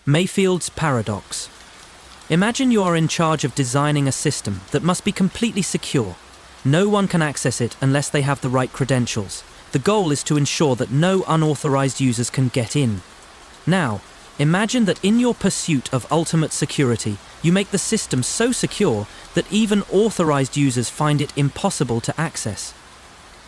Mayfield's Paradox. Imagine you are in charge of designing a system that must be completely secure. No one can access it unless they have the right credentials. The goal is to ensure that no unauthorized users can get in. Now, imagine that in your pursuit of ultimate security, you make the system so secure that even authorized users find it impossible to access.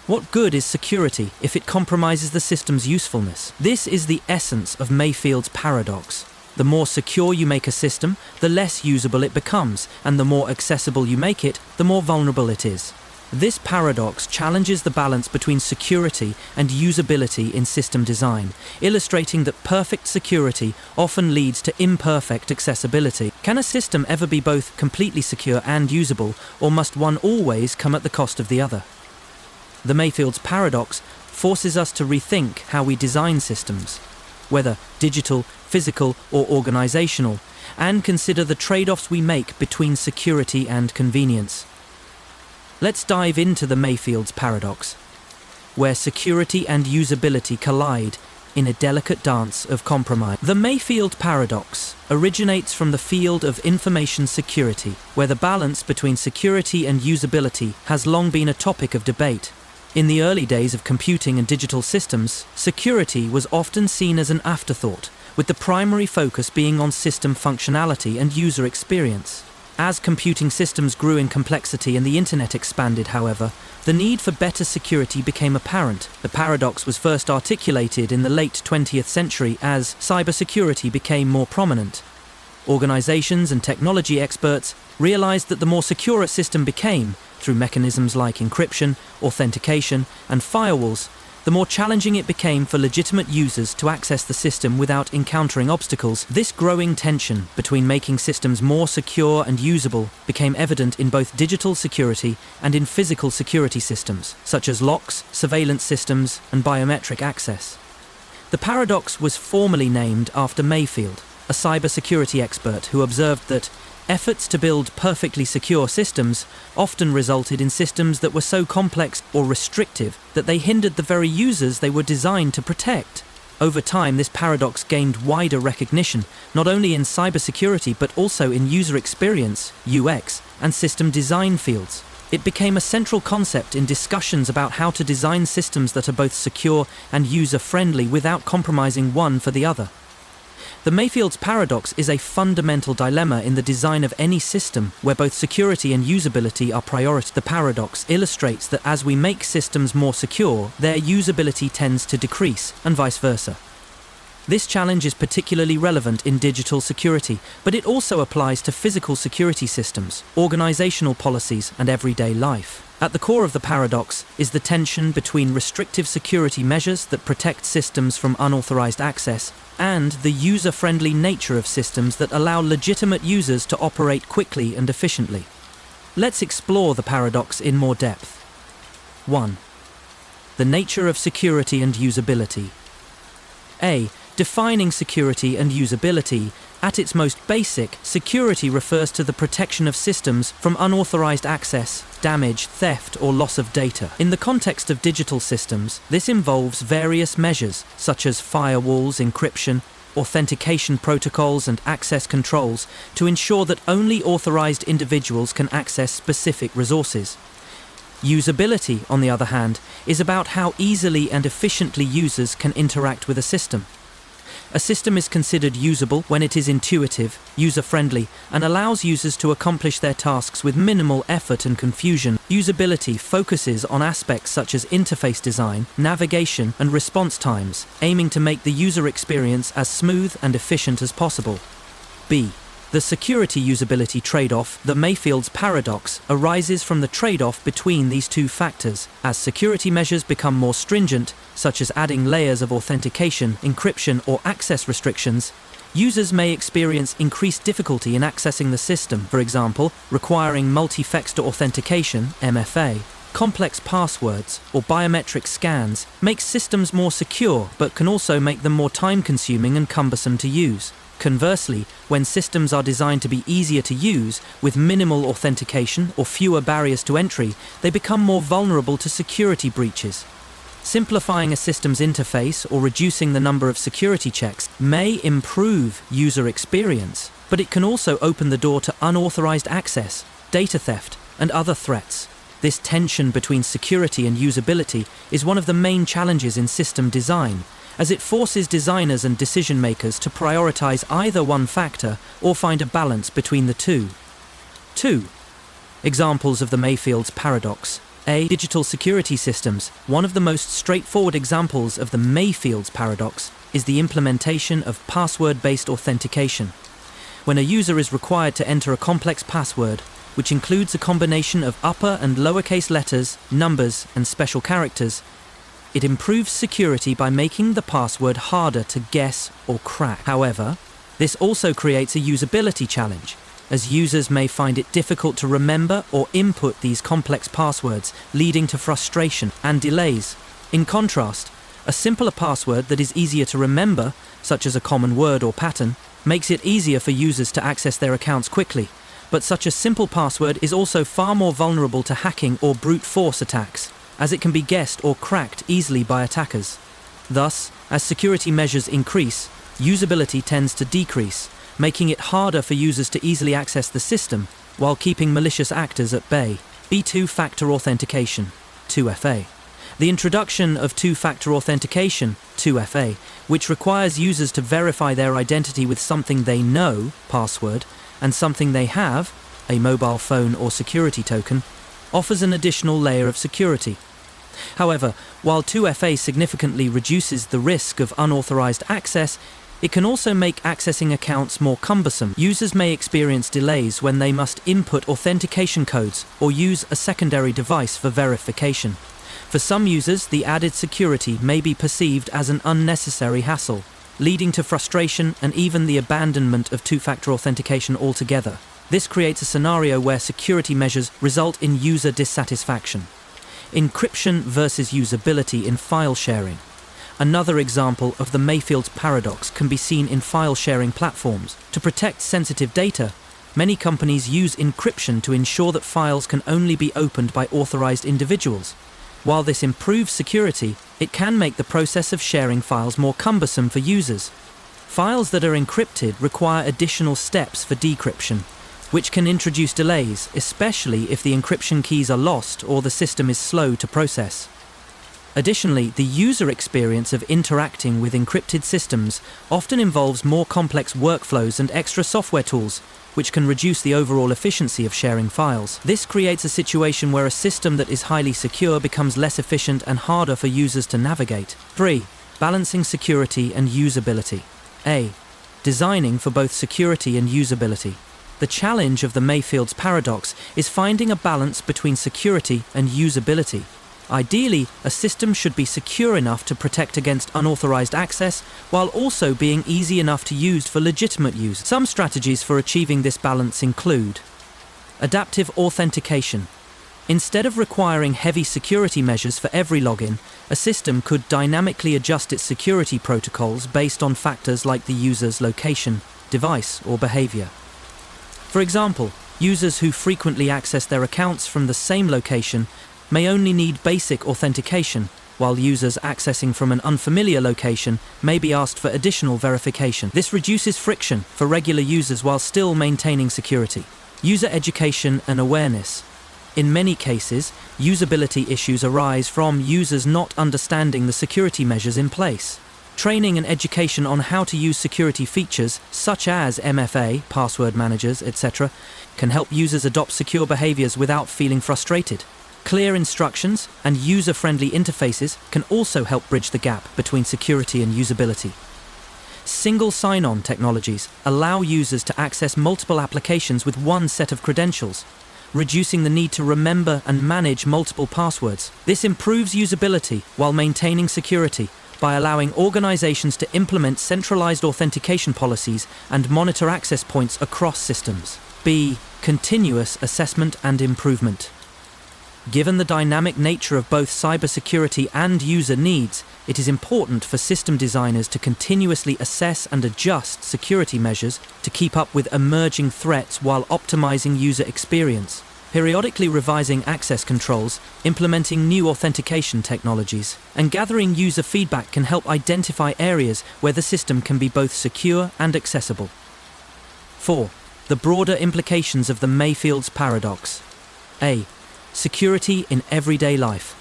What good is security if it compromises the system's usefulness? This is the essence of Mayfield's paradox. The more secure you make a system, the less usable it becomes, and the more accessible you make it, the more vulnerable it is. This paradox challenges the balance between security and usability in system design, illustrating that perfect security often leads to imperfect accessibility. Can a system ever be both completely secure and usable, or must one always come at the cost of the other? The Mayfield's paradox forces us to rethink how we design systems, whether digital, physical, or organizational, and consider the trade-offs we make between security and convenience. Let's dive into the Mayfield's paradox, where security and usability collide in a delicate dance of compromise. The Mayfield paradox originates from the field of information security, where the balance between security and usability has long been a topic of debate. In the early days of computing and digital systems, security was often seen as an afterthought, with the primary focus being on system functionality and user experience. As computing systems grew in complexity and the internet expanded, however, the need for better security became apparent. The paradox was first articulated in the late 20th century as cybersecurity became more prominent. Organizations and technology experts realized that the more secure a system became, through mechanisms like encryption, authentication, and firewalls, the more challenging it became for legitimate users to access the system without encountering obstacles. This growing tension between making systems more secure and usable became evident in both digital security and in physical security systems, such as locks, surveillance systems, and biometric access. The paradox was formally named after Mayfield, a cybersecurity expert who observed that efforts to build perfectly secure systems often resulted in systems that were so complex or restrictive that they hindered the very users they were designed to protect. Over time, this paradox gained wider recognition, not only in cybersecurity but also in user experience, UX, and system design fields. It became a central concept in discussions about how to design systems that are both secure and user-friendly without compromising one for the other. The Mayfield's paradox is a fundamental dilemma in the design of any system where both security and usability are priority. The paradox illustrates that as we make systems more secure, their usability tends to decrease, and vice versa. This challenge is particularly relevant in digital security, but it also applies to physical security systems, organizational policies, and everyday life. At the core of the paradox is the tension between restrictive security measures that protect systems from unauthorized access and the user-friendly nature of systems that allow legitimate users to operate quickly and efficiently. Let's explore the paradox in more depth. 1. The nature of security and usability. Defining security and usability. At its most basic, security refers to the protection of systems from unauthorized access, damage, theft, or loss of data. In the context of digital systems, this involves various measures, such as firewalls, encryption, authentication protocols, and access controls, to ensure that only authorized individuals can access specific resources. Usability, on the other hand, is about how easily and efficiently users can interact with a system. A system is considered usable when it is intuitive, user-friendly, and allows users to accomplish their tasks with minimal effort and confusion. Usability focuses on aspects such as interface design, navigation, and response times, aiming to make the user experience as smooth and efficient as possible. The security usability trade-off. The Mayfield's paradox arises from the trade-off between these two factors. As security measures become more stringent, such as adding layers of authentication, encryption, or access restrictions, users may experience increased difficulty in accessing the system, for example, requiring multi-factor authentication, MFA. Complex passwords or biometric scans make systems more secure but can also make them more time-consuming and cumbersome to use. Conversely, when systems are designed to be easier to use, with minimal authentication or fewer barriers to entry, they become more vulnerable to security breaches. Simplifying a system's interface or reducing the number of security checks may improve user experience, but it can also open the door to unauthorized access, data theft, and other threats. This tension between security and usability is one of the main challenges in system design, as it forces designers and decision-makers to prioritize either one factor or find a balance between the two. 2. Examples of the Mayfield's paradox. A. Digital security systems. One of the most straightforward examples of the Mayfield's paradox is the implementation of password-based authentication. When a user is required to enter a complex password, which includes a combination of upper and lowercase letters, numbers, and special characters, it improves security by making the password harder to guess or crack. However, this also creates a usability challenge, as users may find it difficult to remember or input these complex passwords, leading to frustration and delays. In contrast, a simpler password that is easier to remember, such as a common word or pattern, makes it easier for users to access their accounts quickly. But such a simple password is also far more vulnerable to hacking or brute force attacks, as it can be guessed or cracked easily by attackers. Thus, as security measures increase, usability tends to decrease, making it harder for users to easily access the system while keeping malicious actors at bay. Two-factor authentication, 2FA. The introduction of two-factor authentication, 2FA, which requires users to verify their identity with something they know, password, and something they have, a mobile phone or security token, offers an additional layer of security. However, while 2FA significantly reduces the risk of unauthorized access, it can also make accessing accounts more cumbersome. Users may experience delays when they must input authentication codes or use a secondary device for verification. For some users, the added security may be perceived as an unnecessary hassle, leading to frustration and even the abandonment of two-factor authentication altogether. This creates a scenario where security measures result in user dissatisfaction. Encryption versus usability in file sharing. Another example of the Mayfield's paradox can be seen in file-sharing platforms. To protect sensitive data, many companies use encryption to ensure that files can only be opened by authorized individuals. While this improves security, it can make the process of sharing files more cumbersome for users. Files that are encrypted require additional steps for decryption, which can introduce delays, especially if the encryption keys are lost or the system is slow to process. Additionally, the user experience of interacting with encrypted systems often involves more complex workflows and extra software tools, which can reduce the overall efficiency of sharing files. This creates a situation where a system that is highly secure becomes less efficient and harder for users to navigate. 3. Balancing security and usability. A. Designing for both security and usability. The challenge of the Mayfield's paradox is finding a balance between security and usability. Ideally, a system should be secure enough to protect against unauthorized access, while also being easy enough to use for legitimate use. Some strategies for achieving this balance include adaptive authentication. Instead of requiring heavy security measures for every login, a system could dynamically adjust its security protocols based on factors like the user's location, device, or behavior. For example, users who frequently access their accounts from the same location may only need basic authentication, while users accessing from an unfamiliar location may be asked for additional verification. This reduces friction for regular users while still maintaining security. User education and awareness. In many cases, usability issues arise from users not understanding the security measures in place. Training and education on how to use security features, such as MFA, password managers, etc., can help users adopt secure behaviors without feeling frustrated. Clear instructions and user-friendly interfaces can also help bridge the gap between security and usability. Single sign-on technologies allow users to access multiple applications with one set of credentials, reducing the need to remember and manage multiple passwords. This improves usability while maintaining security by allowing organizations to implement centralized authentication policies and monitor access points across systems. B. Continuous assessment and improvement. Given the dynamic nature of both cybersecurity and user needs, it is important for system designers to continuously assess and adjust security measures to keep up with emerging threats while optimizing user experience. periodically revising access controls, implementing new authentication technologies, and gathering user feedback can help identify areas where the system can be both secure and accessible. 4. The broader implications of the Mayfield's paradox. A. Security in everyday life.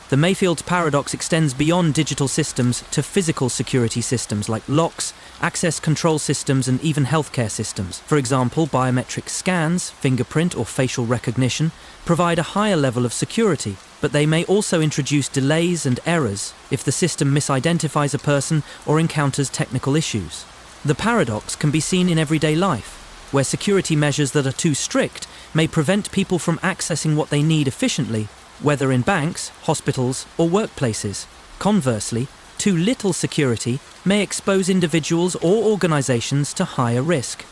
The Mayfield's paradox extends beyond digital systems to physical security systems like locks, access control systems, and even healthcare systems. For example, biometric scans, fingerprint or facial recognition provide a higher level of security, but they may also introduce delays and errors if the system misidentifies a person or encounters technical issues. The paradox can be seen in everyday life, where security measures that are too strict may prevent people from accessing what they need efficiently, whether in banks, hospitals, or workplaces. Conversely, too little security may expose individuals or organizations to higher risk.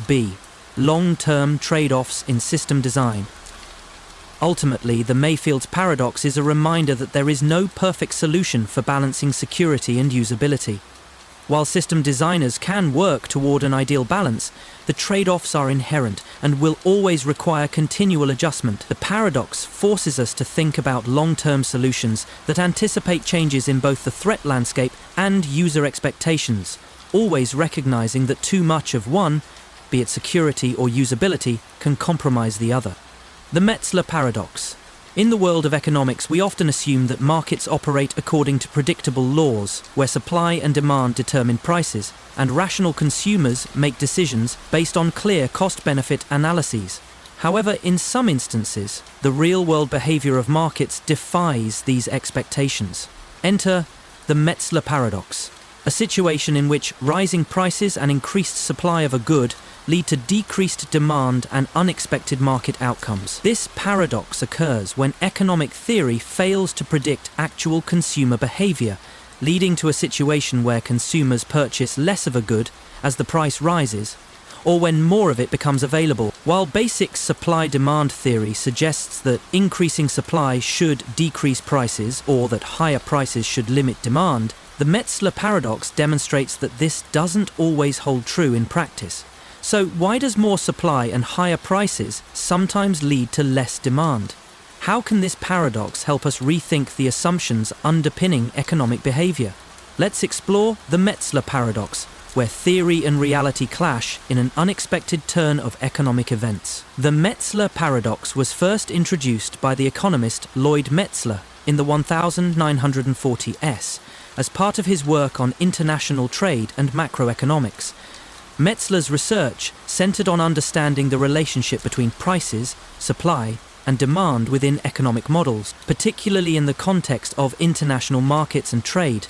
B. Long-term trade-offs in system design. Ultimately, the Mayfield's paradox is a reminder that there is no perfect solution for balancing security and usability. While system designers can work toward an ideal balance, the trade-offs are inherent and will always require continual adjustment. The paradox forces us to think about long-term solutions that anticipate changes in both the threat landscape and user expectations, always recognizing that too much of one, be it security or usability, can compromise the other. The Metzler paradox. In the world of economics, we often assume that markets operate according to predictable laws, where supply and demand determine prices, and rational consumers make decisions based on clear cost-benefit analyses. However, in some instances, the real-world behavior of markets defies these expectations. Enter the Metzler paradox, a situation in which rising prices and increased supply of a good lead to decreased demand and unexpected market outcomes. This paradox occurs when economic theory fails to predict actual consumer behavior, leading to a situation where consumers purchase less of a good as the price rises, or when more of it becomes available. While basic supply-demand theory suggests that increasing supply should decrease prices or that higher prices should limit demand, the Metzler paradox demonstrates that this doesn't always hold true in practice. So why does more supply and higher prices sometimes lead to less demand? How can this paradox help us rethink the assumptions underpinning economic behavior? Let's explore the Metzler paradox, where theory and reality clash in an unexpected turn of economic events. The Metzler paradox was first introduced by the economist Lloyd Metzler in the 1940s as part of his work on international trade and macroeconomics. Metzler's research centered on understanding the relationship between prices, supply, and demand within economic models, particularly in the context of international markets and trade.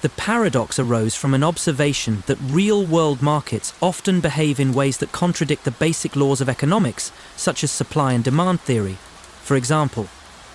The paradox arose from an observation that real-world markets often behave in ways that contradict the basic laws of economics, such as supply and demand theory. For example,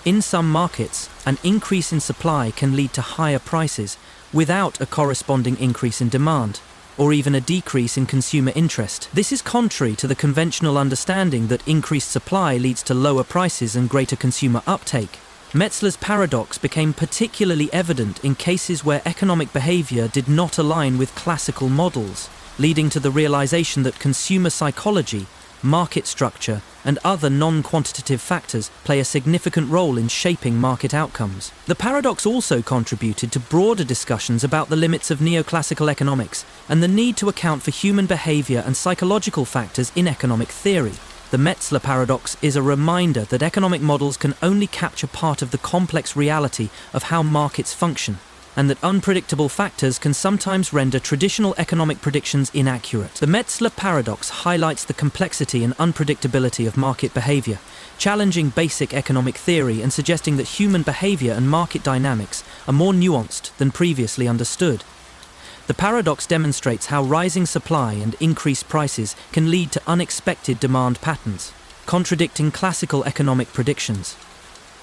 in some markets, an increase in supply can lead to higher prices without a corresponding increase in demand, or even a decrease in consumer interest. This is contrary to the conventional understanding that increased supply leads to lower prices and greater consumer uptake. Metzler's paradox became particularly evident in cases where economic behavior did not align with classical models, leading to the realization that consumer psychology, market structure, and other non-quantitative factors play a significant role in shaping market outcomes. The paradox also contributed to broader discussions about the limits of neoclassical economics and the need to account for human behavior and psychological factors in economic theory. The Metzler paradox is a reminder that economic models can only capture part of the complex reality of how markets function, and that unpredictable factors can sometimes render traditional economic predictions inaccurate. The Metzler paradox highlights the complexity and unpredictability of market behavior, challenging basic economic theory and suggesting that human behavior and market dynamics are more nuanced than previously understood. The paradox demonstrates how rising supply and increased prices can lead to unexpected demand patterns, contradicting classical economic predictions.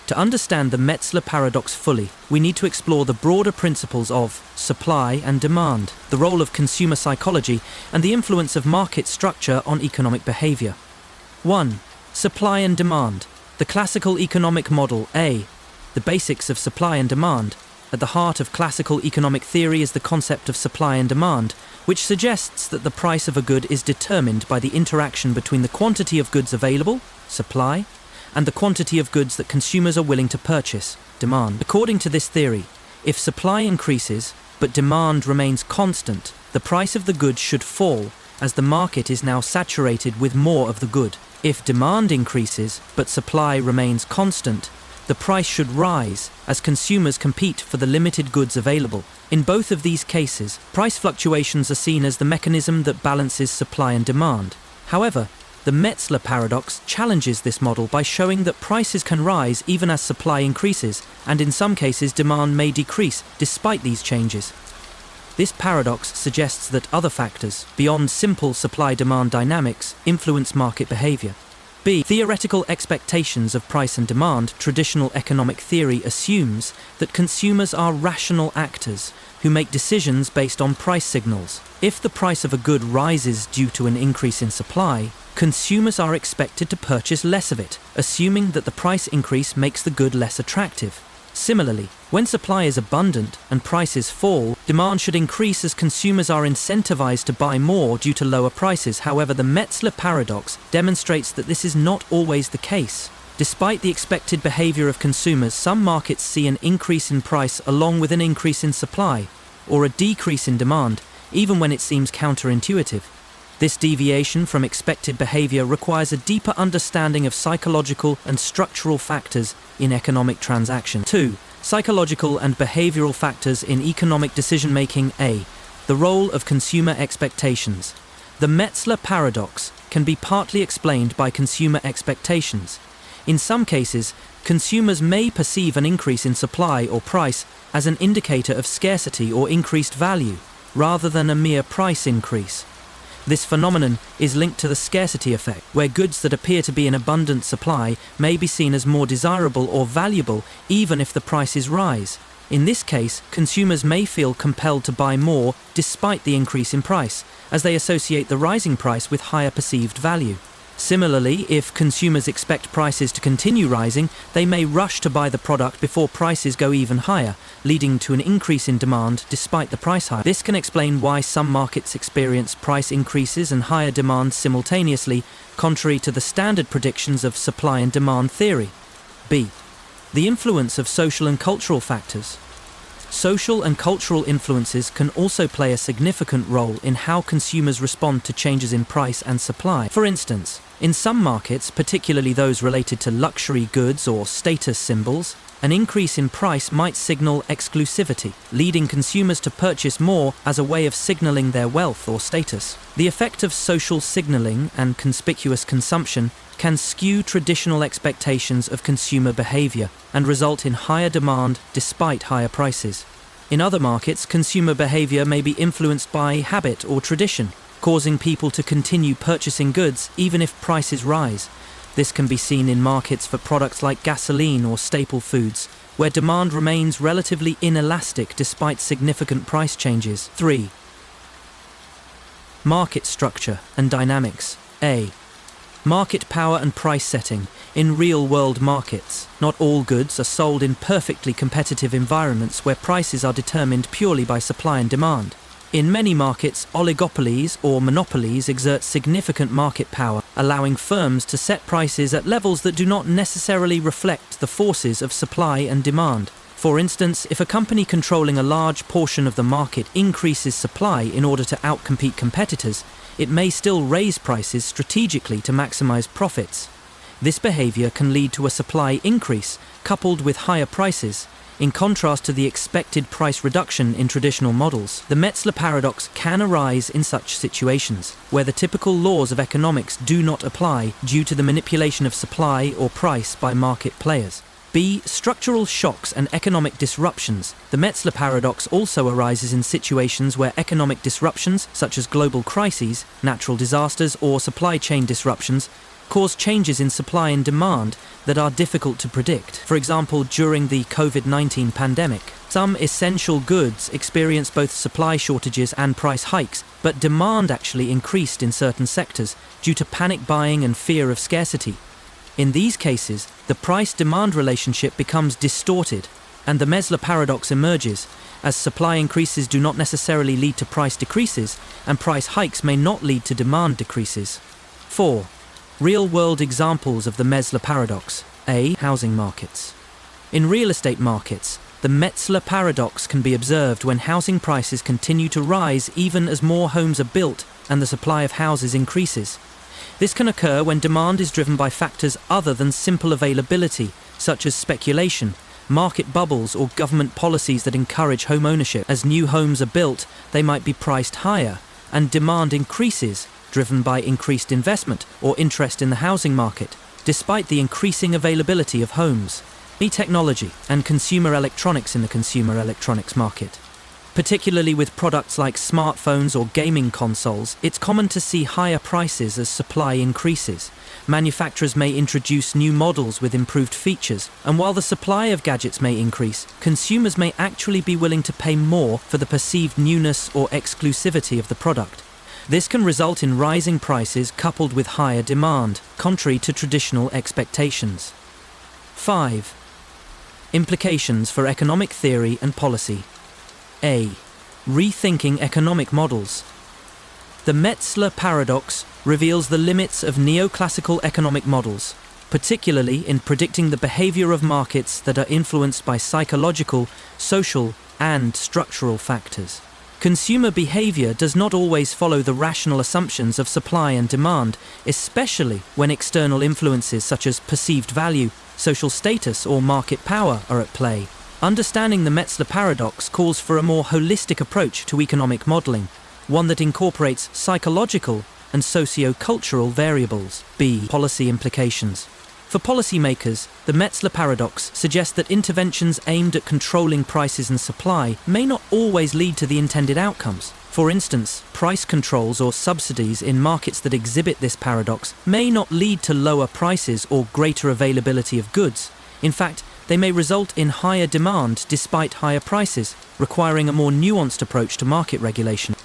To understand the Metzler paradox fully, we need to explore the broader principles of supply and demand, the role of consumer psychology, and the influence of market structure on economic behavior. 1. Supply and demand. The classical economic model A. The basics of supply and demand. At the heart of classical economic theory is the concept of supply and demand, which suggests that the price of a good is determined by the interaction between the quantity of goods available, supply, and the quantity of goods that consumers are willing to purchase, demand. According to this theory, if supply increases but demand remains constant, the price of the good should fall, as the market is now saturated with more of the good. If demand increases but supply remains constant, the price should rise as consumers compete for the limited goods available. In both of these cases, price fluctuations are seen as the mechanism that balances supply and demand. However, the Metzler paradox challenges this model by showing that prices can rise even as supply increases, and in some cases demand may decrease despite these changes. This paradox suggests that other factors, beyond simple supply-demand dynamics, influence market behavior. B. Theoretical expectations of price and demand. Traditional economic theory assumes that consumers are rational actors who make decisions based on price signals. If the price of a good rises due to an increase in supply, consumers are expected to purchase less of it, assuming that the price increase makes the good less attractive. Similarly, when supply is abundant and prices fall, demand should increase as consumers are incentivized to buy more due to lower prices. However, the Metzler paradox demonstrates that this is not always the case. Despite the expected behavior of consumers, some markets see an increase in price along with an increase in supply, or a decrease in demand, even when it seems counterintuitive. This deviation from expected behavior requires a deeper understanding of psychological and structural factors in economic transaction. 2. Psychological and behavioral factors in economic decision-making. A. The role of consumer expectations. The Metzler paradox can be partly explained by consumer expectations. In some cases, consumers may perceive an increase in supply or price as an indicator of scarcity or increased value, rather than a mere price increase. This phenomenon is linked to the scarcity effect, where goods that appear to be in abundant supply may be seen as more desirable or valuable even if the prices rise. In this case, consumers may feel compelled to buy more despite the increase in price, as they associate the rising price with higher perceived value. Similarly, if consumers expect prices to continue rising, they may rush to buy the product before prices go even higher, leading to an increase in demand despite the price hike. This can explain why some markets experience price increases and higher demand simultaneously, contrary to the standard predictions of supply and demand theory. B. The influence of social and cultural factors. Social and cultural influences can also play a significant role in how consumers respond to changes in price and supply. For instance, in some markets, particularly those related to luxury goods or status symbols, an increase in price might signal exclusivity, leading consumers to purchase more as a way of signaling their wealth or status. The effect of social signaling and conspicuous consumption can skew traditional expectations of consumer behavior and result in higher demand despite higher prices. In other markets, consumer behavior may be influenced by habit or tradition, causing people to continue purchasing goods even if prices rise. This can be seen in markets for products like gasoline or staple foods, where demand remains relatively inelastic despite significant price changes. 3. Market structure and dynamics. A. Market power and price setting. In real-world markets, not all goods are sold in perfectly competitive environments where prices are determined purely by supply and demand. In many markets, oligopolies or monopolies exert significant market power, allowing firms to set prices at levels that do not necessarily reflect the forces of supply and demand. For instance, if a company controlling a large portion of the market increases supply in order to outcompete competitors, it may still raise prices strategically to maximize profits. This behavior can lead to a supply increase coupled with higher prices, in contrast to the expected price reduction in traditional models. The Metzler paradox can arise in such situations, where the typical laws of economics do not apply due to the manipulation of supply or price by market players. B. Structural shocks and economic disruptions. The Metzler paradox also arises in situations where economic disruptions, such as global crises, natural disasters, or supply chain disruptions, cause changes in supply and demand that are difficult to predict. For example, during the COVID-19 pandemic, some essential goods experienced both supply shortages and price hikes, but demand actually increased in certain sectors due to panic buying and fear of scarcity. In these cases, the price-demand relationship becomes distorted, and the Metzler paradox emerges, as supply increases do not necessarily lead to price decreases, and price hikes may not lead to demand decreases. 4. Real-world examples of the Metzler paradox. A. Housing markets. In real estate markets, the Metzler paradox can be observed when housing prices continue to rise even as more homes are built and the supply of houses increases. This can occur when demand is driven by factors other than simple availability, such as speculation, market bubbles, or government policies that encourage home ownership. As new homes are built, they might be priced higher, and demand increases, driven by increased investment or interest in the housing market, despite the increasing availability of homes. Technology and consumer electronics in the consumer electronics market. Particularly with products like smartphones or gaming consoles, it's common to see higher prices as supply increases. Manufacturers may introduce new models with improved features, and while the supply of gadgets may increase, consumers may actually be willing to pay more for the perceived newness or exclusivity of the product. This can result in rising prices coupled with higher demand, contrary to traditional expectations. 5. Implications for economic theory and policy. A. Rethinking economic models. The Metzler paradox reveals the limits of neoclassical economic models, particularly in predicting the behavior of markets that are influenced by psychological, social, and structural factors. Consumer behavior does not always follow the rational assumptions of supply and demand, especially when external influences such as perceived value, social status, or market power are at play. Understanding the Metzler paradox calls for a more holistic approach to economic modeling, one that incorporates psychological and socio-cultural variables. B. Policy implications. For policymakers, the Metzler paradox suggests that interventions aimed at controlling prices and supply may not always lead to the intended outcomes. For instance, price controls or subsidies in markets that exhibit this paradox may not lead to lower prices or greater availability of goods. In fact, they may result in higher demand despite higher prices, requiring a more nuanced approach to market regulation.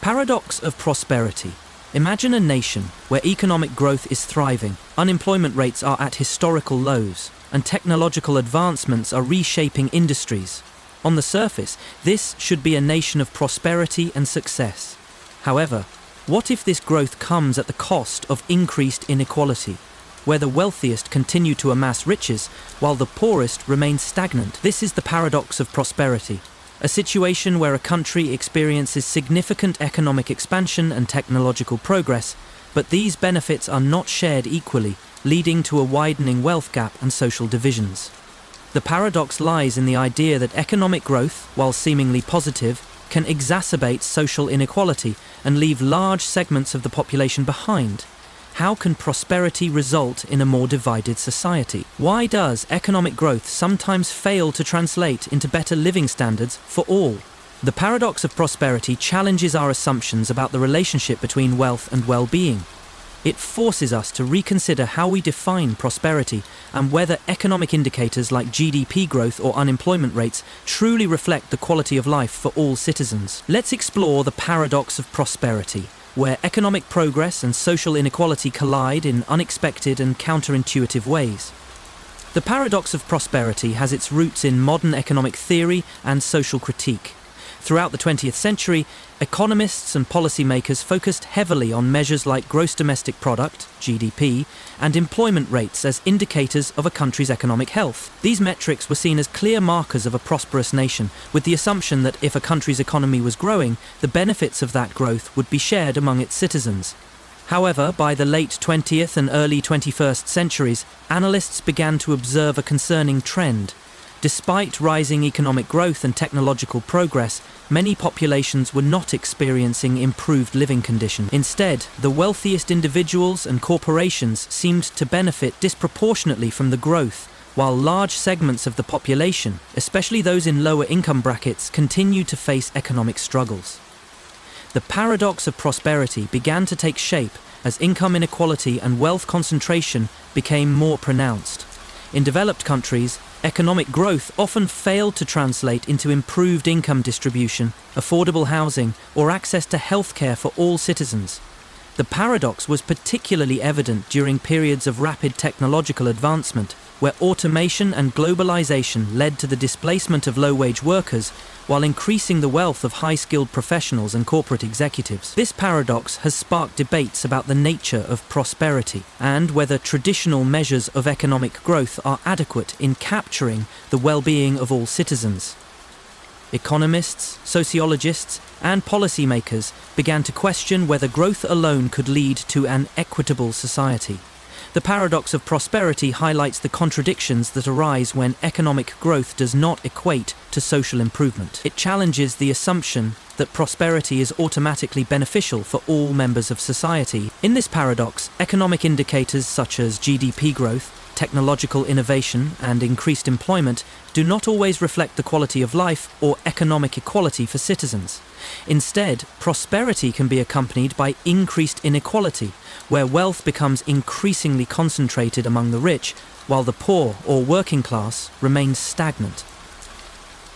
Paradox of prosperity. Imagine a nation where economic growth is thriving, unemployment rates are at historical lows, and technological advancements are reshaping industries. On the surface, this should be a nation of prosperity and success. However, what if this growth comes at the cost of increased inequality, where the wealthiest continue to amass riches while the poorest remain stagnant? This is the paradox of prosperity, a situation where a country experiences significant economic expansion and technological progress, but these benefits are not shared equally, leading to a widening wealth gap and social divisions. The paradox lies in the idea that economic growth, while seemingly positive, can exacerbate social inequality and leave large segments of the population behind. How can prosperity result in a more divided society? Why does economic growth sometimes fail to translate into better living standards for all? The paradox of prosperity challenges our assumptions about the relationship between wealth and well-being. It forces us to reconsider how we define prosperity and whether economic indicators like GDP growth or unemployment rates truly reflect the quality of life for all citizens. Let's explore the paradox of prosperity, where economic progress and social inequality collide in unexpected and counterintuitive ways. The paradox of prosperity has its roots in modern economic theory and social critique. Throughout the 20th century, economists and policymakers focused heavily on measures like gross domestic product, GDP, and employment rates as indicators of a country's economic health. These metrics were seen as clear markers of a prosperous nation, with the assumption that if a country's economy was growing, the benefits of that growth would be shared among its citizens. However, by the late 20th and early 21st centuries, analysts began to observe a concerning trend. Despite rising economic growth and technological progress, many populations were not experiencing improved living conditions. Instead, the wealthiest individuals and corporations seemed to benefit disproportionately from the growth, while large segments of the population, especially those in lower income brackets, continued to face economic struggles. The paradox of prosperity began to take shape as income inequality and wealth concentration became more pronounced. In developed countries, economic growth often failed to translate into improved income distribution, affordable housing, or access to healthcare for all citizens. The paradox was particularly evident during periods of rapid technological advancement, where automation and globalization led to the displacement of low-wage workers while increasing the wealth of high-skilled professionals and corporate executives. This paradox has sparked debates about the nature of prosperity and whether traditional measures of economic growth are adequate in capturing the well-being of all citizens. Economists, sociologists, and policymakers began to question whether growth alone could lead to an equitable society. The paradox of prosperity highlights the contradictions that arise when economic growth does not equate to social improvement. It challenges the assumption that prosperity is automatically beneficial for all members of society. In this paradox, economic indicators such as GDP growth, technological innovation, and increased employment do not always reflect the quality of life or economic equality for citizens. Instead, prosperity can be accompanied by increased inequality, where wealth becomes increasingly concentrated among the rich, while the poor or working class remains stagnant.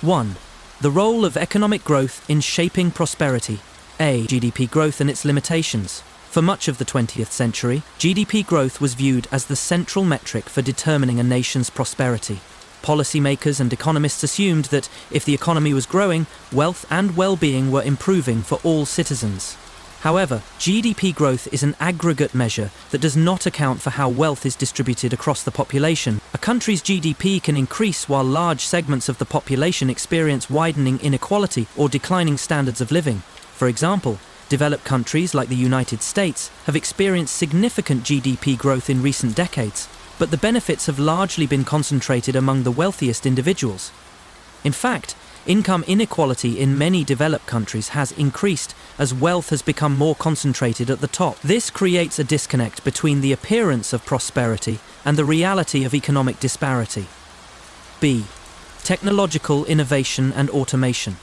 1. The role of economic growth in shaping prosperity. A. GDP growth and its limitations. For much of the 20th century, GDP growth was viewed as the central metric for determining a nation's prosperity. Policymakers and economists assumed that if the economy was growing, wealth and well-being were improving for all citizens. However, GDP growth is an aggregate measure that does not account for how wealth is distributed across the population. A country's GDP can increase while large segments of the population experience widening inequality or declining standards of living. For example, developed countries like the United States have experienced significant GDP growth in recent decades, but the benefits have largely been concentrated among the wealthiest individuals. In fact, income inequality in many developed countries has increased as wealth has become more concentrated at the top. This creates a disconnect between the appearance of prosperity and the reality of economic disparity. B. Technological innovation and automation.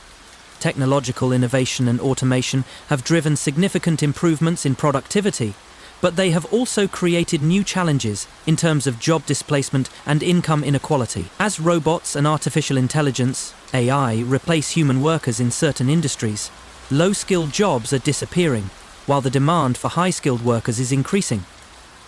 Technological innovation and automation have driven significant improvements in productivity, but they have also created new challenges in terms of job displacement and income inequality. As robots and artificial intelligence, AI, replace human workers in certain industries, low-skilled jobs are disappearing, while the demand for high-skilled workers is increasing.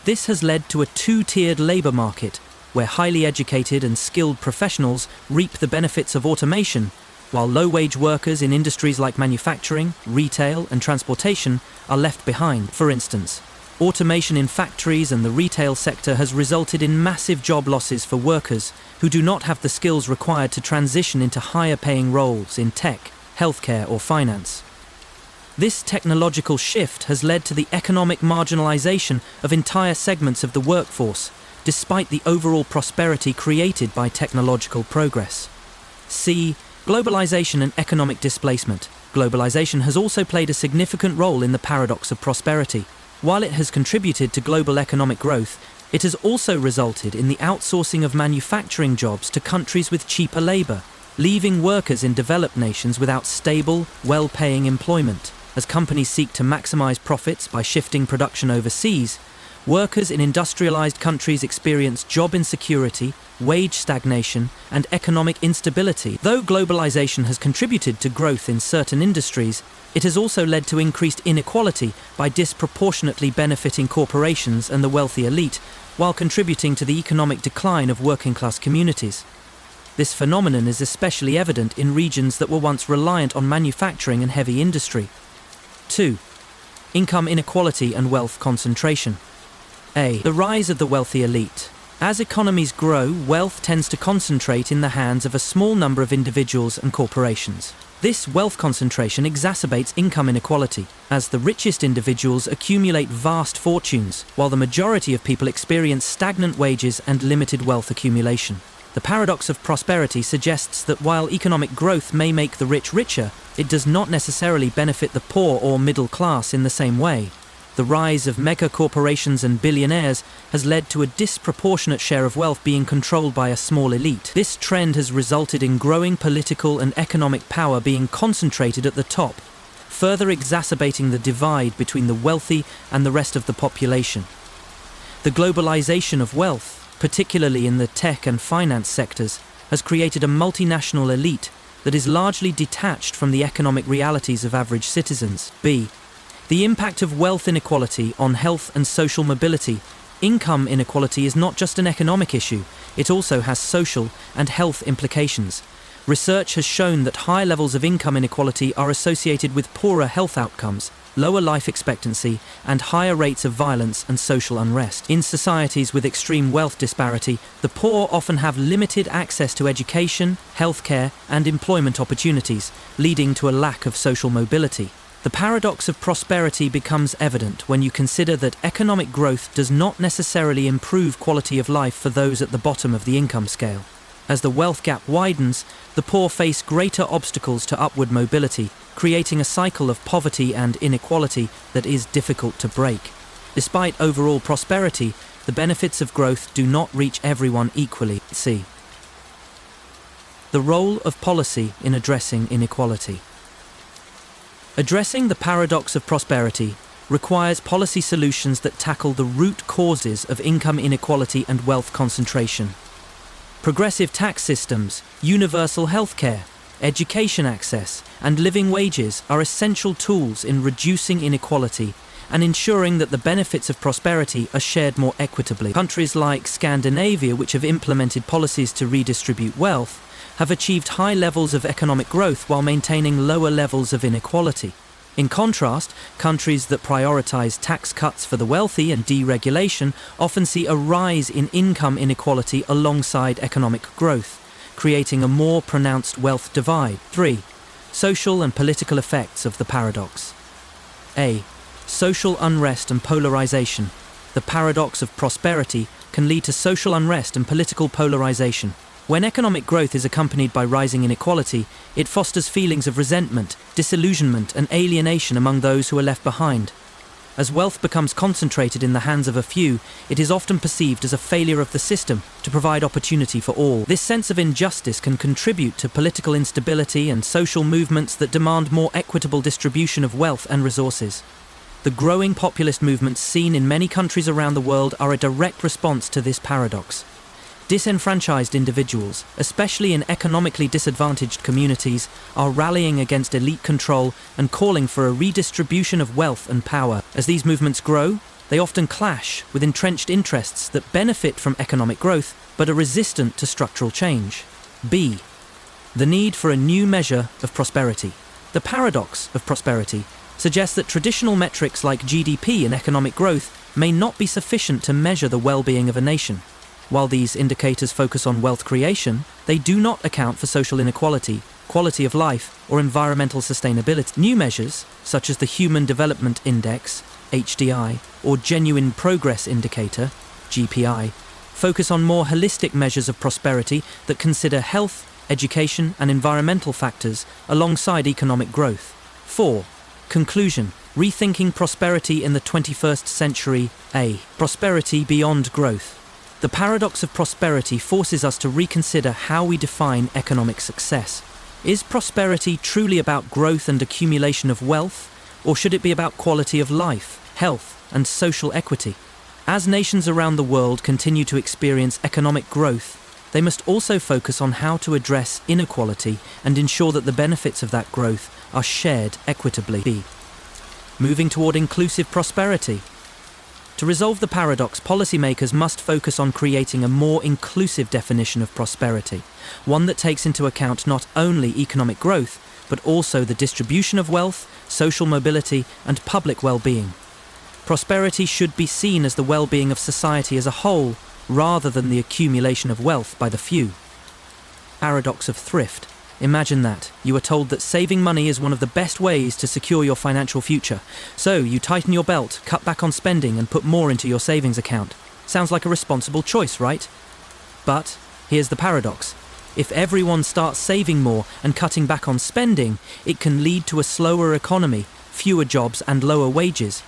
This has led to a two-tiered labor market, where highly educated and skilled professionals reap the benefits of automation, while low-wage workers in industries like manufacturing, retail, and transportation are left behind. For instance, automation in factories and the retail sector has resulted in massive job losses for workers who do not have the skills required to transition into higher-paying roles in tech, healthcare, or finance. This technological shift has led to the economic marginalization of entire segments of the workforce, despite the overall prosperity created by technological progress. C. Globalization and economic displacement. Globalization has also played a significant role in the paradox of prosperity. While it has contributed to global economic growth, it has also resulted in the outsourcing of manufacturing jobs to countries with cheaper labor, leaving workers in developed nations without stable, well-paying employment. As companies seek to maximize profits by shifting production overseas, workers in industrialized countries experience job insecurity, wage stagnation, and economic instability. Though globalization has contributed to growth in certain industries, it has also led to increased inequality by disproportionately benefiting corporations and the wealthy elite, while contributing to the economic decline of working-class communities. This phenomenon is especially evident in regions that were once reliant on manufacturing and heavy industry. 2. Income inequality and wealth concentration. A. The rise of the wealthy elite. As economies grow, wealth tends to concentrate in the hands of a small number of individuals and corporations. This wealth concentration exacerbates income inequality, as the richest individuals accumulate vast fortunes, while the majority of people experience stagnant wages and limited wealth accumulation. The paradox of prosperity suggests that while economic growth may make the rich richer, it does not necessarily benefit the poor or middle class in the same way. The rise of mega corporations and billionaires has led to a disproportionate share of wealth being controlled by a small elite. This trend has resulted in growing political and economic power being concentrated at the top, further exacerbating the divide between the wealthy and the rest of the population. The globalization of wealth, particularly in the tech and finance sectors, has created a multinational elite that is largely detached from the economic realities of average citizens. B. The impact of wealth inequality on health and social mobility. Income inequality is not just an economic issue, it also has social and health implications. Research has shown that high levels of income inequality are associated with poorer health outcomes, lower life expectancy, and higher rates of violence and social unrest. In societies with extreme wealth disparity, the poor often have limited access to education, healthcare, and employment opportunities, leading to a lack of social mobility. The paradox of prosperity becomes evident when you consider that economic growth does not necessarily improve quality of life for those at the bottom of the income scale. As the wealth gap widens, the poor face greater obstacles to upward mobility, creating a cycle of poverty and inequality that is difficult to break. Despite overall prosperity, the benefits of growth do not reach everyone equally. See the role of policy in addressing inequality. Addressing the paradox of prosperity requires policy solutions that tackle the root causes of income inequality and wealth concentration. Progressive tax systems, universal healthcare, education access, and living wages are essential tools in reducing inequality and ensuring that the benefits of prosperity are shared more equitably. Countries like Scandinavia, which have implemented policies to redistribute wealth, have achieved high levels of economic growth while maintaining lower levels of inequality. In contrast, countries that prioritize tax cuts for the wealthy and deregulation often see a rise in income inequality alongside economic growth, creating a more pronounced wealth divide. 3. Social and political effects of the paradox. A. Social unrest and polarization. The paradox of prosperity can lead to social unrest and political polarization. When economic growth is accompanied by rising inequality, it fosters feelings of resentment, disillusionment, and alienation among those who are left behind. As wealth becomes concentrated in the hands of a few, it is often perceived as a failure of the system to provide opportunity for all. This sense of injustice can contribute to political instability and social movements that demand more equitable distribution of wealth and resources. The growing populist movements seen in many countries around the world are a direct response to this paradox. Disenfranchised individuals, especially in economically disadvantaged communities, are rallying against elite control and calling for a redistribution of wealth and power. As these movements grow, they often clash with entrenched interests that benefit from economic growth but are resistant to structural change. B. The need for a new measure of prosperity. The paradox of prosperity suggests that traditional metrics like GDP and economic growth may not be sufficient to measure the well-being of a nation. While these indicators focus on wealth creation, they do not account for social inequality, quality of life, or environmental sustainability. New measures, such as the Human Development Index, HDI, or Genuine Progress Indicator, GPI, focus on more holistic measures of prosperity that consider health, education, and environmental factors alongside economic growth. 4. Conclusion. Rethinking prosperity in the 21st century. A. Prosperity beyond growth. The paradox of prosperity forces us to reconsider how we define economic success. Is prosperity truly about growth and accumulation of wealth, or should it be about quality of life, health, and social equity? As nations around the world continue to experience economic growth, they must also focus on how to address inequality and ensure that the benefits of that growth are shared equitably. B. Moving toward inclusive prosperity. To resolve the paradox, policymakers must focus on creating a more inclusive definition of prosperity, one that takes into account not only economic growth, but also the distribution of wealth, social mobility, and public well-being. Prosperity should be seen as the well-being of society as a whole, rather than the accumulation of wealth by the few. Paradox of thrift. Imagine that. You are told that saving money is one of the best ways to secure your financial future. So you tighten your belt, cut back on spending, and put more into your savings account. Sounds like a responsible choice, right? But here's the paradox. If everyone starts saving more and cutting back on spending, it can lead to a slower economy, fewer jobs, and lower wages,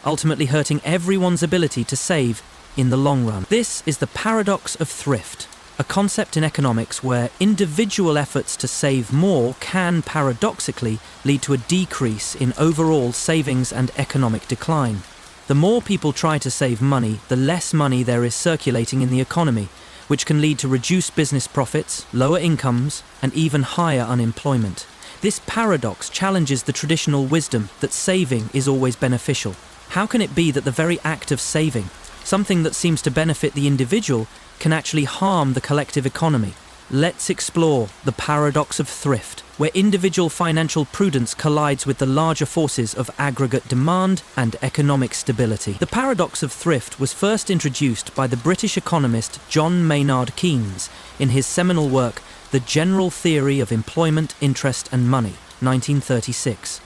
ultimately hurting everyone's ability to save in the long run. This is the paradox of thrift, a concept in economics where individual efforts to save more can paradoxically lead to a decrease in overall savings and economic decline. The more people try to save money, the less money there is circulating in the economy, which can lead to reduced business profits, lower incomes, and even higher unemployment. This paradox challenges the traditional wisdom that saving is always beneficial. How can it be that the very act of saving, something that seems to benefit the individual, can actually harm the collective economy? Let's explore the paradox of thrift, where individual financial prudence collides with the larger forces of aggregate demand and economic stability. The paradox of thrift was first introduced by the British economist John Maynard Keynes in his seminal work, The General Theory of Employment, Interest and Money, 1936.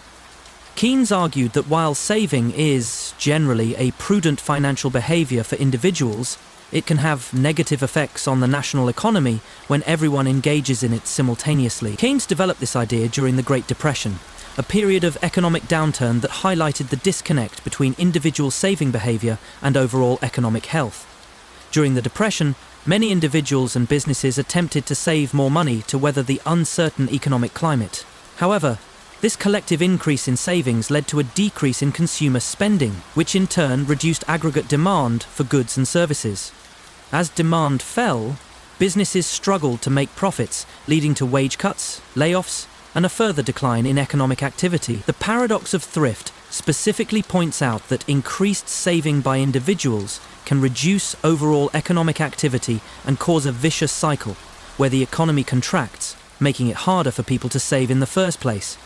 Keynes argued that while saving is, generally, a prudent financial behavior for individuals, it can have negative effects on the national economy when everyone engages in it simultaneously. Keynes developed this idea during the Great Depression, a period of economic downturn that highlighted the disconnect between individual saving behavior and overall economic health. During the Depression, many individuals and businesses attempted to save more money to weather the uncertain economic climate. However, this collective increase in savings led to a decrease in consumer spending, which in turn reduced aggregate demand for goods and services. As demand fell, businesses struggled to make profits, leading to wage cuts, layoffs, and a further decline in economic activity. The paradox of thrift specifically points out that increased saving by individuals can reduce overall economic activity and cause a vicious cycle, where the economy contracts, making it harder for people to save in the first place.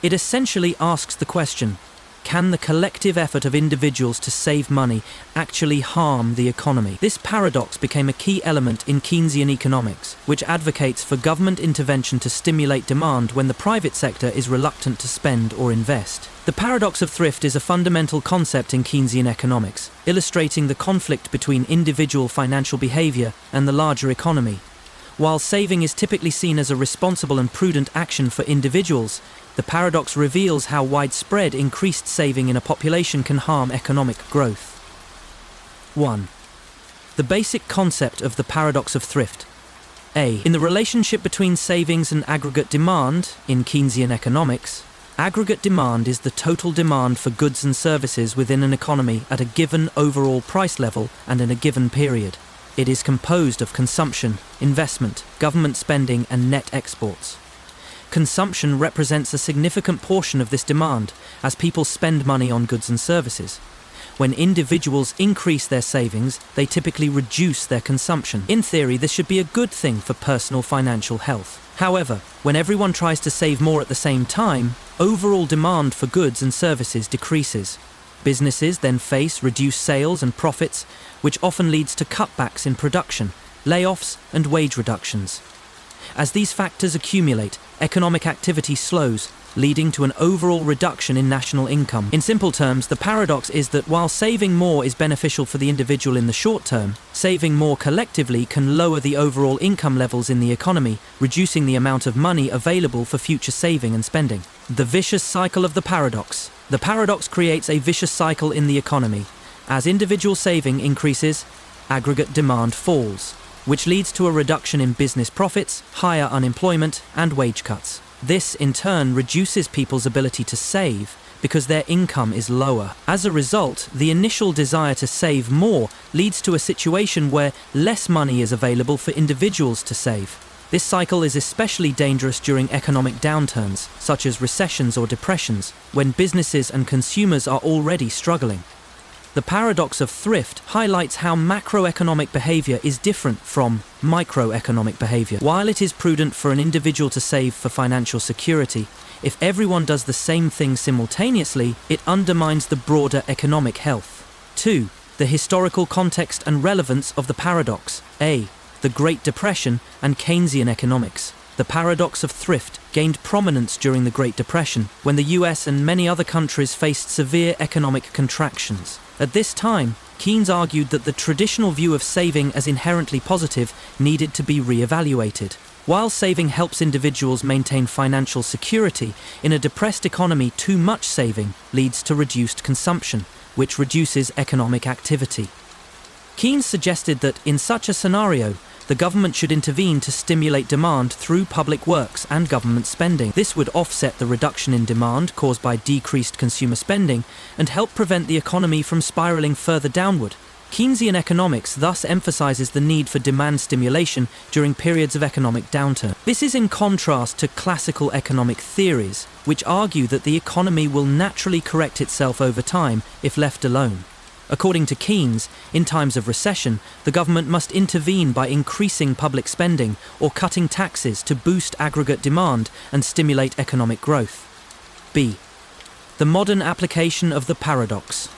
It essentially asks the question, can the collective effort of individuals to save money actually harm the economy? This paradox became a key element in Keynesian economics, which advocates for government intervention to stimulate demand when the private sector is reluctant to spend or invest. The paradox of thrift is a fundamental concept in Keynesian economics, illustrating the conflict between individual financial behavior and the larger economy. While saving is typically seen as a responsible and prudent action for individuals, the paradox reveals how widespread increased saving in a population can harm economic growth. 1. The basic concept of the paradox of thrift. A. In the relationship between savings and aggregate demand, in Keynesian economics, aggregate demand is the total demand for goods and services within an economy at a given overall price level and in a given period. It is composed of consumption, investment, government spending, and net exports. Consumption represents a significant portion of this demand, as people spend money on goods and services. When individuals increase their savings, they typically reduce their consumption. In theory, this should be a good thing for personal financial health. However, when everyone tries to save more at the same time, overall demand for goods and services decreases. Businesses then face reduced sales and profits, which often leads to cutbacks in production, layoffs, and wage reductions. As these factors accumulate, economic activity slows, leading to an overall reduction in national income. In simple terms, the paradox is that while saving more is beneficial for the individual in the short term, saving more collectively can lower the overall income levels in the economy, reducing the amount of money available for future saving and spending. The vicious cycle of the paradox. The paradox creates a vicious cycle in the economy. As individual saving increases, aggregate demand falls, which leads to a reduction in business profits, higher unemployment, and wage cuts. This, in turn, reduces people's ability to save because their income is lower. As a result, the initial desire to save more leads to a situation where less money is available for individuals to save. This cycle is especially dangerous during economic downturns, such as recessions or depressions, when businesses and consumers are already struggling. The paradox of thrift highlights how macroeconomic behavior is different from microeconomic behavior. While it is prudent for an individual to save for financial security, if everyone does the same thing simultaneously, it undermines the broader economic health. 2. The historical context and relevance of the paradox. A. The Great Depression and Keynesian economics. The paradox of thrift gained prominence during the Great Depression, when the US and many other countries faced severe economic contractions. At this time, Keynes argued that the traditional view of saving as inherently positive needed to be re-evaluated. While saving helps individuals maintain financial security, in a depressed economy, too much saving leads to reduced consumption, which reduces economic activity. Keynes suggested that, in such a scenario, the government should intervene to stimulate demand through public works and government spending. This would offset the reduction in demand caused by decreased consumer spending and help prevent the economy from spiraling further downward. Keynesian economics thus emphasizes the need for demand stimulation during periods of economic downturn. This is in contrast to classical economic theories, which argue that the economy will naturally correct itself over time if left alone. According to Keynes, in times of recession, the government must intervene by increasing public spending or cutting taxes to boost aggregate demand and stimulate economic growth. B. The modern application of the paradox.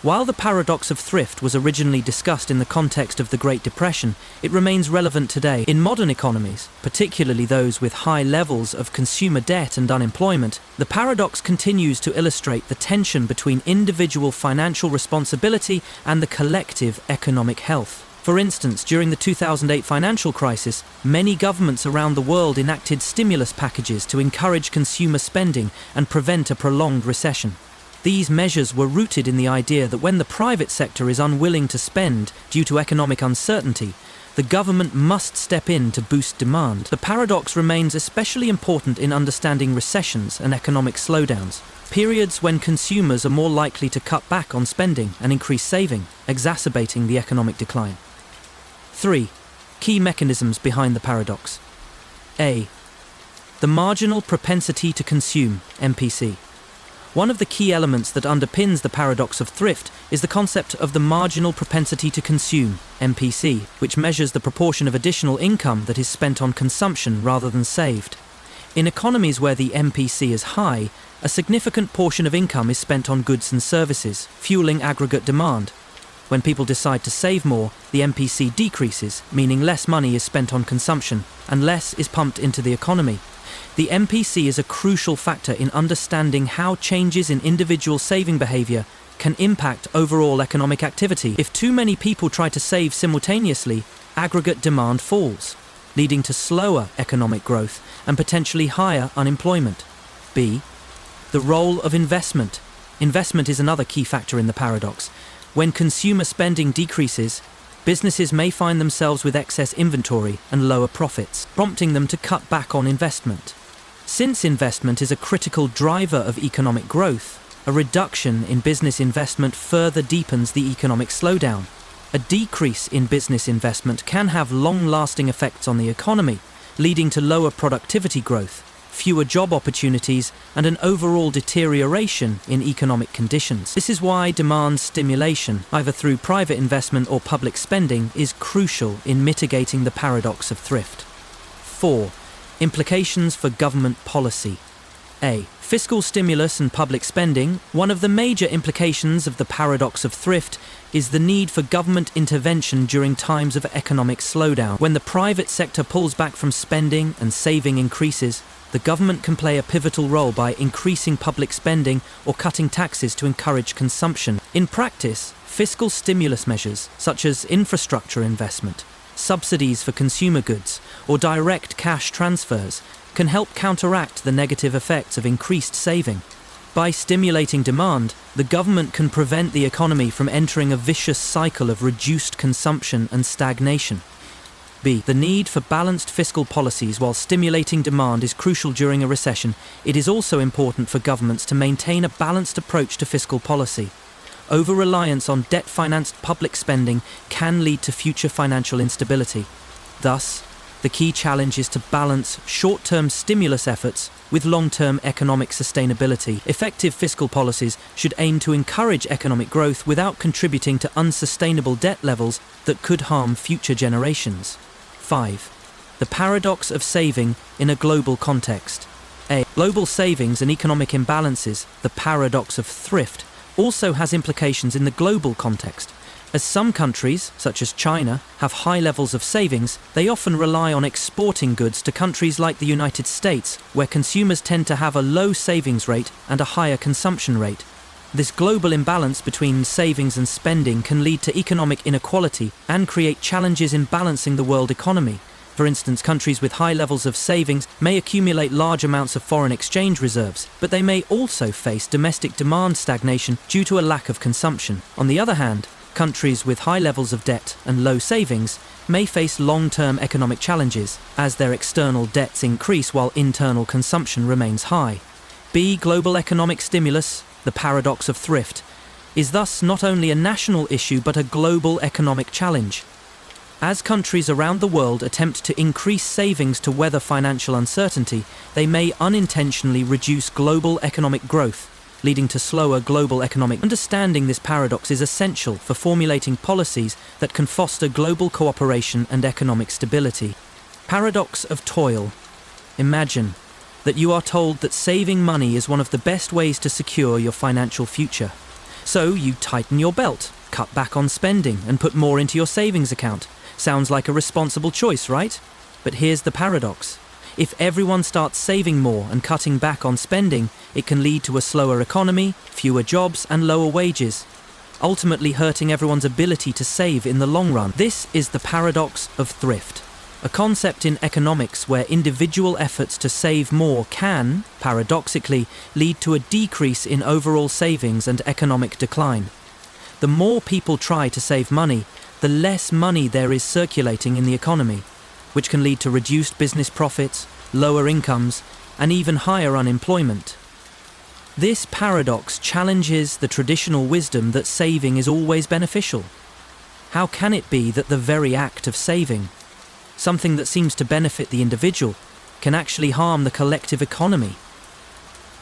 While the paradox of thrift was originally discussed in the context of the Great Depression, it remains relevant today. In modern economies, particularly those with high levels of consumer debt and unemployment, the paradox continues to illustrate the tension between individual financial responsibility and the collective economic health. For instance, during the 2008 financial crisis, many governments around the world enacted stimulus packages to encourage consumer spending and prevent a prolonged recession. These measures were rooted in the idea that when the private sector is unwilling to spend due to economic uncertainty, the government must step in to boost demand. The paradox remains especially important in understanding recessions and economic slowdowns, periods when consumers are more likely to cut back on spending and increase saving, exacerbating the economic decline. 3. Key mechanisms behind the paradox. A. The marginal propensity to consume, MPC. One of the key elements that underpins the paradox of thrift is the concept of the marginal propensity to consume, MPC, which measures the proportion of additional income that is spent on consumption rather than saved. In economies where the MPC is high, a significant portion of income is spent on goods and services, fueling aggregate demand. When people decide to save more, the MPC decreases, meaning less money is spent on consumption, and less is pumped into the economy. The MPC is a crucial factor in understanding how changes in individual saving behavior can impact overall economic activity. If too many people try to save simultaneously, aggregate demand falls, leading to slower economic growth and potentially higher unemployment. B. The role of investment. Investment is another key factor in the paradox. When consumer spending decreases, businesses may find themselves with excess inventory and lower profits, prompting them to cut back on investment. Since investment is a critical driver of economic growth, a reduction in business investment further deepens the economic slowdown. A decrease in business investment can have long-lasting effects on the economy, leading to lower productivity growth, fewer job opportunities, and an overall deterioration in economic conditions. This is why demand stimulation, either through private investment or public spending, is crucial in mitigating the paradox of thrift. 4. Implications for government policy. A. Fiscal stimulus and public spending. One of the major implications of the paradox of thrift is the need for government intervention during times of economic slowdown. When the private sector pulls back from spending and saving increases, the government can play a pivotal role by increasing public spending or cutting taxes to encourage consumption. In practice, fiscal stimulus measures, such as infrastructure investment, subsidies for consumer goods, or direct cash transfers, can help counteract the negative effects of increased saving. By stimulating demand, the government can prevent the economy from entering a vicious cycle of reduced consumption and stagnation. B. The need for balanced fiscal policies while stimulating demand is crucial during a recession. It is also important for governments to maintain a balanced approach to fiscal policy. Over-reliance on debt-financed public spending can lead to future financial instability. Thus, the key challenge is to balance short-term stimulus efforts with long-term economic sustainability. Effective fiscal policies should aim to encourage economic growth without contributing to unsustainable debt levels that could harm future generations. 5. The paradox of saving in a global context. A. Global savings and economic imbalances, the paradox of thrift, also has implications in the global context. As some countries, such as China, have high levels of savings, they often rely on exporting goods to countries like the United States, where consumers tend to have a low savings rate and a higher consumption rate. This global imbalance between savings and spending can lead to economic inequality and create challenges in balancing the world economy. For instance, countries with high levels of savings may accumulate large amounts of foreign exchange reserves, but they may also face domestic demand stagnation due to a lack of consumption. On the other hand, countries with high levels of debt and low savings may face long-term economic challenges as their external debts increase while internal consumption remains high. B. Global economic stimulus, the paradox of thrift. is thus not only a national issue but a global economic challenge. As countries around the world attempt to increase savings to weather financial uncertainty, they may unintentionally reduce global economic growth, leading to slower global economic. Understanding this paradox is essential for formulating policies that can foster global cooperation and economic stability. Paradox of toil. Imagine that you are told that saving money is one of the best ways to secure your financial future. So you tighten your belt, cut back on spending, and put more into your savings account. Sounds like a responsible choice, right? But here's the paradox. If everyone starts saving more and cutting back on spending, it can lead to a slower economy, fewer jobs, and lower wages, ultimately hurting everyone's ability to save in the long run. This is the paradox of thrift, a concept in economics where individual efforts to save more can, paradoxically, lead to a decrease in overall savings and economic decline. The more people try to save money, the less money there is circulating in the economy, which can lead to reduced business profits, lower incomes, and even higher unemployment. This paradox challenges the traditional wisdom that saving is always beneficial. How can it be that the very act of saving, something that seems to benefit the individual, can actually harm the collective economy?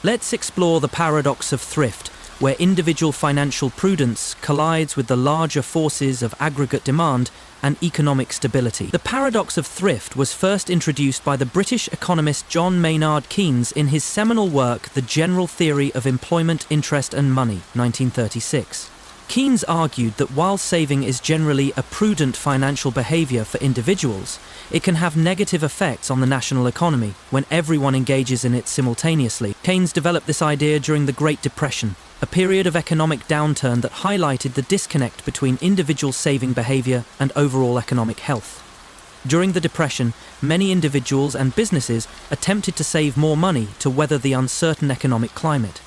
Let's explore the paradox of thrift, where individual financial prudence collides with the larger forces of aggregate demand and economic stability. The paradox of thrift was first introduced by the British economist John Maynard Keynes in his seminal work The General Theory of Employment, Interest and Money, 1936. Keynes argued that while saving is generally a prudent financial behavior for individuals, it can have negative effects on the national economy when everyone engages in it simultaneously. Keynes developed this idea during the Great Depression, a period of economic downturn that highlighted the disconnect between individual saving behavior and overall economic health. During the Depression, many individuals and businesses attempted to save more money to weather the uncertain economic climate.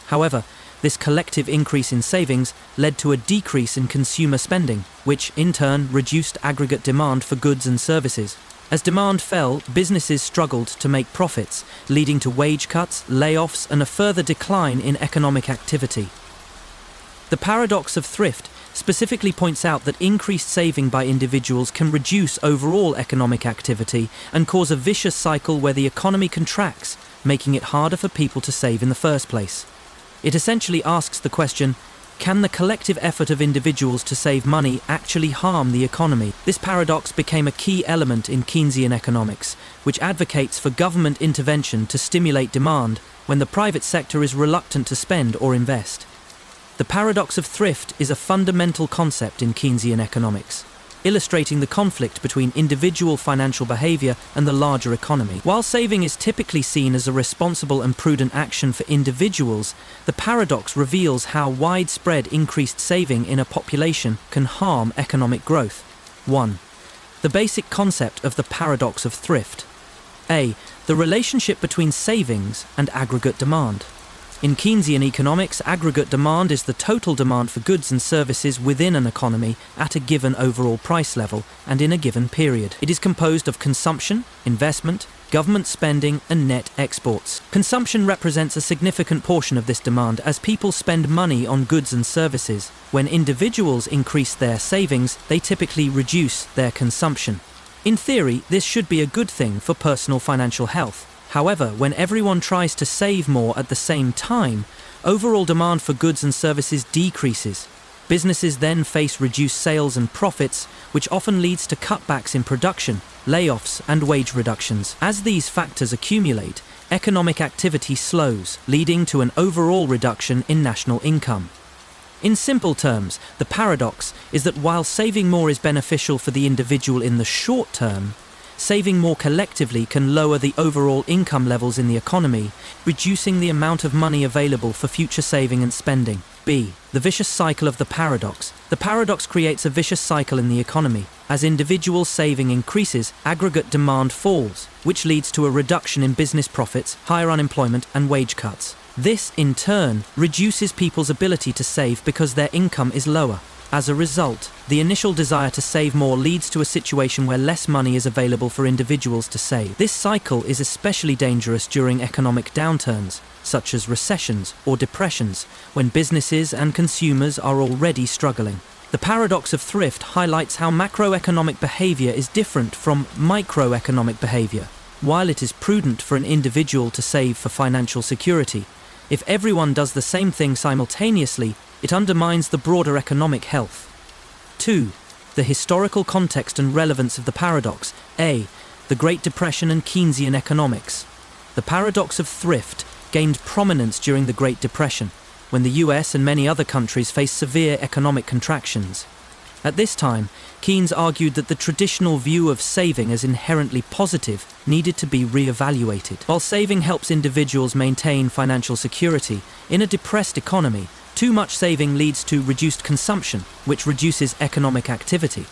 However, this collective increase in savings led to a decrease in consumer spending, which in turn reduced aggregate demand for goods and services. As demand fell, businesses struggled to make profits, leading to wage cuts, layoffs, and a further decline in economic activity. The paradox of thrift specifically points out that increased saving by individuals can reduce overall economic activity and cause a vicious cycle where the economy contracts, making it harder for people to save in the first place. It essentially asks the question, can the collective effort of individuals to save money actually harm the economy? This paradox became a key element in Keynesian economics, which advocates for government intervention to stimulate demand when the private sector is reluctant to spend or invest. The paradox of thrift is a fundamental concept in Keynesian economics, illustrating the conflict between individual financial behavior and the larger economy. While saving is typically seen as a responsible and prudent action for individuals, the paradox reveals how widespread increased saving in a population can harm economic growth. 1. The basic concept of the paradox of thrift. A. The relationship between savings and aggregate demand. In Keynesian economics, aggregate demand is the total demand for goods and services within an economy at a given overall price level and in a given period. It is composed of consumption, investment, government spending, and net exports. Consumption represents a significant portion of this demand as people spend money on goods and services. When individuals increase their savings, they typically reduce their consumption. In theory, this should be a good thing for personal financial health. However, when everyone tries to save more at the same time, overall demand for goods and services decreases. Businesses then face reduced sales and profits, which often leads to cutbacks in production, layoffs, and wage reductions. As these factors accumulate, economic activity slows, leading to an overall reduction in national income. In simple terms, the paradox is that while saving more is beneficial for the individual in the short term, saving more collectively can lower the overall income levels in the economy, reducing the amount of money available for future saving and spending. B. The vicious cycle of the paradox. The paradox creates a vicious cycle in the economy. As individual saving increases, aggregate demand falls, which leads to a reduction in business profits, higher unemployment, and wage cuts. This, in turn, reduces people's ability to save because their income is lower. As a result, The initial desire to save more leads to a situation where less money is available for individuals to save. This cycle is especially dangerous during economic downturns, such as recessions or depressions, when businesses and consumers are already struggling. The paradox of thrift highlights how macroeconomic behavior is different from microeconomic behavior. While it is prudent for an individual to save for financial security, if everyone does the same thing simultaneously, it undermines the broader economic health. 2. The historical context and relevance of the paradox. A. The Great Depression and Keynesian economics. The paradox of thrift gained prominence during the Great Depression, when the US and many other countries faced severe economic contractions. At this time, Keynes argued that the traditional view of saving as inherently positive needed to be re-evaluated. While saving helps individuals maintain financial security, in a depressed economy, too much saving leads to reduced consumption, which reduces economic activity.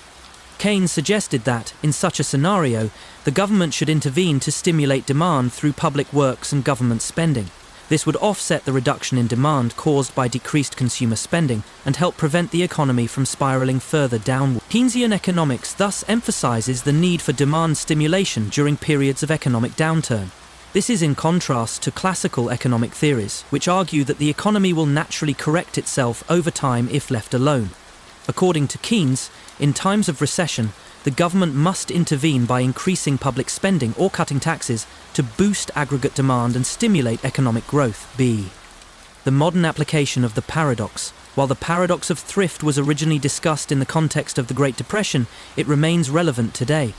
Keynes suggested that, in such a scenario, the government should intervene to stimulate demand through public works and government spending. This would offset the reduction in demand caused by decreased consumer spending and help prevent the economy from spiraling further downward. Keynesian economics thus emphasizes the need for demand stimulation during periods of economic downturn. This is in contrast to classical economic theories, which argue that the economy will naturally correct itself over time if left alone. According to Keynes, in times of recession, the government must intervene by increasing public spending or cutting taxes to boost aggregate demand and stimulate economic growth. B. The modern application of the paradox. While the paradox of thrift was originally discussed in the context of the Great Depression, it remains relevant today.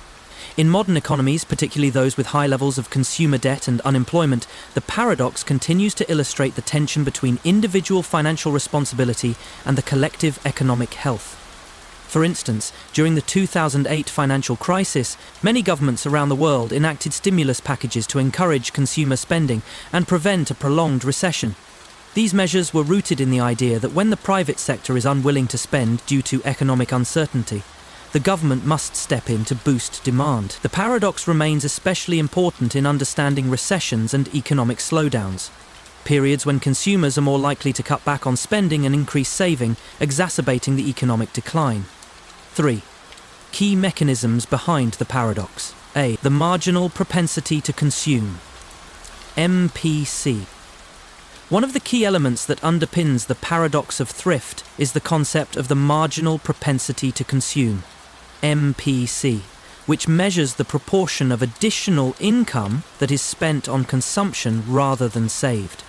In modern economies, particularly those with high levels of consumer debt and unemployment, the paradox continues to illustrate the tension between individual financial responsibility and the collective economic health. For instance, during the 2008 financial crisis, many governments around the world enacted stimulus packages to encourage consumer spending and prevent a prolonged recession. These measures were rooted in the idea that when the private sector is unwilling to spend due to economic uncertainty, the government must step in to boost demand. The paradox remains especially important in understanding recessions and economic slowdowns, periods when consumers are more likely to cut back on spending and increase saving, exacerbating the economic decline. 3. Key mechanisms behind the paradox. A. The marginal propensity to consume. MPC. One of the key elements that underpins the paradox of thrift is the concept of the marginal propensity to consume, MPC, which measures the proportion of additional income that is spent on consumption rather than saved.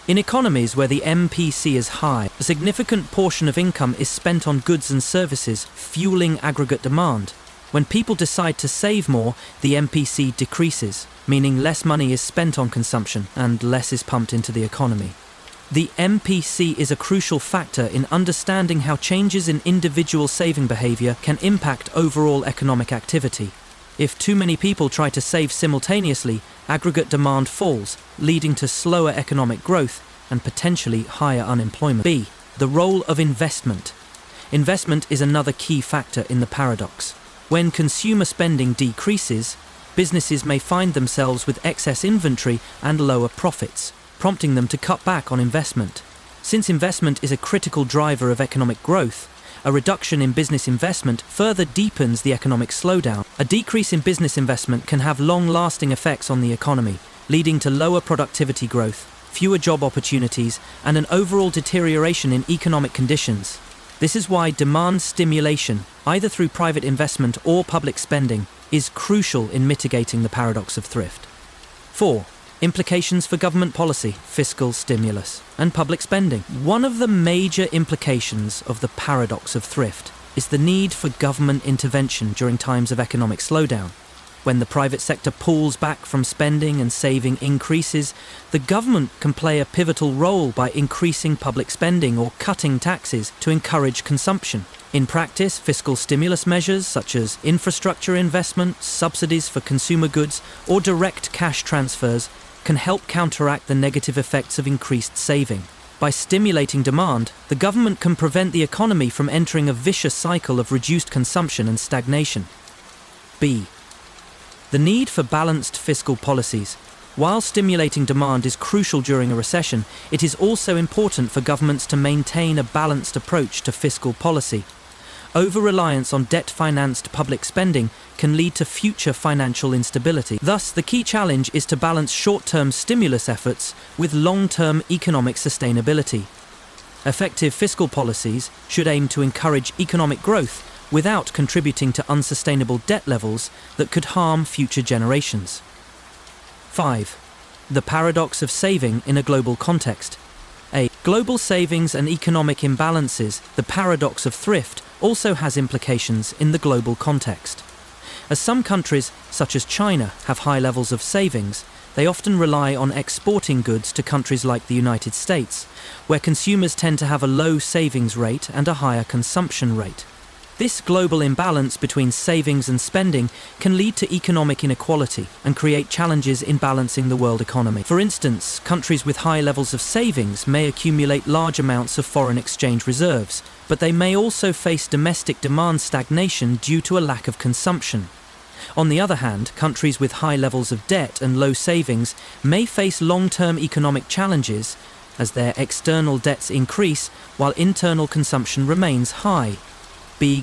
In economies where the MPC is high, a significant portion of income is spent on goods and services, fueling aggregate demand. When people decide to save more, the MPC decreases, meaning less money is spent on consumption and less is pumped into the economy. The MPC is a crucial factor in understanding how changes in individual saving behavior can impact overall economic activity. If too many people try to save simultaneously, aggregate demand falls, leading to slower economic growth and potentially higher unemployment. B. The role of investment. Investment is another key factor in the paradox. When consumer spending decreases, businesses may find themselves with excess inventory and lower profits, prompting them to cut back on investment. Since investment is a critical driver of economic growth, a reduction in business investment further deepens the economic slowdown. A decrease in business investment can have long-lasting effects on the economy, leading to lower productivity growth, fewer job opportunities, and an overall deterioration in economic conditions. This is why demand stimulation, either through private investment or public spending, is crucial in mitigating the paradox of thrift. 4. Implications for government policy, fiscal stimulus, and public spending. One of the major implications of the paradox of thrift is the need for government intervention during times of economic slowdown. When the private sector pulls back from spending and saving increases, the government can play a pivotal role by increasing public spending or cutting taxes to encourage consumption. In practice, fiscal stimulus measures such as infrastructure investment, subsidies for consumer goods, or direct cash transfers can help counteract the negative effects of increased saving. By stimulating demand, the government can prevent the economy from entering a vicious cycle of reduced consumption and stagnation. B. The need for balanced fiscal policies. While stimulating demand is crucial during a recession, it is also important for governments to maintain a balanced approach to fiscal policy. Over-reliance on debt-financed public spending can lead to future financial instability. Thus, the key challenge is to balance short-term stimulus efforts with long-term economic sustainability. Effective fiscal policies should aim to encourage economic growth without contributing to unsustainable debt levels that could harm future generations. 5. The paradox of saving in a global context. Global savings and economic imbalances, the paradox of thrift, also has implications in the global context. As some countries, such as China, have high levels of savings, they often rely on exporting goods to countries like the United States, where consumers tend to have a low savings rate and a higher consumption rate. This global imbalance between savings and spending can lead to economic inequality and create challenges in balancing the world economy. For instance, countries with high levels of savings may accumulate large amounts of foreign exchange reserves, but they may also face domestic demand stagnation due to a lack of consumption. On the other hand, countries with high levels of debt and low savings may face long-term economic challenges as their external debts increase while internal consumption remains high.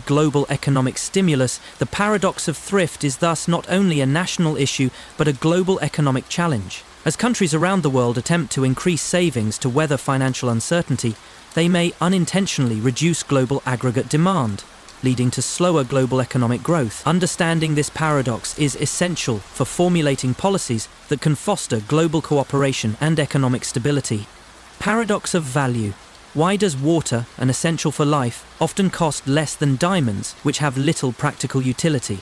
Global economic stimulus. The paradox of thrift is thus not only a national issue but a global economic challenge. As countries around the world attempt to increase savings to weather financial uncertainty, they may unintentionally reduce global aggregate demand, leading to slower global economic growth. Understanding this paradox is essential for formulating policies that can foster global cooperation and economic stability. Paradox of value. Why does water, an essential for life, often cost less than diamonds, which have little practical utility?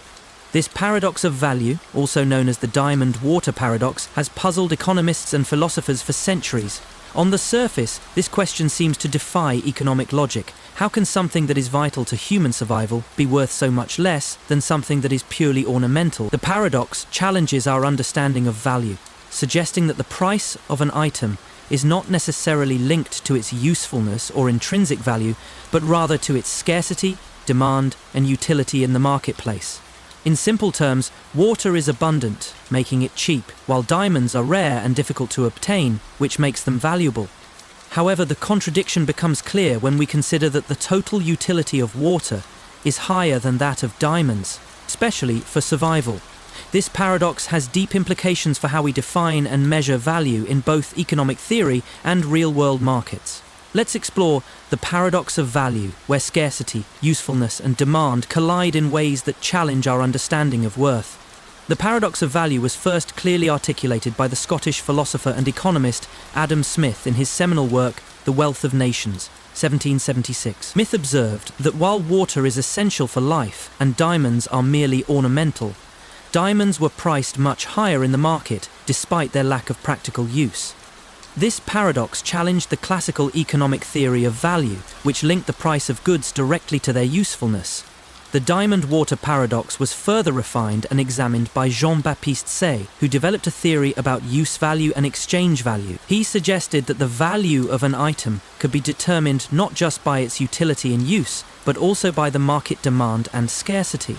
This paradox of value, also known as the diamond-water paradox, has puzzled economists and philosophers for centuries. On the surface, this question seems to defy economic logic. How can something that is vital to human survival be worth so much less than something that is purely ornamental? The paradox challenges our understanding of value, suggesting that the price of an item is not necessarily linked to its usefulness or intrinsic value, but rather to its scarcity, demand, and utility in the marketplace. In simple terms, water is abundant, making it cheap, while diamonds are rare and difficult to obtain, which makes them valuable. However, the contradiction becomes clear when we consider that the total utility of water is higher than that of diamonds, especially for survival. This paradox has deep implications for how we define and measure value in both economic theory and real-world markets. Let's explore the paradox of value, where scarcity, usefulness, and demand collide in ways that challenge our understanding of worth. The paradox of value was first clearly articulated by the Scottish philosopher and economist Adam Smith in his seminal work, The Wealth of Nations, 1776. Smith observed that while water is essential for life and diamonds are merely ornamental, diamonds were priced much higher in the market despite their lack of practical use. This paradox challenged the classical economic theory of value, which linked the price of goods directly to their usefulness. The diamond-water paradox was further refined and examined by Jean-Baptiste Say, who developed a theory about use value and exchange value. He suggested that the value of an item could be determined not just by its utility and use, but also by the market demand and scarcity.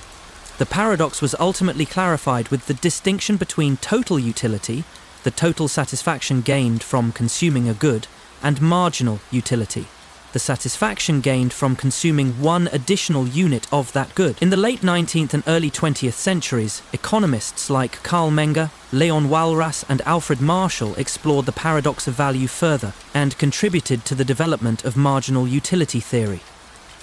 The paradox was ultimately clarified with the distinction between total utility, the total satisfaction gained from consuming a good, and marginal utility, the satisfaction gained from consuming one additional unit of that good. In the late 19th and early 20th centuries, economists like Carl Menger, Leon Walras, and Alfred Marshall explored the paradox of value further and contributed to the development of marginal utility theory.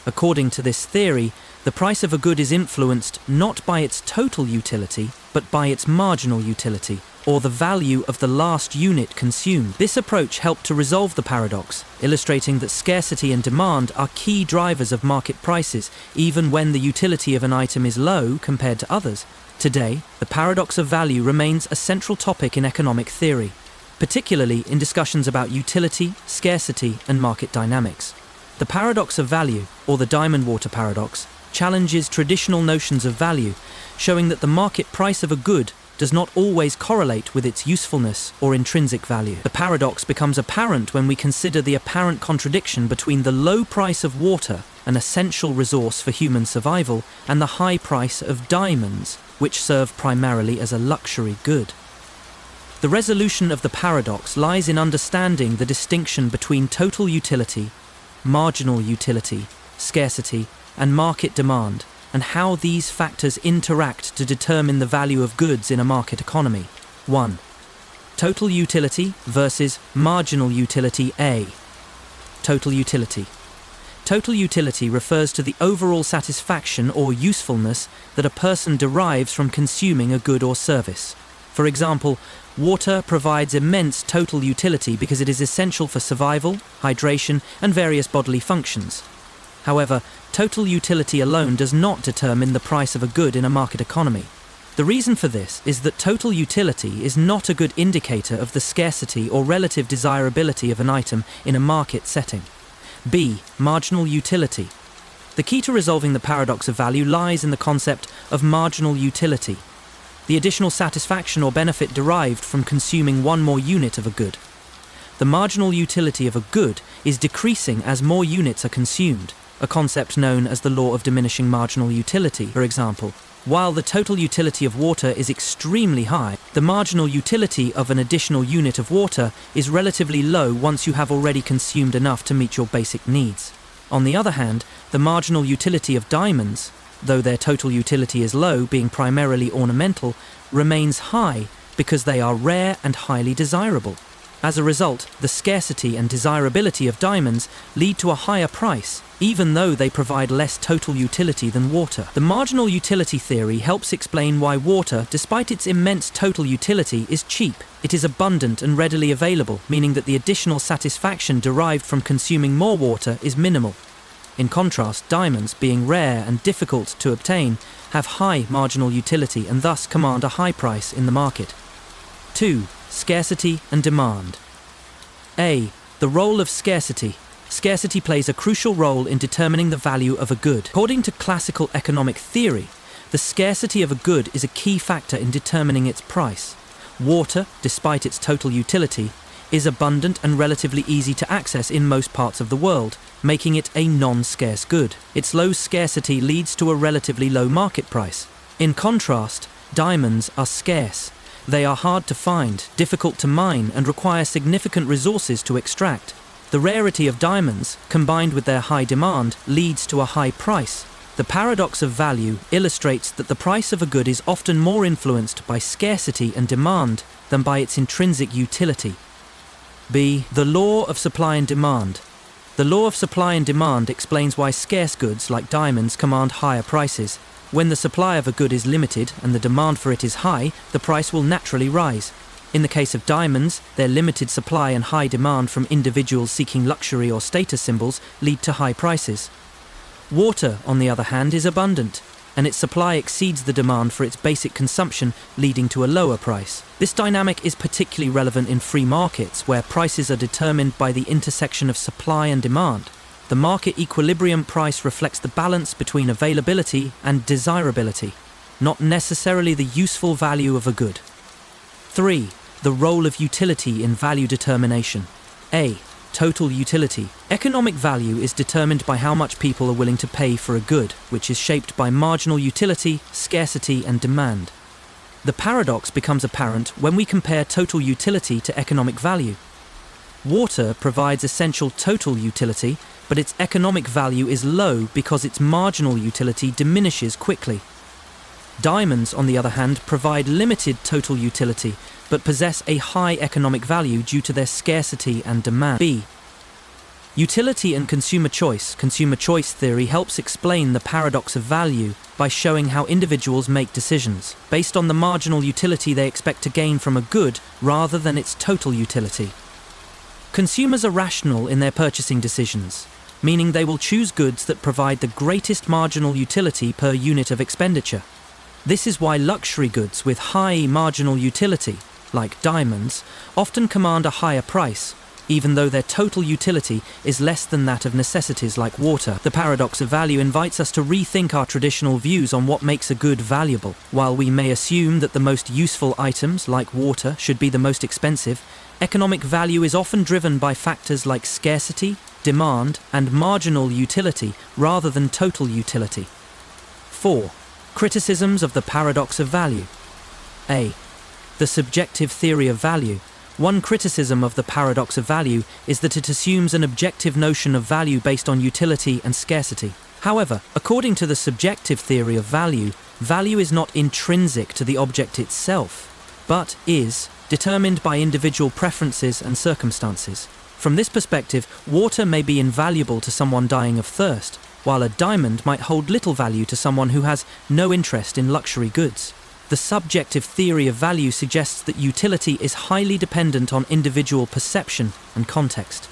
According to this theory, the price of a good is influenced not by its total utility, but by its marginal utility, or the value of the last unit consumed. This approach helped to resolve the paradox, illustrating that scarcity and demand are key drivers of market prices, even when the utility of an item is low compared to others. Today, the paradox of value remains a central topic in economic theory, particularly in discussions about utility, scarcity, and market dynamics. The paradox of value, or the diamond-water paradox, challenges traditional notions of value, showing that the market price of a good does not always correlate with its usefulness or intrinsic value. The paradox becomes apparent when we consider the apparent contradiction between the low price of water, an essential resource for human survival, and the high price of diamonds, which serve primarily as a luxury good. The resolution of the paradox lies in understanding the distinction between total utility, marginal utility, scarcity, and market demand, and how these factors interact to determine the value of goods in a market economy. 1. Total utility versus marginal utility. A. Total utility. Total utility refers to the overall satisfaction or usefulness that a person derives from consuming a good or service. For example, water provides immense total utility because it is essential for survival, hydration, and various bodily functions. However, total utility alone does not determine the price of a good in a market economy. The reason for this is that total utility is not a good indicator of the scarcity or relative desirability of an item in a market setting. B. Marginal utility. The key to resolving the paradox of value lies in the concept of marginal utility, the additional satisfaction or benefit derived from consuming one more unit of a good. The marginal utility of a good is decreasing as more units are consumed, a concept known as the law of diminishing marginal utility, for example. While the total utility of water is extremely high, the marginal utility of an additional unit of water is relatively low once you have already consumed enough to meet your basic needs. On the other hand, the marginal utility of diamonds, though their total utility is low, being primarily ornamental, remains high because they are rare and highly desirable. As a result, the scarcity and desirability of diamonds lead to a higher price, even though they provide less total utility than water. The marginal utility theory helps explain why water, despite its immense total utility, is cheap. It is abundant and readily available, meaning that the additional satisfaction derived from consuming more water is minimal. In contrast, diamonds, being rare and difficult to obtain, have high marginal utility and thus command a high price in the market. 2. Scarcity and demand. A. The role of scarcity. Scarcity plays a crucial role in determining the value of a good. According to classical economic theory, the scarcity of a good is a key factor in determining its price. Water, despite its total utility, is abundant and relatively easy to access in most parts of the world, making it a non-scarce good. Its low scarcity leads to a relatively low market price. In contrast, diamonds are scarce. They are hard to find, difficult to mine, and require significant resources to extract. The rarity of diamonds, combined with their high demand, leads to a high price. The paradox of value illustrates that the price of a good is often more influenced by scarcity and demand than by its intrinsic utility. B. The law of supply and demand. The law of supply and demand explains why scarce goods like diamonds command higher prices. When the supply of a good is limited and the demand for it is high, the price will naturally rise. In the case of diamonds, their limited supply and high demand from individuals seeking luxury or status symbols lead to high prices. Water, on the other hand, is abundant, and its supply exceeds the demand for its basic consumption, leading to a lower price. This dynamic is particularly relevant in free markets, where prices are determined by the intersection of supply and demand. The market equilibrium price reflects the balance between availability and desirability, not necessarily the useful value of a good. 3. The role of utility in value determination. A. Total utility. Economic value is determined by how much people are willing to pay for a good, which is shaped by marginal utility, scarcity, and demand. The paradox becomes apparent when we compare total utility to economic value. Water provides essential total utility, but its economic value is low because its marginal utility diminishes quickly. Diamonds, on the other hand, provide limited total utility, but possess a high economic value due to their scarcity and demand. B. Utility and consumer choice. Consumer choice theory helps explain the paradox of value by showing how individuals make decisions based on the marginal utility they expect to gain from a good rather than its total utility. Consumers are rational in their purchasing decisions, meaning they will choose goods that provide the greatest marginal utility per unit of expenditure. This is why luxury goods with high marginal utility, like diamonds, often command a higher price, even though their total utility is less than that of necessities like water. The paradox of value invites us to rethink our traditional views on what makes a good valuable. While we may assume that the most useful items, like water, should be the most expensive, economic value is often driven by factors like scarcity, demand, and marginal utility rather than total utility. 4. Criticisms of the paradox of value. A. The subjective theory of value. One criticism of the paradox of value is that it assumes an objective notion of value based on utility and scarcity. However, according to the subjective theory of value, value is not intrinsic to the object itself, but is determined by individual preferences and circumstances. From this perspective, water may be invaluable to someone dying of thirst, while a diamond might hold little value to someone who has no interest in luxury goods. The subjective theory of value suggests that utility is highly dependent on individual perception and context.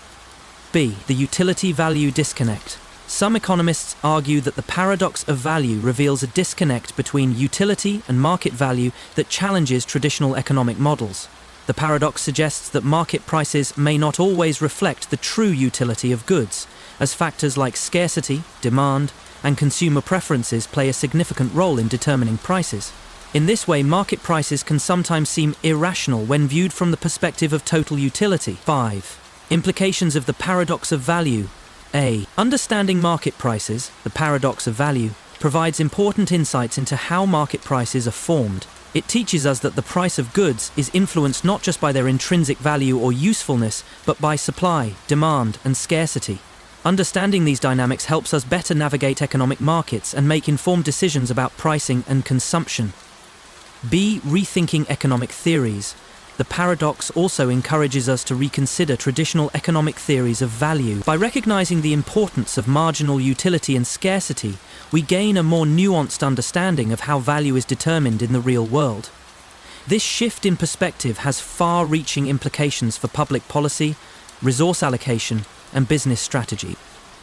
B. The utility-value disconnect. Some economists argue that the paradox of value reveals a disconnect between utility and market value that challenges traditional economic models. The paradox suggests that market prices may not always reflect the true utility of goods, as factors like scarcity, demand, and consumer preferences play a significant role in determining prices. In this way, market prices can sometimes seem irrational when viewed from the perspective of total utility. 5. Implications of the paradox of value. A. Understanding market prices, the paradox of value, provides important insights into how market prices are formed. It teaches us that the price of goods is influenced not just by their intrinsic value or usefulness, but by supply, demand, and scarcity. Understanding these dynamics helps us better navigate economic markets and make informed decisions about pricing and consumption. B. Rethinking economic theories. The paradox also encourages us to reconsider traditional economic theories of value. By recognizing the importance of marginal utility and scarcity, we gain a more nuanced understanding of how value is determined in the real world. This shift in perspective has far-reaching implications for public policy, resource allocation, and business strategy.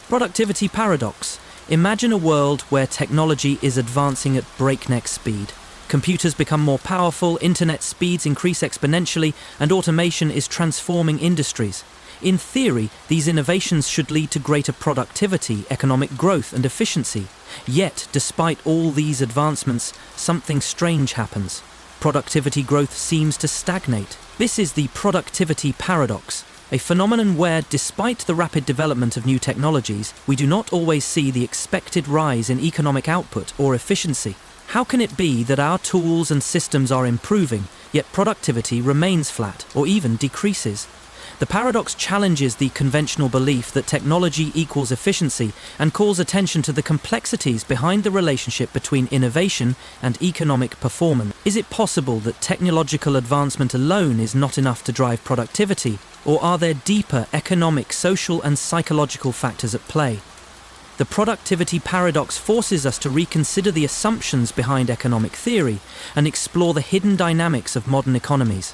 Productivity paradox. Imagine a world where technology is advancing at breakneck speed. Computers become more powerful, internet speeds increase exponentially, and automation is transforming industries. In theory, these innovations should lead to greater productivity, economic growth, and efficiency. Yet, despite all these advancements, something strange happens. Productivity growth seems to stagnate. This is the productivity paradox, a phenomenon where, despite the rapid development of new technologies, we do not always see the expected rise in economic output or efficiency. How can it be that our tools and systems are improving, yet productivity remains flat or even decreases? The paradox challenges the conventional belief that technology equals efficiency and calls attention to the complexities behind the relationship between innovation and economic performance. Is it possible that technological advancement alone is not enough to drive productivity, or are there deeper economic, social, and psychological factors at play? The productivity paradox forces us to reconsider the assumptions behind economic theory and explore the hidden dynamics of modern economies.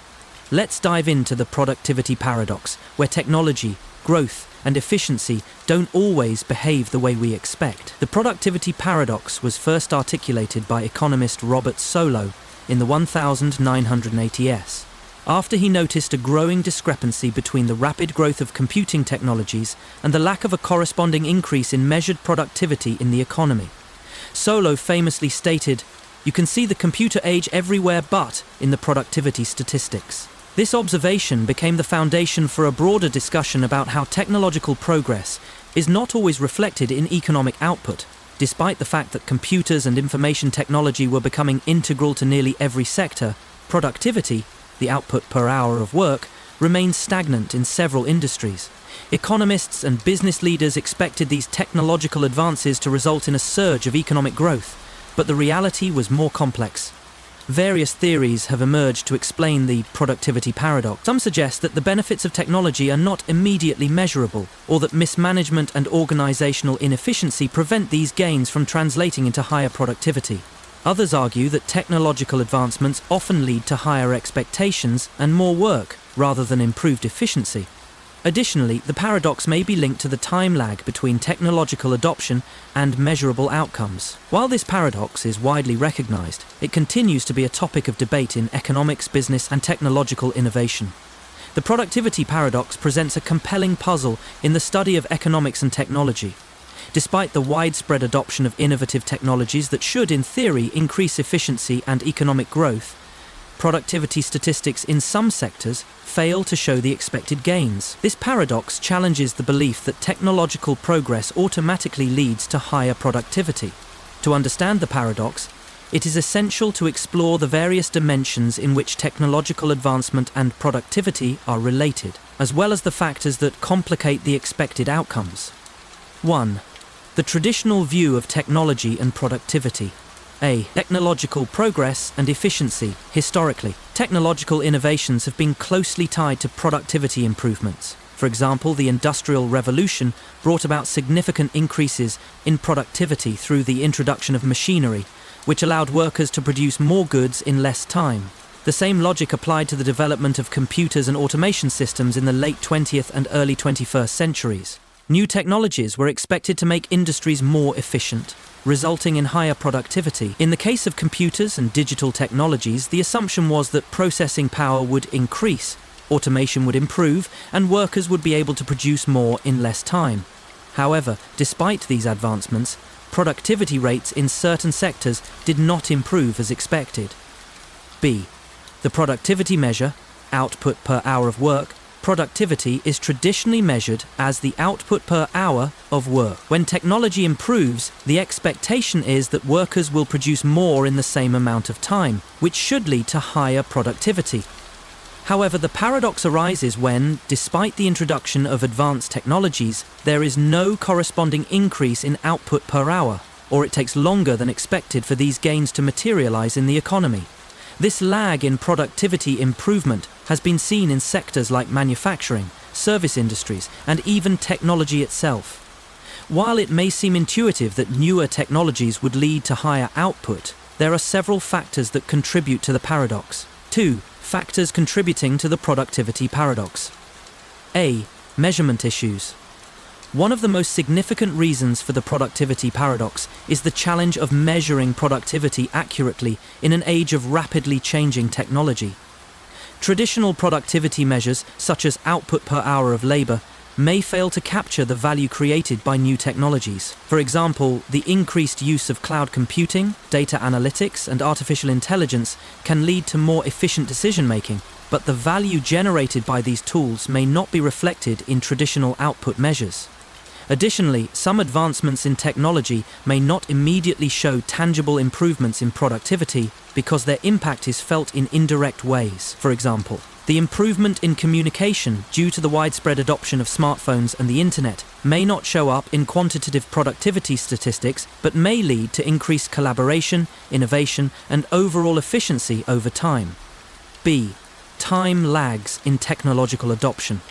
Let's dive into the productivity paradox, where technology, growth, and efficiency don't always behave the way we expect. The productivity paradox was first articulated by economist Robert Solow in the 1980s. After he noticed a growing discrepancy between the rapid growth of computing technologies and the lack of a corresponding increase in measured productivity in the economy. Solow famously stated, "You can see the computer age everywhere but in the productivity statistics." This observation became the foundation for a broader discussion about how technological progress is not always reflected in economic output. Despite the fact that computers and information technology were becoming integral to nearly every sector, productivity, the output per hour of work, remained stagnant in several industries. Economists and business leaders expected these technological advances to result in a surge of economic growth, but the reality was more complex. Various theories have emerged to explain the productivity paradox. Some suggest that the benefits of technology are not immediately measurable, or that mismanagement and organizational inefficiency prevent these gains from translating into higher productivity. Others argue that technological advancements often lead to higher expectations and more work, rather than improved efficiency. Additionally, the paradox may be linked to the time lag between technological adoption and measurable outcomes. While this paradox is widely recognized, it continues to be a topic of debate in economics, business, and technological innovation. The productivity paradox presents a compelling puzzle in the study of economics and technology. Despite the widespread adoption of innovative technologies that should, in theory, increase efficiency and economic growth, productivity statistics in some sectors fail to show the expected gains. This paradox challenges the belief that technological progress automatically leads to higher productivity. To understand the paradox, it is essential to explore the various dimensions in which technological advancement and productivity are related, as well as the factors that complicate the expected outcomes. 1. The traditional view of technology and productivity. A. Technological progress and efficiency. Historically, technological innovations have been closely tied to productivity improvements. For example, the Industrial Revolution brought about significant increases in productivity through the introduction of machinery, which allowed workers to produce more goods in less time. The same logic applied to the development of computers and automation systems in the late 20th and early 21st centuries. New technologies were expected to make industries more efficient, resulting in higher productivity. In the case of computers and digital technologies, the assumption was that processing power would increase, automation would improve, and workers would be able to produce more in less time. However, despite these advancements, productivity rates in certain sectors did not improve as expected. B. The productivity measure, output per hour of work. Productivity is traditionally measured as the output per hour of work. When technology improves, the expectation is that workers will produce more in the same amount of time, which should lead to higher productivity. However, the paradox arises when, despite the introduction of advanced technologies, there is no corresponding increase in output per hour, or it takes longer than expected for these gains to materialize in the economy. This lag in productivity improvement has been seen in sectors like manufacturing, service industries, and even technology itself. While it may seem intuitive that newer technologies would lead to higher output, there are several factors that contribute to the paradox. 2. Factors contributing to the productivity paradox. A. Measurement issues. One of the most significant reasons for the productivity paradox is the challenge of measuring productivity accurately in an age of rapidly changing technology. Traditional productivity measures, such as output per hour of labor, may fail to capture the value created by new technologies. For example, the increased use of cloud computing, data analytics, and artificial intelligence can lead to more efficient decision-making, but the value generated by these tools may not be reflected in traditional output measures. Additionally, some advancements in technology may not immediately show tangible improvements in productivity because their impact is felt in indirect ways. For example, the improvement in communication due to the widespread adoption of smartphones and the internet may not show up in quantitative productivity statistics, but may lead to increased collaboration, innovation, and overall efficiency over time. B. Time lags in technological adoption.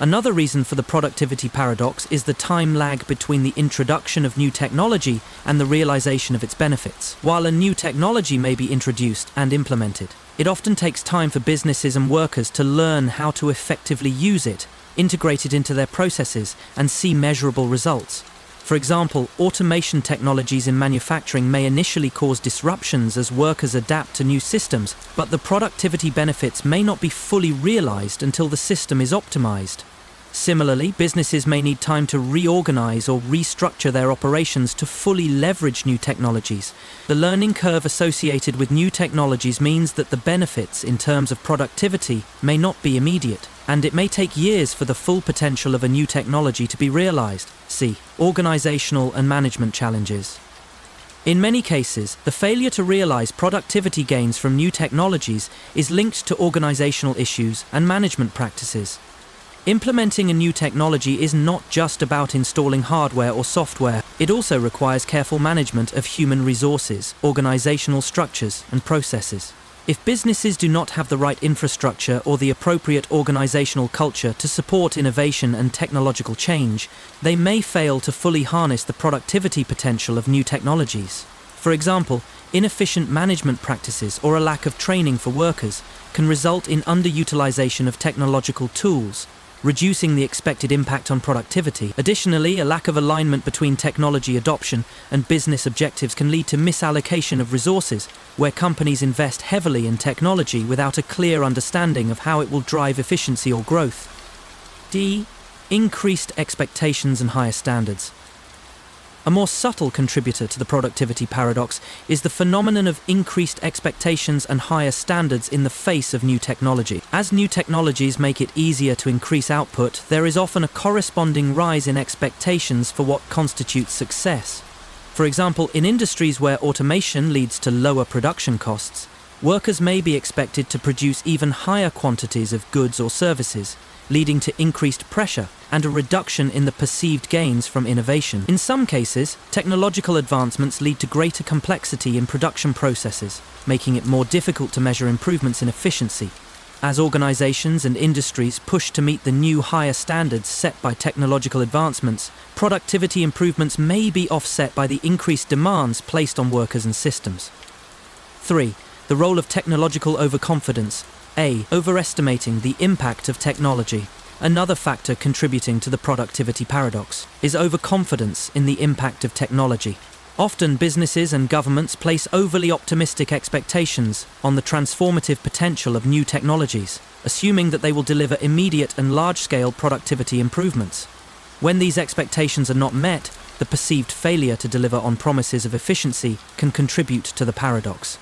Another reason for the productivity paradox is the time lag between the introduction of new technology and the realization of its benefits. While a new technology may be introduced and implemented, it often takes time for businesses and workers to learn how to effectively use it, integrate it into their processes, and see measurable results. For example, automation technologies in manufacturing may initially cause disruptions as workers adapt to new systems, but the productivity benefits may not be fully realized until the system is optimized. Similarly, businesses may need time to reorganize or restructure their operations to fully leverage new technologies. The learning curve associated with new technologies means that the benefits in terms of productivity may not be immediate, and it may take years for the full potential of a new technology to be realized. C. Organizational and management challenges. In many cases, the failure to realize productivity gains from new technologies is linked to organizational issues and management practices. Implementing a new technology is not just about installing hardware or software. It also requires careful management of human resources, organizational structures, and processes. If businesses do not have the right infrastructure or the appropriate organizational culture to support innovation and technological change, they may fail to fully harness the productivity potential of new technologies. For example, inefficient management practices or a lack of training for workers can result in underutilization of technological tools, reducing the expected impact on productivity. Additionally, a lack of alignment between technology adoption and business objectives can lead to misallocation of resources, where companies invest heavily in technology without a clear understanding of how it will drive efficiency or growth. D. Increased expectations and higher standards. A more subtle contributor to the productivity paradox is the phenomenon of increased expectations and higher standards in the face of new technology. As new technologies make it easier to increase output, there is often a corresponding rise in expectations for what constitutes success. For example, in industries where automation leads to lower production costs, workers may be expected to produce even higher quantities of goods or services, leading to increased pressure and a reduction in the perceived gains from innovation. In some cases, technological advancements lead to greater complexity in production processes, making it more difficult to measure improvements in efficiency. As organizations and industries push to meet the new higher standards set by technological advancements, productivity improvements may be offset by the increased demands placed on workers and systems. 3. The role of technological overconfidence. A. Overestimating the impact of technology. Another factor contributing to the productivity paradox is overconfidence in the impact of technology. Often businesses and governments place overly optimistic expectations on the transformative potential of new technologies, assuming that they will deliver immediate and large-scale productivity improvements. When these expectations are not met, the perceived failure to deliver on promises of efficiency can contribute to the paradox.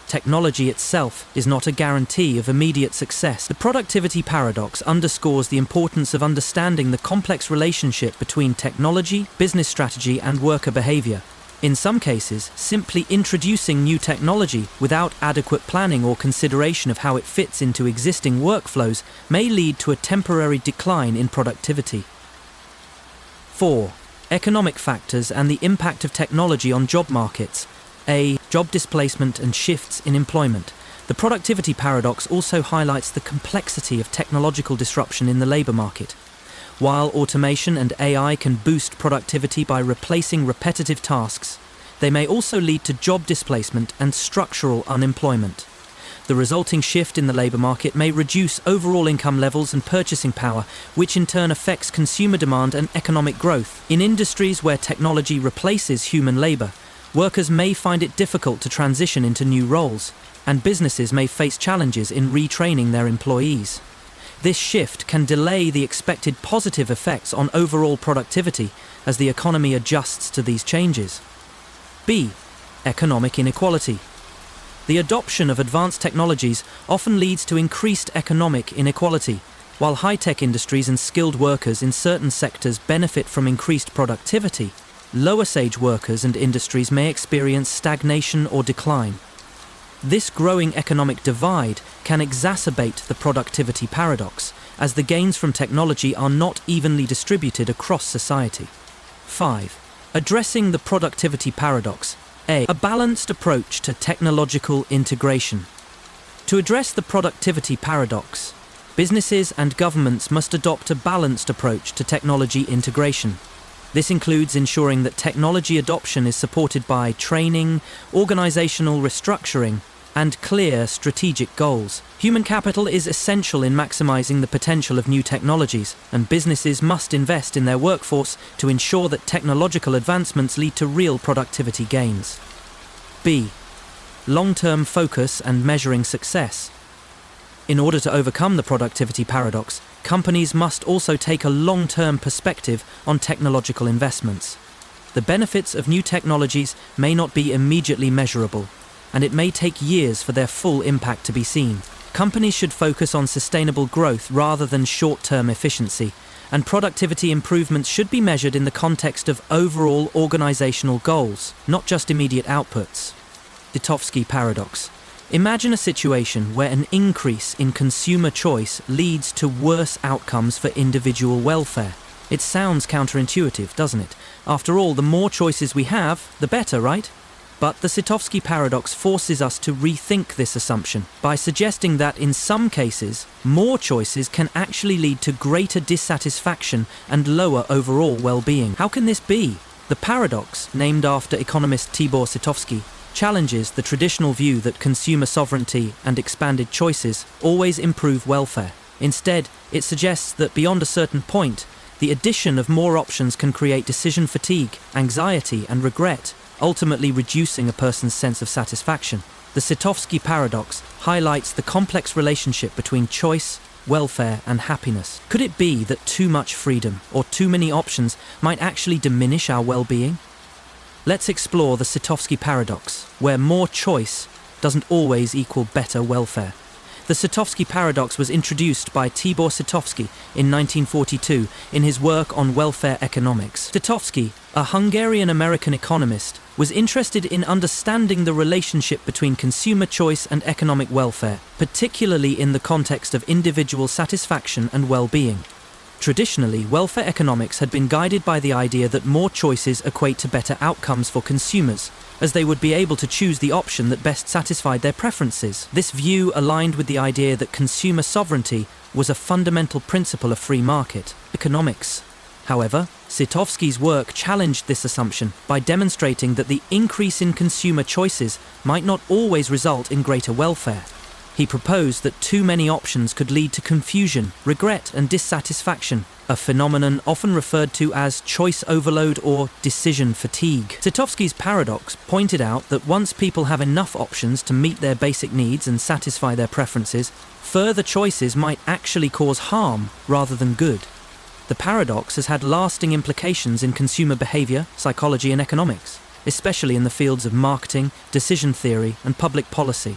Technology itself is not a guarantee of immediate success. The productivity paradox underscores the importance of understanding the complex relationship between technology, business strategy, and worker behavior. In some cases, simply introducing new technology without adequate planning or consideration of how it fits into existing workflows may lead to a temporary decline in productivity. 4. Economic factors and the impact of technology on job markets. A. Job displacement and shifts in employment. The productivity paradox also highlights the complexity of technological disruption in the labor market. While automation and AI can boost productivity by replacing repetitive tasks, they may also lead to job displacement and structural unemployment. The resulting shift in the labor market may reduce overall income levels and purchasing power, which in turn affects consumer demand and economic growth. In industries where technology replaces human labor, workers may find it difficult to transition into new roles, and businesses may face challenges in retraining their employees. This shift can delay the expected positive effects on overall productivity as the economy adjusts to these changes. B. Economic inequality. The adoption of advanced technologies often leads to increased economic inequality. While high-tech industries and skilled workers in certain sectors benefit from increased productivity, lower-wage workers and industries may experience stagnation or decline. This growing economic divide can exacerbate the productivity paradox, as the gains from technology are not evenly distributed across society. 5. Addressing the productivity paradox. A balanced approach to technological integration. To address the productivity paradox, businesses and governments must adopt a balanced approach to technology integration. This includes ensuring that technology adoption is supported by training, organizational restructuring, and clear strategic goals. Human capital is essential in maximizing the potential of new technologies, and businesses must invest in their workforce to ensure that technological advancements lead to real productivity gains. B. Long-term focus and measuring success. In order to overcome the productivity paradox, companies must also take a long-term perspective on technological investments. The benefits of new technologies may not be immediately measurable, and it may take years for their full impact to be seen. Companies should focus on sustainable growth rather than short-term efficiency, and productivity improvements should be measured in the context of overall organizational goals, not just immediate outputs. Ship Paradox. Imagine a situation where an increase in consumer choice leads to worse outcomes for individual welfare. It sounds counterintuitive, doesn't it? After all, the more choices we have, the better, right? But the Ship Paradox forces us to rethink this assumption by suggesting that in some cases, more choices can actually lead to greater dissatisfaction and lower overall well-being. How can this be? The paradox, named after economist Tibor Sitowski, challenges the traditional view that consumer sovereignty and expanded choices always improve welfare. Instead, it suggests that beyond a certain point, the addition of more options can create decision fatigue, anxiety, and regret, ultimately reducing a person's sense of satisfaction. The Sitowski paradox highlights the complex relationship between choice, welfare, and happiness. Could it be that too much freedom or too many options might actually diminish our well-being? Let's explore the Sitowski paradox, where more choice doesn't always equal better welfare. The Sitovsky paradox was introduced by Tibor Sitovsky in 1942 in his work on welfare economics. Sitovsky, a Hungarian-American economist, was interested in understanding the relationship between consumer choice and economic welfare, particularly in the context of individual satisfaction and well-being. Traditionally, welfare economics had been guided by the idea that more choices equate to better outcomes for consumers, as they would be able to choose the option that best satisfied their preferences. This view aligned with the idea that consumer sovereignty was a fundamental principle of free market economics. However, Sitovsky's work challenged this assumption by demonstrating that the increase in consumer choices might not always result in greater welfare. He proposed that too many options could lead to confusion, regret, and dissatisfaction, a phenomenon often referred to as choice overload or decision fatigue. Sitovsky's paradox pointed out that once people have enough options to meet their basic needs and satisfy their preferences, further choices might actually cause harm rather than good. The paradox has had lasting implications in consumer behavior, psychology, and economics, especially in the fields of marketing, decision theory, and public policy.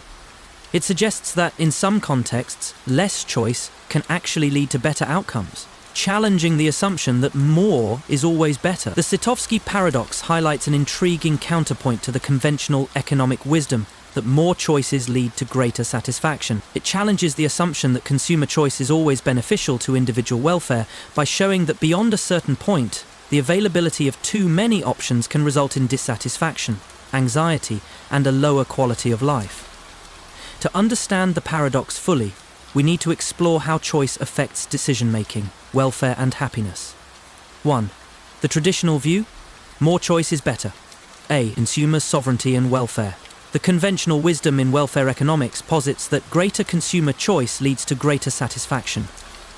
It suggests that, in some contexts, less choice can actually lead to better outcomes, challenging the assumption that more is always better. The Sitovsky paradox highlights an intriguing counterpoint to the conventional economic wisdom that more choices lead to greater satisfaction. It challenges the assumption that consumer choice is always beneficial to individual welfare by showing that beyond a certain point, the availability of too many options can result in dissatisfaction, anxiety, and a lower quality of life. To understand the paradox fully, we need to explore how choice affects decision-making, welfare, and happiness. 1. The traditional view: more choice is better. A. Consumer sovereignty and welfare. The conventional wisdom in welfare economics posits that greater consumer choice leads to greater satisfaction.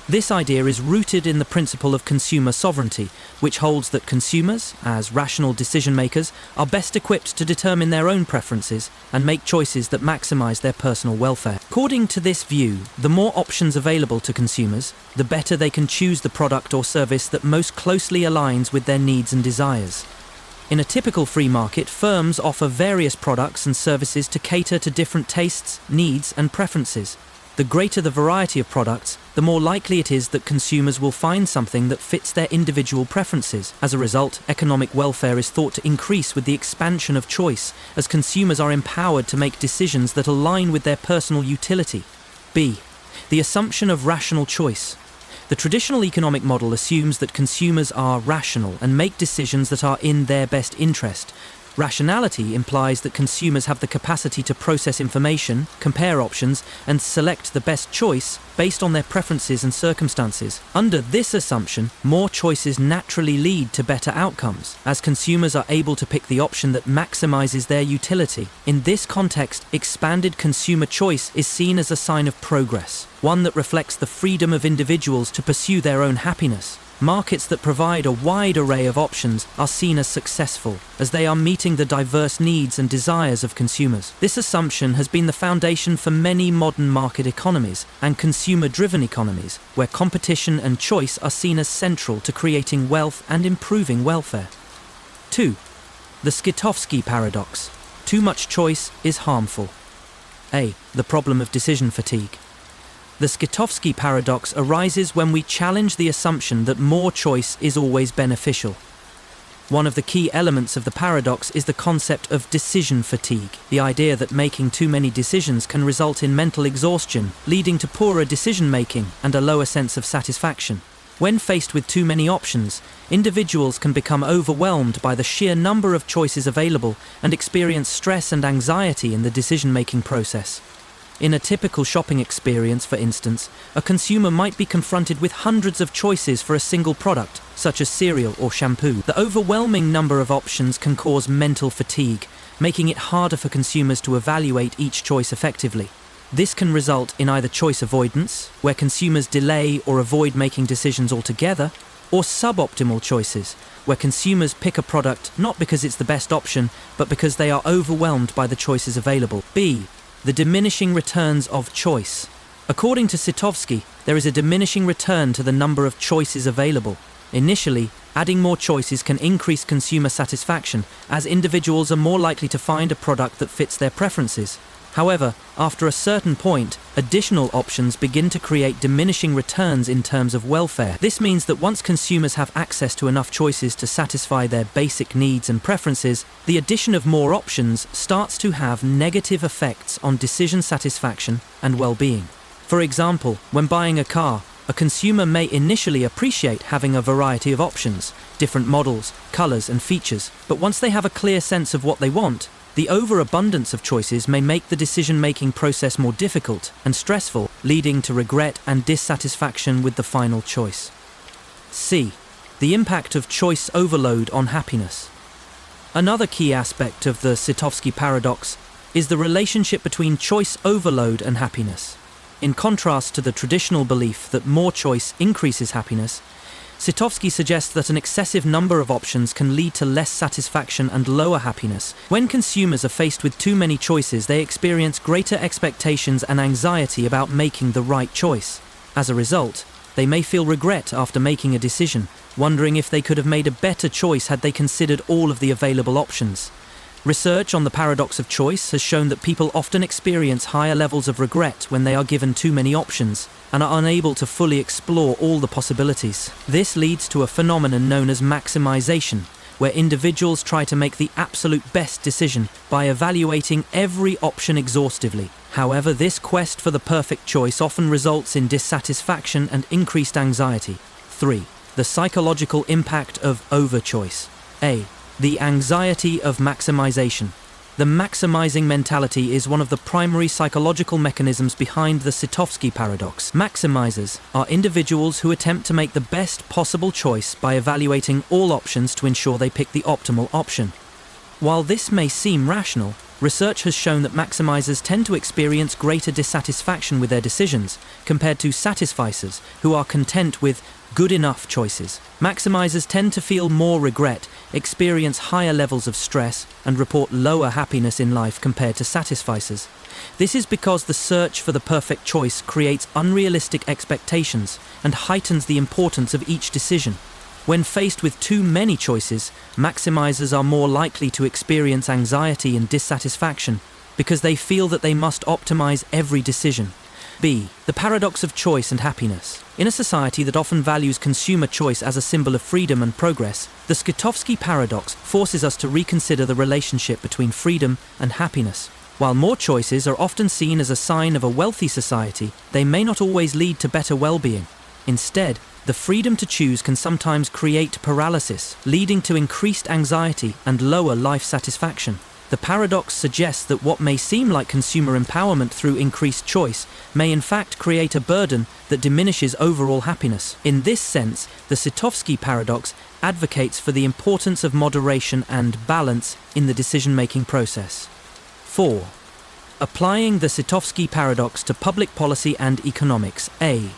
This idea is rooted in the principle of consumer sovereignty, which holds that consumers, as rational decision-makers, are best equipped to determine their own preferences and make choices that maximize their personal welfare. According to this view, the more options available to consumers, the better they can choose the product or service that most closely aligns with their needs and desires. In a typical free market, firms offer various products and services to cater to different tastes, needs, and preferences. The greater the variety of products, the more likely it is that consumers will find something that fits their individual preferences. As a result, economic welfare is thought to increase with the expansion of choice, as consumers are empowered to make decisions that align with their personal utility. B. The assumption of rational choice. The traditional economic model assumes that consumers are rational and make decisions that are in their best interest. Rationality implies that consumers have the capacity to process information, compare options, and select the best choice based on their preferences and circumstances. Under this assumption, more choices naturally lead to better outcomes, as consumers are able to pick the option that maximizes their utility. In this context, expanded consumer choice is seen as a sign of progress, one that reflects the freedom of individuals to pursue their own happiness. Markets that provide a wide array of options are seen as successful, as they are meeting the diverse needs and desires of consumers. This assumption has been the foundation for many modern market economies and consumer-driven economies, where competition and choice are seen as central to creating wealth and improving welfare. 2. The Sitovsky paradox. Too much choice is harmful. A. The problem of decision fatigue. The Sitovsky paradox arises when we challenge the assumption that more choice is always beneficial. One of the key elements of the paradox is the concept of decision fatigue, the idea that making too many decisions can result in mental exhaustion, leading to poorer decision-making and a lower sense of satisfaction. When faced with too many options, individuals can become overwhelmed by the sheer number of choices available and experience stress and anxiety in the decision-making process. In a typical shopping experience, for instance, a consumer might be confronted with hundreds of choices for a single product, such as cereal or shampoo. The overwhelming number of options can cause mental fatigue, making it harder for consumers to evaluate each choice effectively. This can result in either choice avoidance, where consumers delay or avoid making decisions altogether, or suboptimal choices, where consumers pick a product not because it's the best option, but because they are overwhelmed by the choices available. B. The diminishing returns of choice. According to Sitovsky, there is a diminishing return to the number of choices available. Initially, adding more choices can increase consumer satisfaction, as individuals are more likely to find a product that fits their preferences. However, after a certain point, additional options begin to create diminishing returns in terms of welfare. This means that once consumers have access to enough choices to satisfy their basic needs and preferences, the addition of more options starts to have negative effects on decision satisfaction and well-being. For example, when buying a car, a consumer may initially appreciate having a variety of options, different models, colors, and features, but once they have a clear sense of what they want, the overabundance of choices may make the decision-making process more difficult and stressful, leading to regret and dissatisfaction with the final choice. C. The impact of choice overload on happiness. Another key aspect of the Soothe paradox is the relationship between choice overload and happiness. In contrast to the traditional belief that more choice increases happiness, Soothe suggests that an excessive number of options can lead to less satisfaction and lower happiness. When consumers are faced with too many choices, they experience greater expectations and anxiety about making the right choice. As a result, they may feel regret after making a decision, wondering if they could have made a better choice had they considered all of the available options. Research on the paradox of choice has shown that people often experience higher levels of regret when they are given too many options and are unable to fully explore all the possibilities. This leads to a phenomenon known as maximization, where individuals try to make the absolute best decision by evaluating every option exhaustively. However, this quest for the perfect choice often results in dissatisfaction and increased anxiety. 3. The psychological impact of overchoice. A. The anxiety of maximization. The maximizing mentality is one of the primary psychological mechanisms behind the Soothe paradox. Maximizers are individuals who attempt to make the best possible choice by evaluating all options to ensure they pick the optimal option. While this may seem rational, research has shown that maximizers tend to experience greater dissatisfaction with their decisions compared to satisficers who are content with good enough choices. Maximizers tend to feel more regret, experience higher levels of stress, and report lower happiness in life compared to satisficers. This is because the search for the perfect choice creates unrealistic expectations and heightens the importance of each decision. When faced with too many choices, maximizers are more likely to experience anxiety and dissatisfaction because they feel that they must optimize every decision. B. The paradox of choice and happiness. In a society that often values consumer choice as a symbol of freedom and progress, the Soothe paradox forces us to reconsider the relationship between freedom and happiness. While more choices are often seen as a sign of a wealthy society, they may not always lead to better well-being. Instead, the freedom to choose can sometimes create paralysis, leading to increased anxiety and lower life satisfaction. The paradox suggests that what may seem like consumer empowerment through increased choice may in fact create a burden that diminishes overall happiness. In this sense, the Soothe paradox advocates for the importance of moderation and balance in the decision-making process. 4. Applying the Soothe paradox to public policy and economics. A.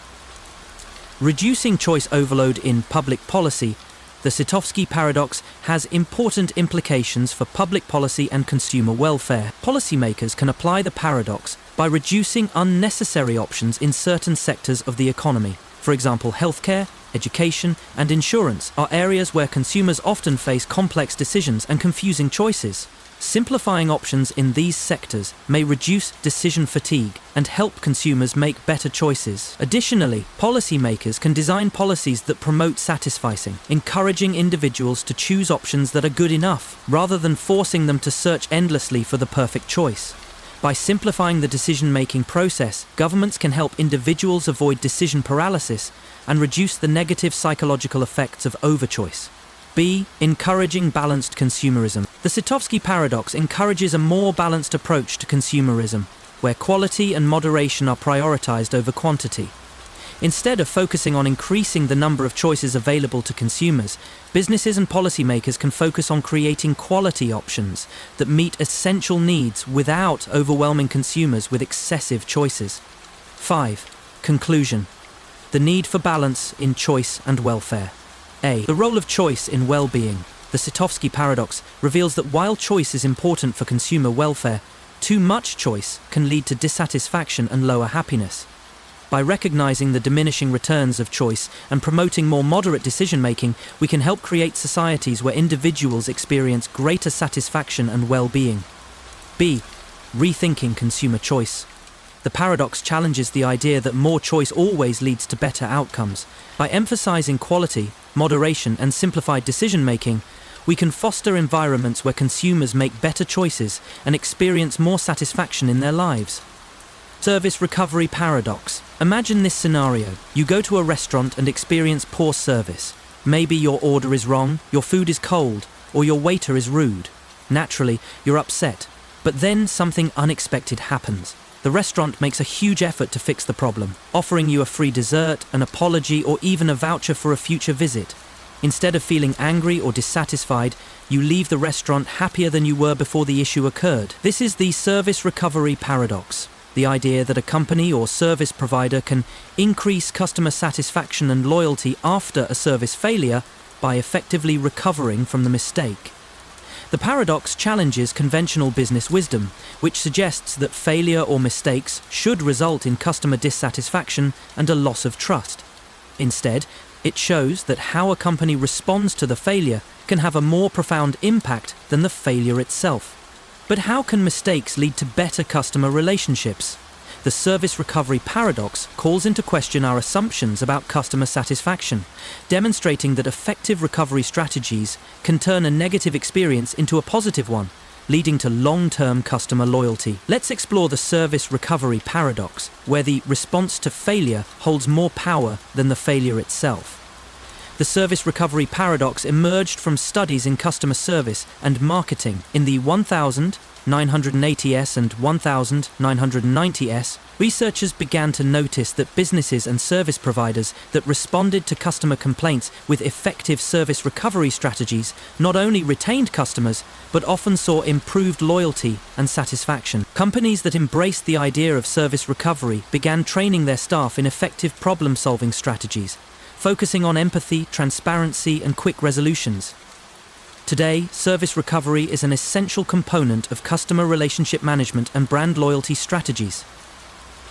Reducing choice overload in public policy. The Soothe paradox has important implications for public policy and consumer welfare. Policymakers can apply the paradox by reducing unnecessary options in certain sectors of the economy. For example, healthcare, education, and insurance are areas where consumers often face complex decisions and confusing choices. Simplifying options in these sectors may reduce decision fatigue and help consumers make better choices. Additionally, policymakers can design policies that promote satisficing, encouraging individuals to choose options that are good enough, rather than forcing them to search endlessly for the perfect choice. By simplifying the decision-making process, governments can help individuals avoid decision paralysis and reduce the negative psychological effects of overchoice. B. Encouraging balanced consumerism. The Soothe paradox encourages a more balanced approach to consumerism, where quality and moderation are prioritized over quantity. Instead of focusing on increasing the number of choices available to consumers, businesses and policymakers can focus on creating quality options that meet essential needs without overwhelming consumers with excessive choices. 5. Conclusion. The need for balance in choice and welfare. A. The role of choice in well-being. The Soothe paradox reveals that while choice is important for consumer welfare, too much choice can lead to dissatisfaction and lower happiness. By recognizing the diminishing returns of choice and promoting more moderate decision-making, we can help create societies where individuals experience greater satisfaction and well-being. B. Rethinking consumer choice. The paradox challenges the idea that more choice always leads to better outcomes. By emphasizing quality, moderation, and simplified decision-making, we can foster environments where consumers make better choices and experience more satisfaction in their lives. Service recovery paradox. Imagine this scenario. You go to a restaurant and experience poor service. Maybe your order is wrong, your food is cold, or your waiter is rude. Naturally, you're upset. But then something unexpected happens. The restaurant makes a huge effort to fix the problem, offering you a free dessert, an apology, or even a voucher for a future visit. Instead of feeling angry or dissatisfied, you leave the restaurant happier than you were before the issue occurred. This is the service recovery paradox. The idea that a company or service provider can increase customer satisfaction and loyalty after a service failure by effectively recovering from the mistake. The paradox challenges conventional business wisdom, which suggests that failure or mistakes should result in customer dissatisfaction and a loss of trust. Instead, it shows that how a company responds to the failure can have a more profound impact than the failure itself. But how can mistakes lead to better customer relationships? The service recovery paradox calls into question our assumptions about customer satisfaction, demonstrating that effective recovery strategies can turn a negative experience into a positive one, leading to long-term customer loyalty. Let's explore the service recovery paradox, where the response to failure holds more power than the failure itself. The service recovery paradox emerged from studies in customer service and marketing. In the 1980s and 1990s, researchers began to notice that businesses and service providers that responded to customer complaints with effective service recovery strategies not only retained customers, but often saw improved loyalty and satisfaction. Companies that embraced the idea of service recovery began training their staff in effective problem-solving strategies, focusing on empathy, transparency, and quick resolutions. Today, service recovery is an essential component of customer relationship management and brand loyalty strategies.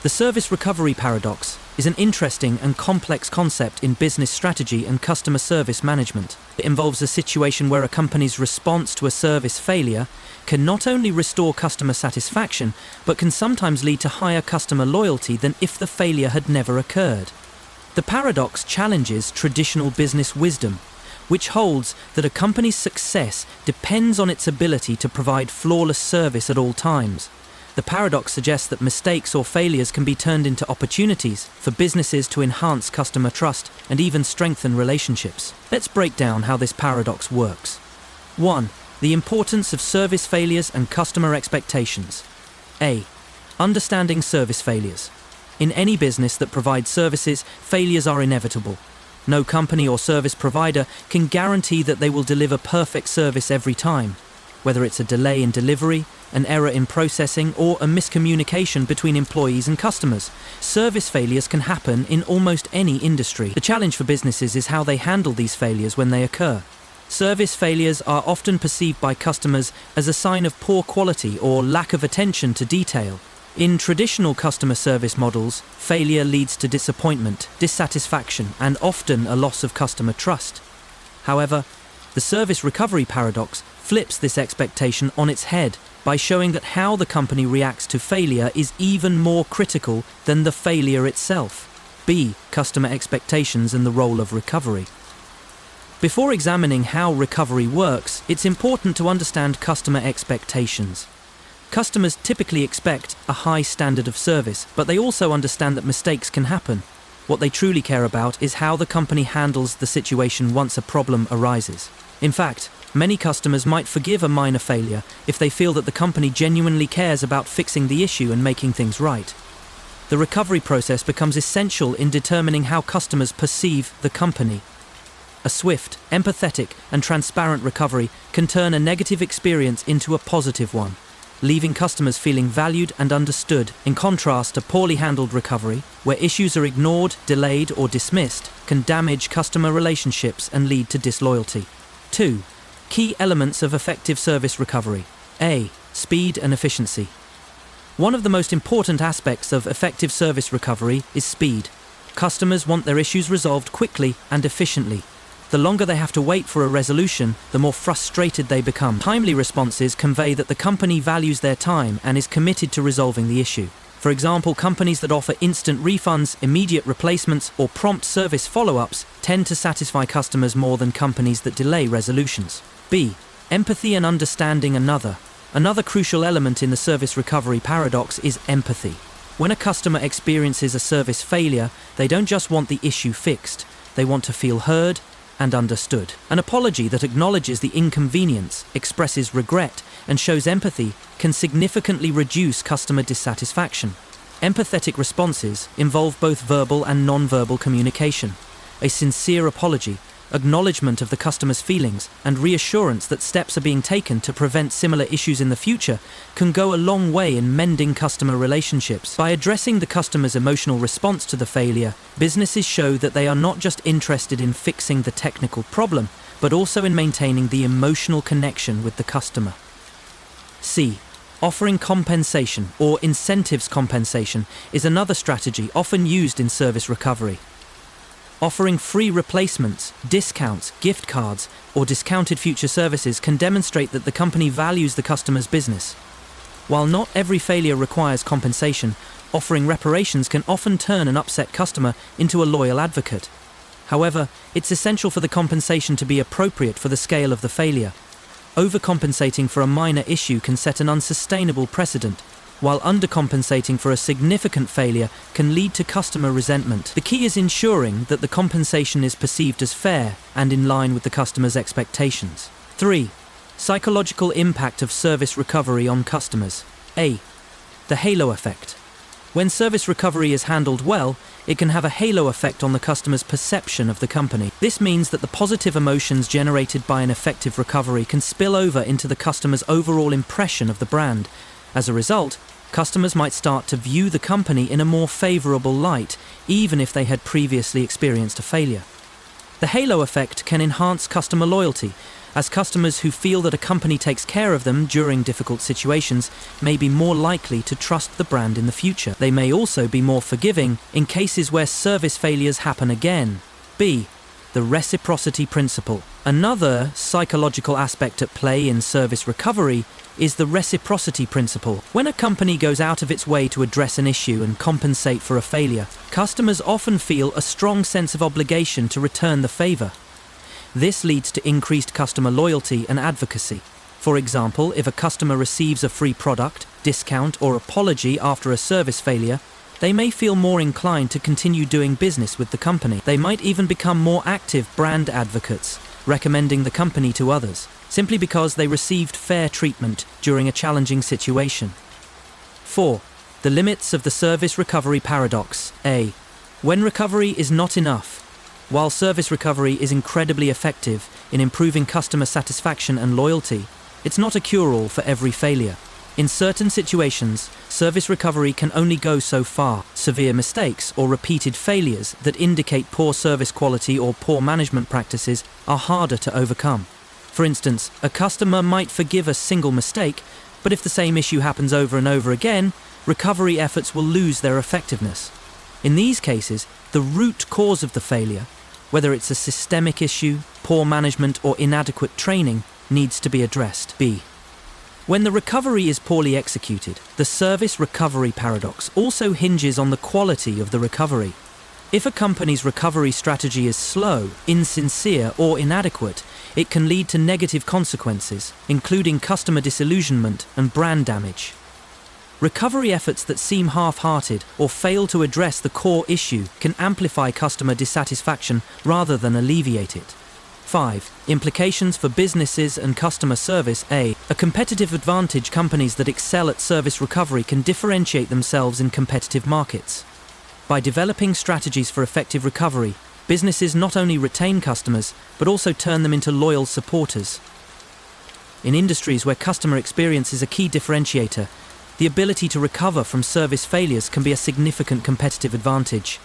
The service recovery paradox is an interesting and complex concept in business strategy and customer service management. It involves a situation where a company's response to a service failure can not only restore customer satisfaction, but can sometimes lead to higher customer loyalty than if the failure had never occurred. The paradox challenges traditional business wisdom, which holds that a company's success depends on its ability to provide flawless service at all times. The paradox suggests that mistakes or failures can be turned into opportunities for businesses to enhance customer trust and even strengthen relationships. Let's break down how this paradox works. 1. The importance of service failures and customer expectations. A. Understanding service failures. In any business that provides services, failures are inevitable. No company or service provider can guarantee that they will deliver perfect service every time. Whether it's a delay in delivery, an error in processing, or a miscommunication between employees and customers, service failures can happen in almost any industry. The challenge for businesses is how they handle these failures when they occur. Service failures are often perceived by customers as a sign of poor quality or lack of attention to detail. In traditional customer service models, failure leads to disappointment, dissatisfaction, and often a loss of customer trust. However, the service recovery paradox flips this expectation on its head by showing that how the company reacts to failure is even more critical than the failure itself. B. Customer expectations and the role of recovery. Before examining how recovery works, it's important to understand customer expectations. Customers typically expect a high standard of service, but they also understand that mistakes can happen. What they truly care about is how the company handles the situation once a problem arises. In fact, many customers might forgive a minor failure if they feel that the company genuinely cares about fixing the issue and making things right. The recovery process becomes essential in determining how customers perceive the company. A swift, empathetic, and transparent recovery can turn a negative experience into a positive one, leaving customers feeling valued and understood. In contrast, a poorly handled recovery, where issues are ignored, delayed, or dismissed, can damage customer relationships and lead to disloyalty. 2. Key elements of effective service recovery. A. Speed and efficiency. One of the most important aspects of effective service recovery is speed. Customers want their issues resolved quickly and efficiently. The longer they have to wait for a resolution, the more frustrated they become. Timely responses convey that the company values their time and is committed to resolving the issue. For example, companies that offer instant refunds, immediate replacements, or prompt service follow-ups tend to satisfy customers more than companies that delay resolutions. B. Empathy and understanding another. Another crucial element in the service recovery paradox is empathy. When a customer experiences a service failure, they don't just want the issue fixed. They want to feel heard and understood. An apology that acknowledges the inconvenience, expresses regret, and shows empathy can significantly reduce customer dissatisfaction. Empathetic responses involve both verbal and non-verbal communication. A sincere apology, acknowledgement of the customer's feelings, and reassurance that steps are being taken to prevent similar issues in the future can go a long way in mending customer relationships. By addressing the customer's emotional response to the failure, businesses show that they are not just interested in fixing the technical problem, but also in maintaining the emotional connection with the customer. C. Offering compensation or incentives compensation is another strategy often used in service recovery. Offering free replacements, discounts, gift cards, or discounted future services can demonstrate that the company values the customer's business. While not every failure requires compensation, offering reparations can often turn an upset customer into a loyal advocate. However, it's essential for the compensation to be appropriate for the scale of the failure. Overcompensating for a minor issue can set an unsustainable precedent, while undercompensating for a significant failure can lead to customer resentment. The key is ensuring that the compensation is perceived as fair and in line with the customer's expectations. 3. Psychological impact of service recovery on customers. A. The halo effect. When service recovery is handled well, it can have a halo effect on the customer's perception of the company. This means that the positive emotions generated by an effective recovery can spill over into the customer's overall impression of the brand. As a result, customers might start to view the company in a more favorable light, even if they had previously experienced a failure. The halo effect can enhance customer loyalty, as customers who feel that a company takes care of them during difficult situations may be more likely to trust the brand in the future. They may also be more forgiving in cases where service failures happen again. B. The reciprocity principle. Another psychological aspect at play in service recovery is the reciprocity principle. When a company goes out of its way to address an issue and compensate for a failure, customers often feel a strong sense of obligation to return the favor. This leads to increased customer loyalty and advocacy. For example, if a customer receives a free product, discount, or apology after a service failure, they may feel more inclined to continue doing business with the company. They might even become more active brand advocates, recommending the company to others, simply because they received fair treatment during a challenging situation. 4. The limits of the service recovery paradox. A. When recovery is not enough. While service recovery is incredibly effective in improving customer satisfaction and loyalty, it's not a cure-all for every failure. In certain situations, service recovery can only go so far. Severe mistakes or repeated failures that indicate poor service quality or poor management practices are harder to overcome. For instance, a customer might forgive a single mistake, but if the same issue happens over and over again, recovery efforts will lose their effectiveness. In these cases, the root cause of the failure, whether it's a systemic issue, poor management, or inadequate training, needs to be addressed. B. When the recovery is poorly executed, the service recovery paradox also hinges on the quality of the recovery. If a company's recovery strategy is slow, insincere, or inadequate, it can lead to negative consequences, including customer disillusionment and brand damage. Recovery efforts that seem half-hearted or fail to address the core issue can amplify customer dissatisfaction rather than alleviate it. 5. Implications for businesses and customer service. A competitive advantage. Companies that excel at service recovery can differentiate themselves in competitive markets. By developing strategies for effective recovery, businesses not only retain customers, but also turn them into loyal supporters. In industries where customer experience is a key differentiator, the ability to recover from service failures can be a significant competitive advantage.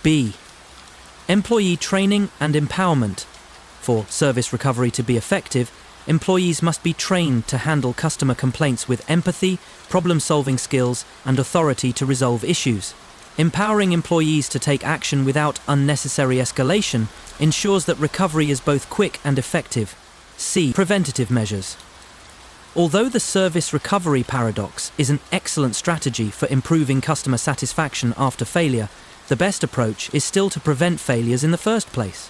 B. Employee training and empowerment. For service recovery to be effective, employees must be trained to handle customer complaints with empathy, problem-solving skills, and authority to resolve issues. Empowering employees to take action without unnecessary escalation ensures that recovery is both quick and effective. C. Preventative measures. Although the service recovery paradox is an excellent strategy for improving customer satisfaction after failure, the best approach is still to prevent failures in the first place.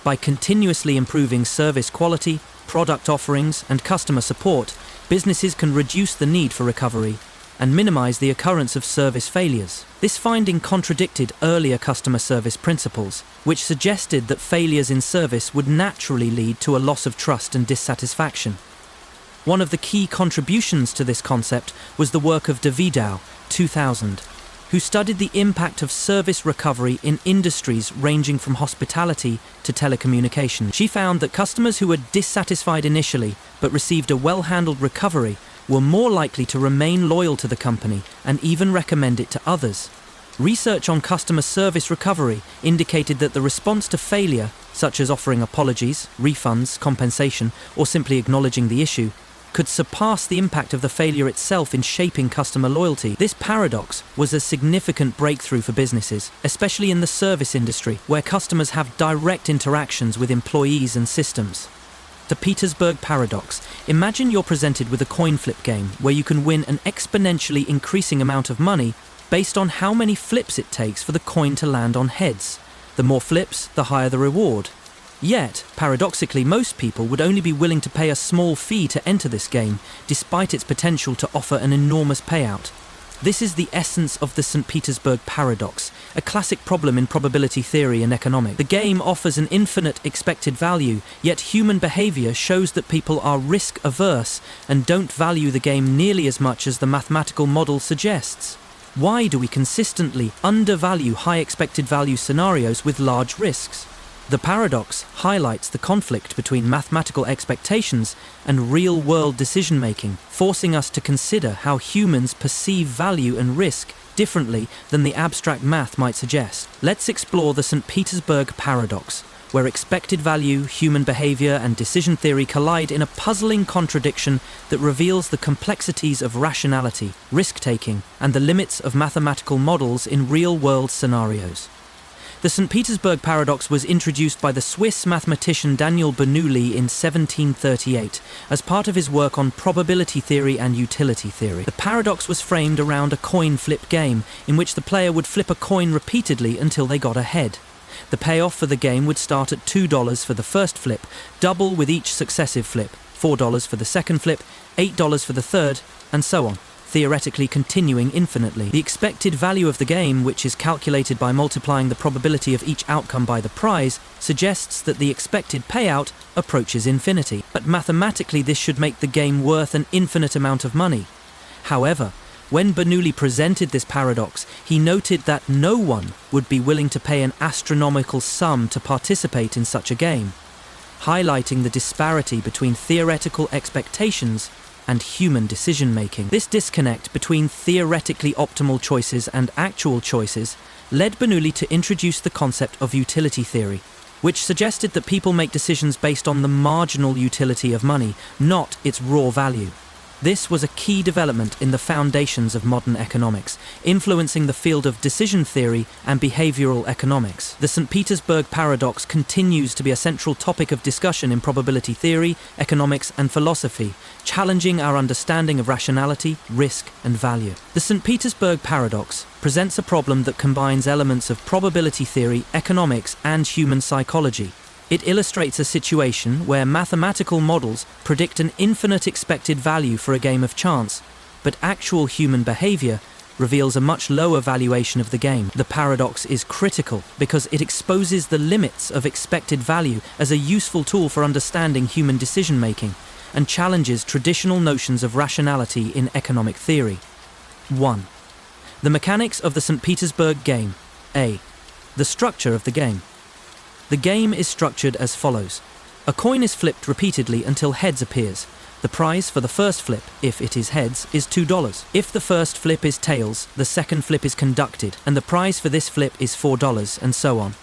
By continuously improving service quality, product offerings, and customer support, businesses can reduce the need for recovery and minimize the occurrence of service failures. This finding contradicted earlier customer service principles, which suggested that failures in service would naturally lead to a loss of trust and dissatisfaction. One of the key contributions to this concept was the work of Davidow, 2000, who studied the impact of service recovery in industries ranging from hospitality to telecommunications. She found that customers who were dissatisfied initially but received a well-handled recovery were more likely to remain loyal to the company and even recommend it to others. Research on customer service recovery indicated that the response to failure, such as offering apologies, refunds, compensation, or simply acknowledging the issue, could surpass the impact of the failure itself in shaping customer loyalty. This paradox was a significant breakthrough for businesses, especially in the service industry, where customers have direct interactions with employees and systems. The Petersburg Paradox. Imagine you're presented with a coin flip game where you can win an exponentially increasing amount of money based on how many flips it takes for the coin to land on heads. The more flips, the higher the reward. Yet, paradoxically, most people would only be willing to pay a small fee to enter this game, despite its potential to offer an enormous payout. This is the essence of the St. Petersburg Paradox, a classic problem in probability theory and economics. The game offers an infinite expected value, yet human behavior shows that people are risk-averse and don't value the game nearly as much as the mathematical model suggests. Why do we consistently undervalue high expected value scenarios with large risks? The paradox highlights the conflict between mathematical expectations and real-world decision-making, forcing us to consider how humans perceive value and risk differently than the abstract math might suggest. Let's explore the St. Petersburg Paradox, where expected value, human behavior, and decision theory collide in a puzzling contradiction that reveals the complexities of rationality, risk-taking, and the limits of mathematical models in real-world scenarios. The St. Petersburg Paradox was introduced by the Swiss mathematician Daniel Bernoulli in 1738 as part of his work on probability theory and utility theory. The paradox was framed around a coin flip game in which the player would flip a coin repeatedly until they got ahead. The payoff for the game would start at $2 for the first flip, double with each successive flip, $4 for the second flip, $8 for the third, and so on, theoretically continuing infinitely. The expected value of the game, which is calculated by multiplying the probability of each outcome by the prize, suggests that the expected payout approaches infinity. But mathematically this should make the game worth an infinite amount of money. However, when Bernoulli presented this paradox, he noted that no one would be willing to pay an astronomical sum to participate in such a game, highlighting the disparity between theoretical expectations and human decision-making. This disconnect between theoretically optimal choices and actual choices led Bernoulli to introduce the concept of utility theory, which suggested that people make decisions based on the marginal utility of money, not its raw value. This was a key development in the foundations of modern economics, influencing the field of decision theory and behavioral economics. The St. Petersburg Paradox continues to be a central topic of discussion in probability theory, economics, and philosophy, challenging our understanding of rationality, risk, and value. The St. Petersburg Paradox presents a problem that combines elements of probability theory, economics, and human psychology. It illustrates a situation where mathematical models predict an infinite expected value for a game of chance, but actual human behavior reveals a much lower valuation of the game. The paradox is critical because it exposes the limits of expected value as a useful tool for understanding human decision-making and challenges traditional notions of rationality in economic theory. 1. The mechanics of the St. Petersburg game. A. The structure of the game. The game is structured as follows. A coin is flipped repeatedly until heads appears. The prize for the first flip, if it is heads, is $2. If the first flip is tails, the second flip is conducted, and the prize for this flip is $4, and so on.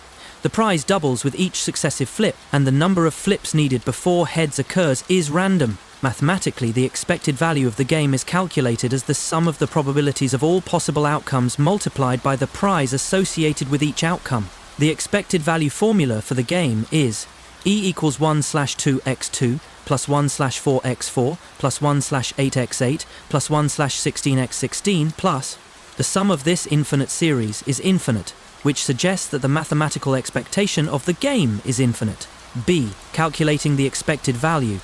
The prize doubles with each successive flip, and the number of flips needed before heads occurs is random. Mathematically, the expected value of the game is calculated as the sum of the probabilities of all possible outcomes multiplied by the prize associated with each outcome. The expected value formula for the game is E equals 1/2x2 plus 1/4x4 plus 1/8x8 plus 1/16x16 plus the sum of this infinite series is infinite, which suggests that the mathematical expectation of the game is infinite. B. Calculating the expected value.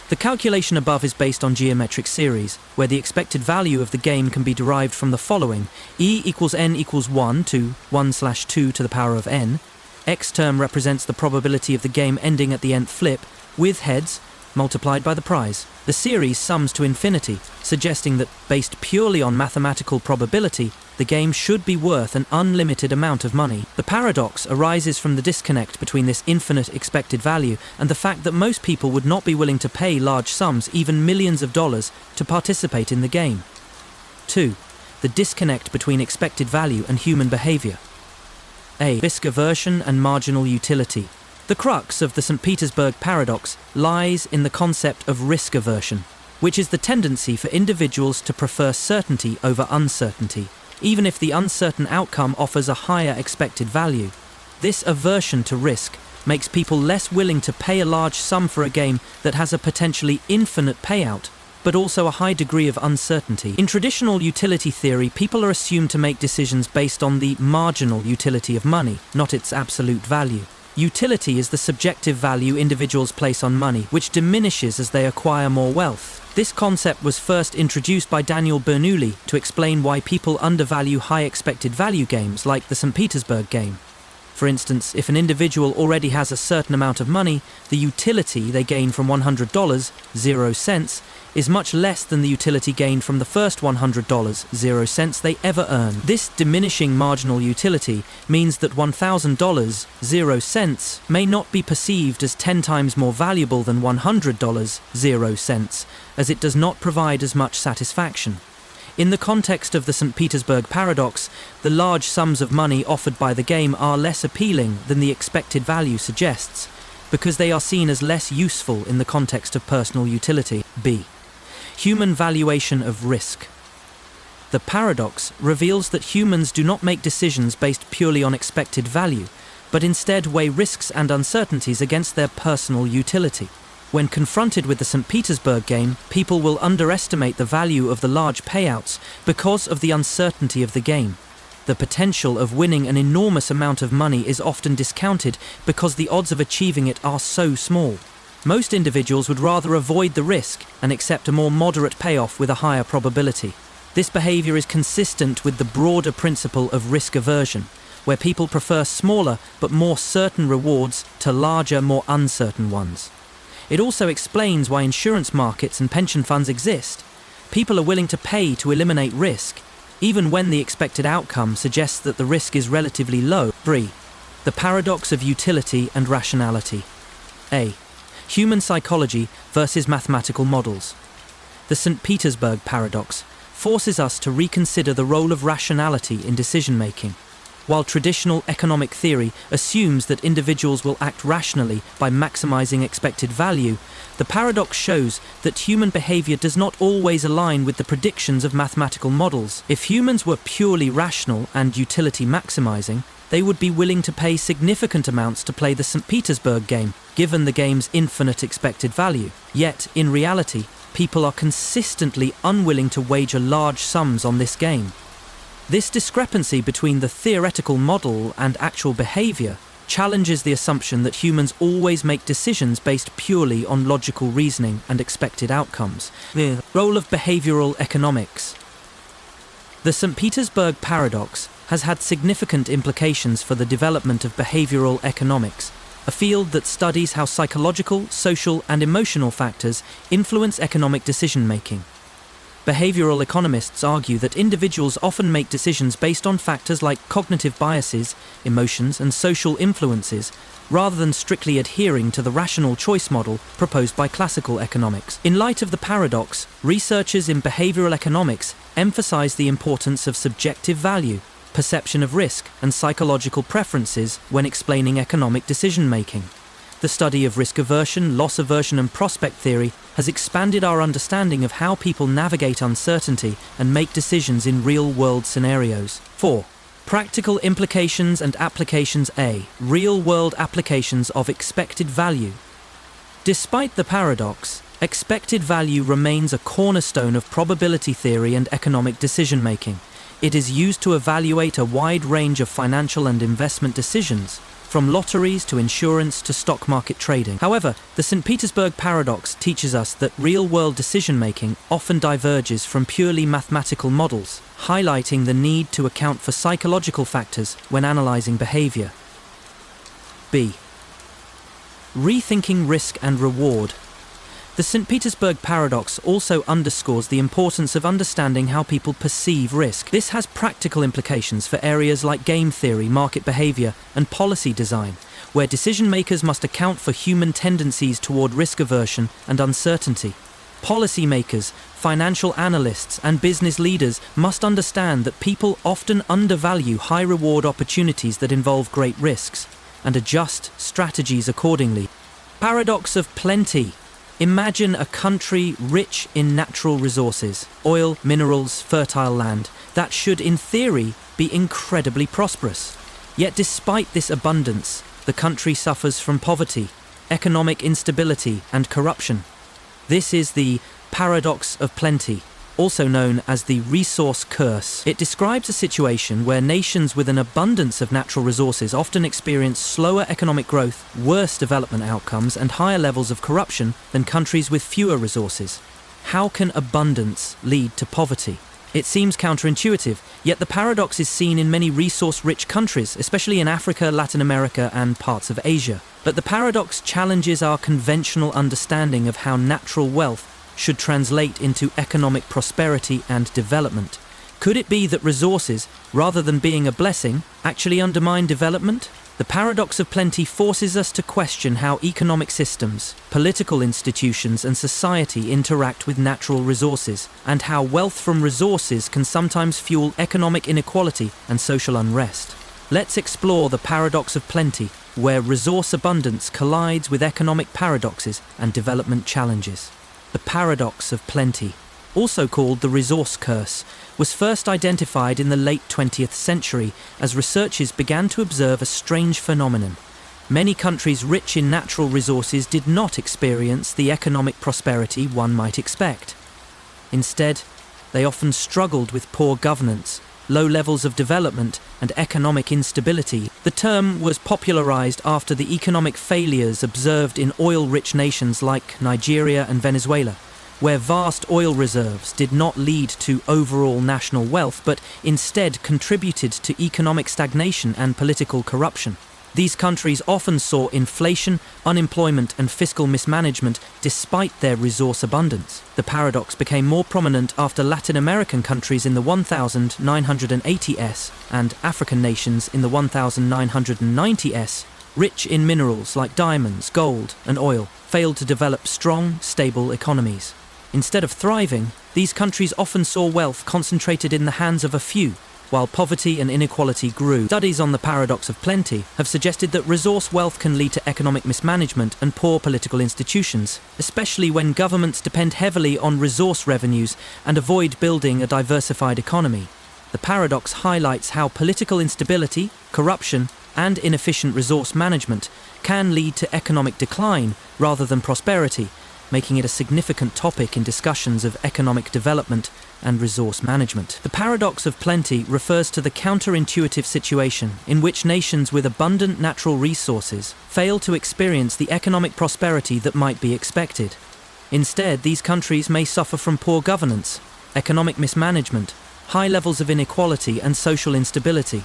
The calculation above is based on geometric series, where the expected value of the game can be derived from the following. E equals n equals 1 to 1/2 to the power of n. X term represents the probability of the game ending at the nth flip, with heads, multiplied by the prize. The series sums to infinity, suggesting that, based purely on mathematical probability, the game should be worth an unlimited amount of money. The paradox arises from the disconnect between this infinite expected value and the fact that most people would not be willing to pay large sums, even millions of dollars, to participate in the game. 2. The disconnect between expected value and human behavior. A. Risk aversion and marginal utility. The crux of the St. Petersburg paradox lies in the concept of risk aversion, which is the tendency for individuals to prefer certainty over uncertainty, even if the uncertain outcome offers a higher expected value. This aversion to risk makes people less willing to pay a large sum for a game that has a potentially infinite payout, but also a high degree of uncertainty. In traditional utility theory, people are assumed to make decisions based on the marginal utility of money, not its absolute value. Utility is the subjective value individuals place on money, which diminishes as they acquire more wealth. This concept was first introduced by Daniel Bernoulli to explain why people undervalue high expected value games like the St. Petersburg game. For instance, if an individual already has a certain amount of money, the utility they gain from $100, 0 cents, is much less than the utility gained from the first $100, 0 cents they ever earn. This diminishing marginal utility means that $1,000, 0 cents, may not be perceived as 10 times more valuable than $100, 0 cents, as it does not provide as much satisfaction. In the context of the St. Petersburg paradox, the large sums of money offered by the game are less appealing than the expected value suggests, because they are seen as less useful in the context of personal utility. B. Human valuation of risk. The paradox reveals that humans do not make decisions based purely on expected value, but instead weigh risks and uncertainties against their personal utility. When confronted with the St. Petersburg game, people will underestimate the value of the large payouts because of the uncertainty of the game. The potential of winning an enormous amount of money is often discounted because the odds of achieving it are so small. Most individuals would rather avoid the risk and accept a more moderate payoff with a higher probability. This behavior is consistent with the broader principle of risk aversion, where people prefer smaller but more certain rewards to larger, more uncertain ones. It also explains why insurance markets and pension funds exist. People are willing to pay to eliminate risk, even when the expected outcome suggests that the risk is relatively low. 3. The paradox of utility and rationality. A. Human psychology versus mathematical models. The St. Petersburg paradox forces us to reconsider the role of rationality in decision-making. While traditional economic theory assumes that individuals will act rationally by maximizing expected value, the paradox shows that human behavior does not always align with the predictions of mathematical models. If humans were purely rational and utility maximizing, they would be willing to pay significant amounts to play the St. Petersburg game, given the game's infinite expected value. Yet, in reality, people are consistently unwilling to wager large sums on this game. This discrepancy between the theoretical model and actual behavior challenges the assumption that humans always make decisions based purely on logical reasoning and expected outcomes. The role of behavioral economics. The St. Petersburg paradox has had significant implications for the development of behavioral economics, a field that studies how psychological, social, and emotional factors influence economic decision-making. Behavioral economists argue that individuals often make decisions based on factors like cognitive biases, emotions, and social influences, rather than strictly adhering to the rational choice model proposed by classical economics. In light of the paradox, researchers in behavioral economics emphasize the importance of subjective value. perception of risk, and psychological preferences when explaining economic decision-making. The study of risk aversion, loss aversion, and prospect theory has expanded our understanding of how people navigate uncertainty and make decisions in real-world scenarios. 4. Practical implications and applications. A. Real-world applications of expected value. Despite the paradox, expected value remains a cornerstone of probability theory and economic decision-making. It is used to evaluate a wide range of financial and investment decisions, from lotteries to insurance to stock market trading. However, the St. Petersburg paradox teaches us that real-world decision-making often diverges from purely mathematical models, highlighting the need to account for psychological factors when analyzing behavior. B. Rethinking risk and reward. The St. Petersburg paradox also underscores the importance of understanding how people perceive risk. This has practical implications for areas like game theory, market behavior, and policy design, where decision-makers must account for human tendencies toward risk aversion and uncertainty. Policymakers, financial analysts, and business leaders must understand that people often undervalue high-reward opportunities that involve great risks, and adjust strategies accordingly. Paradox of plenty. Imagine a country rich in natural resources, oil, minerals, fertile land, that should, in theory, be incredibly prosperous. Yet despite this abundance, the country suffers from poverty, economic instability, and corruption. This is the paradox of plenty, also known as the resource curse. It describes a situation where nations with an abundance of natural resources often experience slower economic growth, worse development outcomes, and higher levels of corruption than countries with fewer resources. How can abundance lead to poverty? It seems counterintuitive, yet the paradox is seen in many resource-rich countries, especially in Africa, Latin America, and parts of Asia. But the paradox challenges our conventional understanding of how natural wealth should translate into economic prosperity and development. Could it be that resources, rather than being a blessing, actually undermine development? The paradox of plenty forces us to question how economic systems, political institutions, and society interact with natural resources, and how wealth from resources can sometimes fuel economic inequality and social unrest. Let's explore the paradox of plenty, where resource abundance collides with economic paradoxes and development challenges. The paradox of plenty, also called the resource curse, was first identified in the late 20th century as researchers began to observe a strange phenomenon. Many countries rich in natural resources did not experience the economic prosperity one might expect. Instead, they often struggled with poor governance, low levels of development, and economic instability. The term was popularized after the economic failures observed in oil-rich nations like Nigeria and Venezuela, where vast oil reserves did not lead to overall national wealth, but instead contributed to economic stagnation and political corruption. These countries often saw inflation, unemployment, and fiscal mismanagement despite their resource abundance. The paradox became more prominent after Latin American countries in the 1980s and African nations in the 1990s, rich in minerals like diamonds, gold, and oil, failed to develop strong, stable economies. Instead of thriving, these countries often saw wealth concentrated in the hands of a few, while poverty and inequality grew. Studies on the paradox of plenty have suggested that resource wealth can lead to economic mismanagement and poor political institutions, especially when governments depend heavily on resource revenues and avoid building a diversified economy. The paradox highlights how political instability, corruption, and inefficient resource management can lead to economic decline rather than prosperity, making it a significant topic in discussions of economic development and resource management. The paradox of plenty refers to the counterintuitive situation in which nations with abundant natural resources fail to experience the economic prosperity that might be expected. Instead, these countries may suffer from poor governance, economic mismanagement, high levels of inequality, and social instability.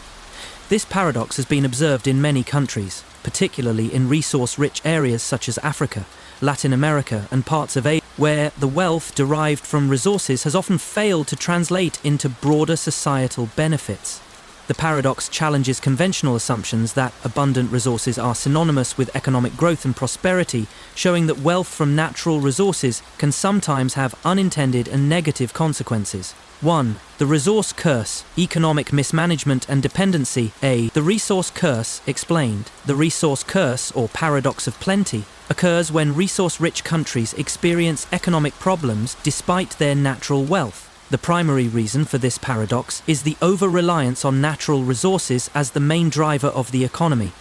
This paradox has been observed in many countries, particularly in resource-rich areas such as Africa, Latin America, and parts of Asia, where the wealth derived from resources has often failed to translate into broader societal benefits. The paradox challenges conventional assumptions that abundant resources are synonymous with economic growth and prosperity, showing that wealth from natural resources can sometimes have unintended and negative consequences. 1. The resource curse, economic mismanagement and dependency. The resource curse explained. The resource curse, or paradox of plenty, occurs when resource-rich countries experience economic problems despite their natural wealth. The primary reason for this paradox is the over-reliance on natural resources as the main driver of the economy.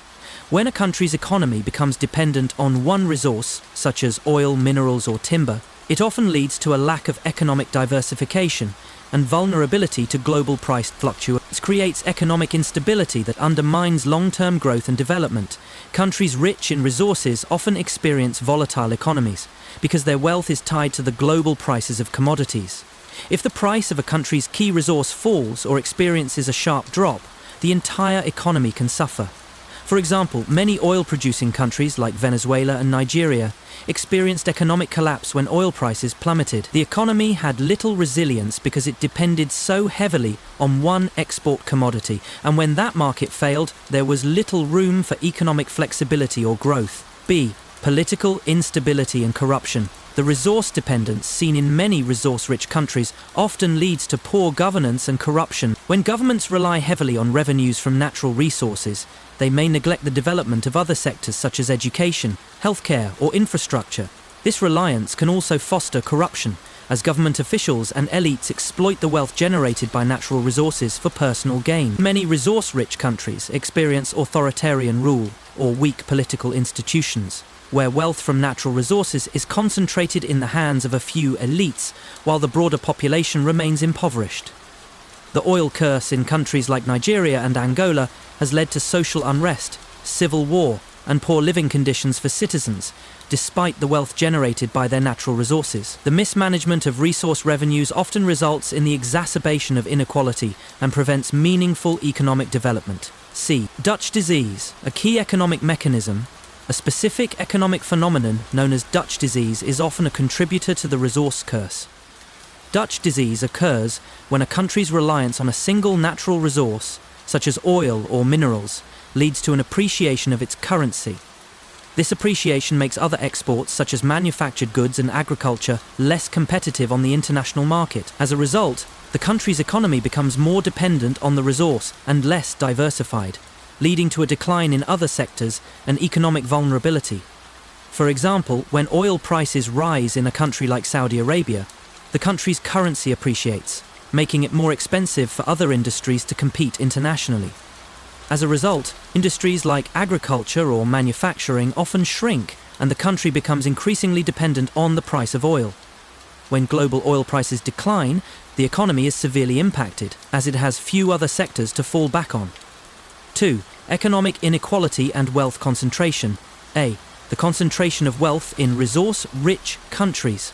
When a country's economy becomes dependent on one resource, such as oil, minerals, or timber, it often leads to a lack of economic diversification and vulnerability to global price fluctuations. This creates economic instability that undermines long-term growth and development. Countries rich in resources often experience volatile economies because their wealth is tied to the global prices of commodities. If the price of a country's key resource falls or experiences a sharp drop, the entire economy can suffer. For example, many oil-producing countries like Venezuela and Nigeria experienced economic collapse when oil prices plummeted. The economy had little resilience because it depended so heavily on one export commodity, and when that market failed, there was little room for economic flexibility or growth. B. Political instability and corruption. The resource dependence seen in many resource-rich countries often leads to poor governance and corruption. When governments rely heavily on revenues from natural resources, they may neglect the development of other sectors such as education, healthcare, or infrastructure. This reliance can also foster corruption, as government officials and elites exploit the wealth generated by natural resources for personal gain. Many resource-rich countries experience authoritarian rule or weak political institutions, where wealth from natural resources is concentrated in the hands of a few elites, while the broader population remains impoverished. The oil curse in countries like Nigeria and Angola has led to social unrest, civil war, and poor living conditions for citizens, despite the wealth generated by their natural resources. The mismanagement of resource revenues often results in the exacerbation of inequality and prevents meaningful economic development. C. Dutch disease, a key economic mechanism. A specific economic phenomenon known as Dutch disease is often a contributor to the resource curse. Dutch disease occurs when a country's reliance on a single natural resource, such as oil or minerals, leads to an appreciation of its currency. This appreciation makes other exports, such as manufactured goods and agriculture, less competitive on the international market. As a result, the country's economy becomes more dependent on the resource and less diversified, leading to a decline in other sectors and economic vulnerability. For example, when oil prices rise in a country like Saudi Arabia, the country's currency appreciates, making it more expensive for other industries to compete internationally. As a result, industries like agriculture or manufacturing often shrink, and the country becomes increasingly dependent on the price of oil. When global oil prices decline, the economy is severely impacted, as it has few other sectors to fall back on. 2. Economic inequality and wealth concentration. A. The concentration of wealth in resource-rich countries.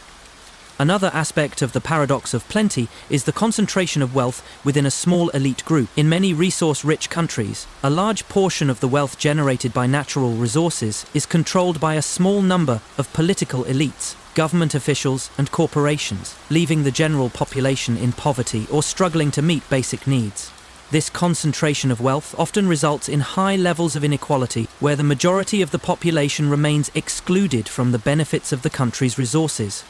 Another aspect of the paradox of plenty is the concentration of wealth within a small elite group. In many resource-rich countries, a large portion of the wealth generated by natural resources is controlled by a small number of political elites, government officials, and corporations, leaving the general population in poverty or struggling to meet basic needs. This concentration of wealth often results in high levels of inequality, where the majority of the population remains excluded from the benefits of the country's resources.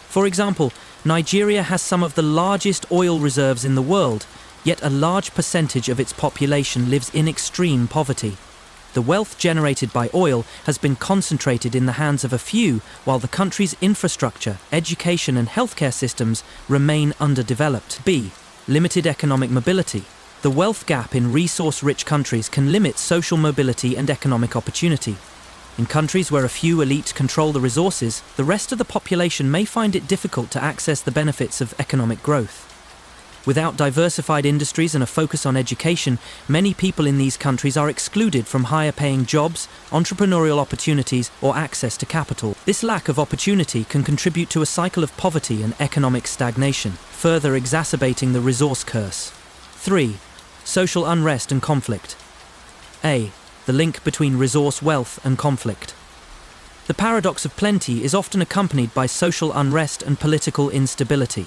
For example, Nigeria has some of the largest oil reserves in the world, yet a large percentage of its population lives in extreme poverty. The wealth generated by oil has been concentrated in the hands of a few, while the country's infrastructure, education, and healthcare systems remain underdeveloped. B. Limited economic mobility. The wealth gap in resource-rich countries can limit social mobility and economic opportunity. In countries where a few elites control the resources, the rest of the population may find it difficult to access the benefits of economic growth. Without diversified industries and a focus on education, many people in these countries are excluded from higher-paying jobs, entrepreneurial opportunities, or access to capital. This lack of opportunity can contribute to a cycle of poverty and economic stagnation, further exacerbating the resource curse. 3. Social unrest and conflict. A. The link between resource wealth and conflict. The paradox of plenty is often accompanied by social unrest and political instability.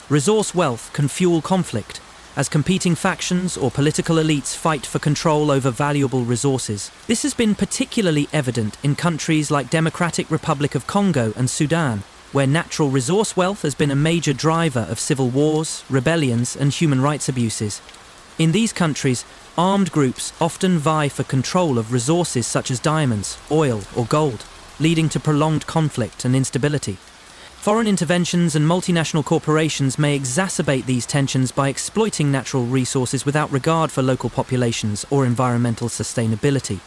Resource wealth can fuel conflict, as competing factions or political elites fight for control over valuable resources. This has been particularly evident in countries like Democratic Republic of Congo and Sudan, where natural resource wealth has been a major driver of civil wars, rebellions, and human rights abuses. In these countries, armed groups often vie for control of resources such as diamonds, oil, or gold, leading to prolonged conflict and instability. Foreign interventions and multinational corporations may exacerbate these tensions by exploiting natural resources without regard for local populations or environmental sustainability.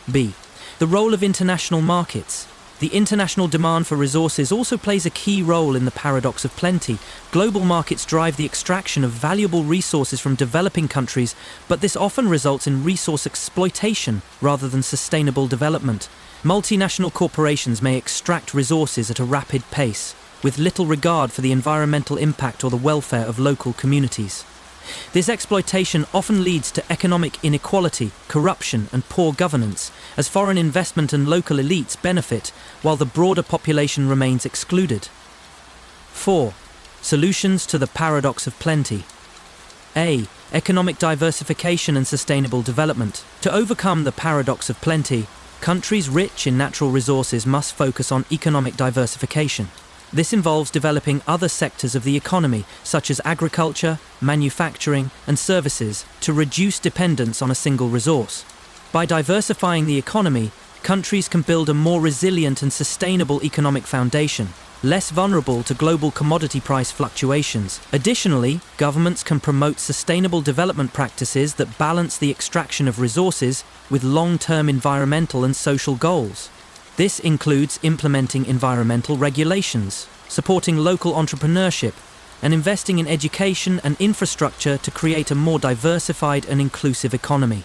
B. The role of international markets. The international demand for resources also plays a key role in the paradox of plenty. Global markets drive the extraction of valuable resources from developing countries, but this often results in resource exploitation rather than sustainable development. Multinational corporations may extract resources at a rapid pace, with little regard for the environmental impact or the welfare of local communities. This exploitation often leads to economic inequality, corruption, and poor governance, as foreign investment and local elites benefit while the broader population remains excluded. 4. Solutions to the paradox of plenty. A. Economic diversification and sustainable development. To overcome the paradox of plenty, countries rich in natural resources must focus on economic diversification. This involves developing other sectors of the economy, such as agriculture, manufacturing, and services, to reduce dependence on a single resource. By diversifying the economy, countries can build a more resilient and sustainable economic foundation, less vulnerable to global commodity price fluctuations. Additionally, governments can promote sustainable development practices that balance the extraction of resources with long-term environmental and social goals. This includes implementing environmental regulations, supporting local entrepreneurship, and investing in education and infrastructure to create a more diversified and inclusive economy.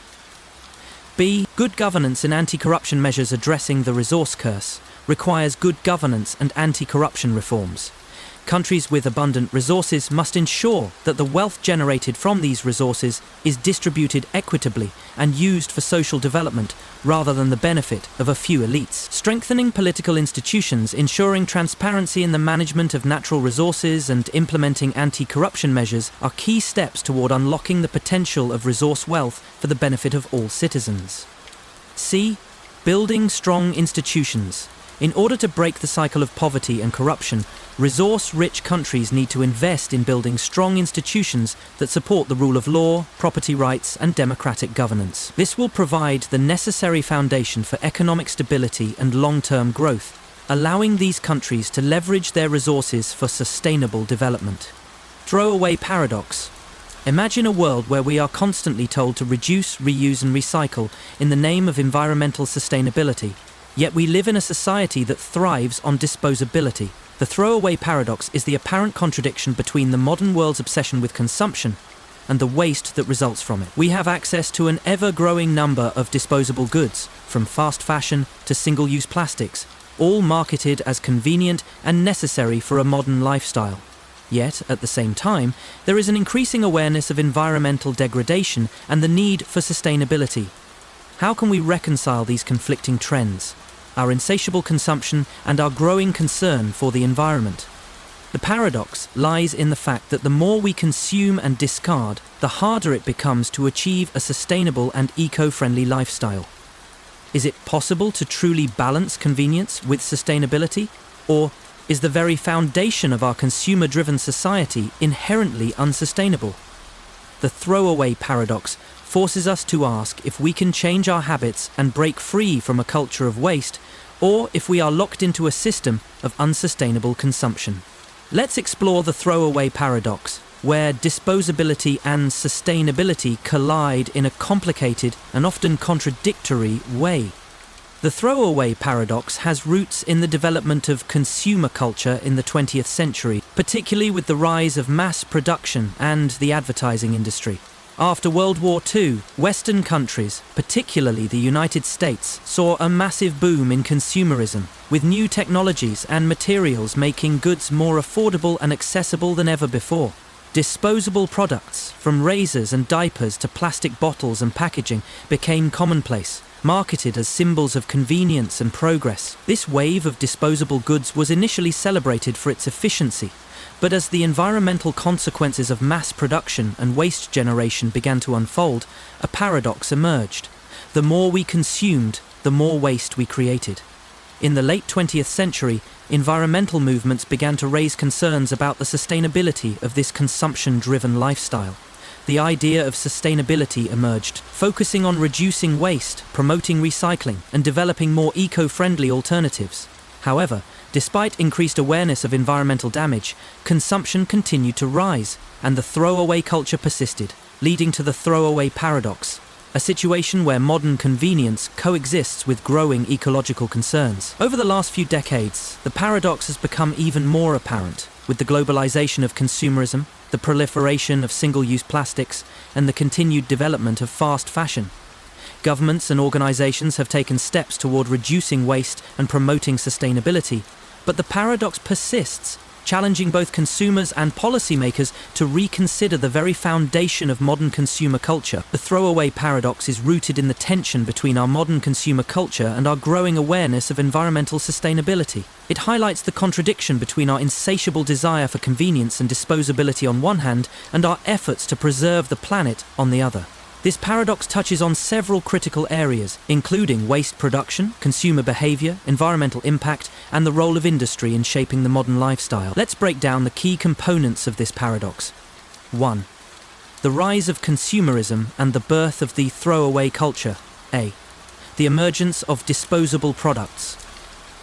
B. Good governance and anti-corruption measures. Addressing the resource curse requires good governance and anti-corruption reforms. Countries with abundant resources must ensure that the wealth generated from these resources is distributed equitably and used for social development rather than the benefit of a few elites. Strengthening political institutions, ensuring transparency in the management of natural resources, and implementing anti-corruption measures are key steps toward unlocking the potential of resource wealth for the benefit of all citizens. C. Building strong institutions. In order to break the cycle of poverty and corruption, resource-rich countries need to invest in building strong institutions that support the rule of law, property rights, and democratic governance. This will provide the necessary foundation for economic stability and long-term growth, allowing these countries to leverage their resources for sustainable development. Throwaway paradox. Imagine a world where we are constantly told to reduce, reuse, and recycle in the name of environmental sustainability. Yet we live in a society that thrives on disposability. The throwaway paradox is the apparent contradiction between the modern world's obsession with consumption and the waste that results from it. We have access to an ever-growing number of disposable goods, from fast fashion to single-use plastics, all marketed as convenient and necessary for a modern lifestyle. Yet, at the same time, there is an increasing awareness of environmental degradation and the need for sustainability. How can we reconcile these conflicting trends, our insatiable consumption and our growing concern for the environment? The paradox lies in the fact that the more we consume and discard, the harder it becomes to achieve a sustainable and eco-friendly lifestyle. Is it possible to truly balance convenience with sustainability? Or is the very foundation of our consumer-driven society inherently unsustainable? The throwaway paradox forces us to ask if we can change our habits and break free from a culture of waste, or if we are locked into a system of unsustainable consumption. Let's explore the throwaway paradox, where disposability and sustainability collide in a complicated and often contradictory way. The throwaway paradox has roots in the development of consumer culture in the 20th century, particularly with the rise of mass production and the advertising industry. After World War II, Western countries, particularly the United States, saw a massive boom in consumerism, with new technologies and materials making goods more affordable and accessible than ever before. Disposable products, from razors and diapers to plastic bottles and packaging, became commonplace, marketed as symbols of convenience and progress. This wave of disposable goods was initially celebrated for its efficiency, But as the environmental consequences of mass production and waste generation began to unfold, a paradox emerged. The more we consumed, the more waste we created. In the late 20th century, environmental movements began to raise concerns about the sustainability of this consumption-driven lifestyle. The idea of sustainability emerged, focusing on reducing waste, promoting recycling, and developing more eco-friendly alternatives. However, despite increased awareness of environmental damage, consumption continued to rise, and the throwaway culture persisted, leading to the throwaway paradox, a situation where modern convenience coexists with growing ecological concerns. Over the last few decades, the paradox has become even more apparent, with the globalization of consumerism, the proliferation of single-use plastics, and the continued development of fast fashion. Governments and organizations have taken steps toward reducing waste and promoting sustainability, but the paradox persists, challenging both consumers and policymakers to reconsider the very foundation of modern consumer culture. The throwaway paradox is rooted in the tension between our modern consumer culture and our growing awareness of environmental sustainability. It highlights the contradiction between our insatiable desire for convenience and disposability on one hand, and our efforts to preserve the planet on the other. This paradox touches on several critical areas, including waste production, consumer behavior, environmental impact, and the role of industry in shaping the modern lifestyle. Let's break down the key components of this paradox. 1. The rise of consumerism and the birth of the throwaway culture. A. The emergence of disposable products.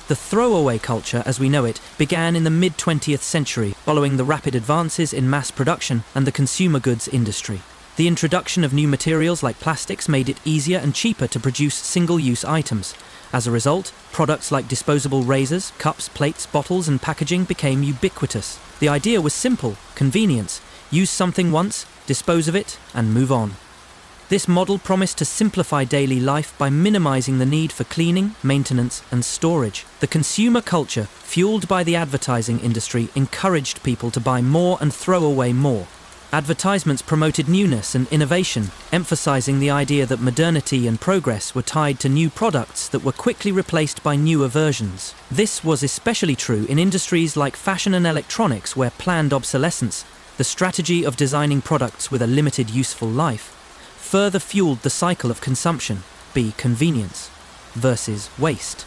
The throwaway culture, as we know it, began in the mid-20th century, following the rapid advances in mass production and the consumer goods industry. The introduction of new materials like plastics made it easier and cheaper to produce single-use items. As a result, products like disposable razors, cups, plates, bottles, and packaging became ubiquitous. The idea was simple: convenience. Use something once, dispose of it, and move on. This model promised to simplify daily life by minimizing the need for cleaning, maintenance, and storage. The consumer culture, fueled by the advertising industry, encouraged people to buy more and throw away more. Advertisements promoted newness and innovation, emphasizing the idea that modernity and progress were tied to new products that were quickly replaced by newer versions. This was especially true in industries like fashion and electronics, where planned obsolescence, the strategy of designing products with a limited useful life, further fueled the cycle of consumption. B. Convenience versus waste.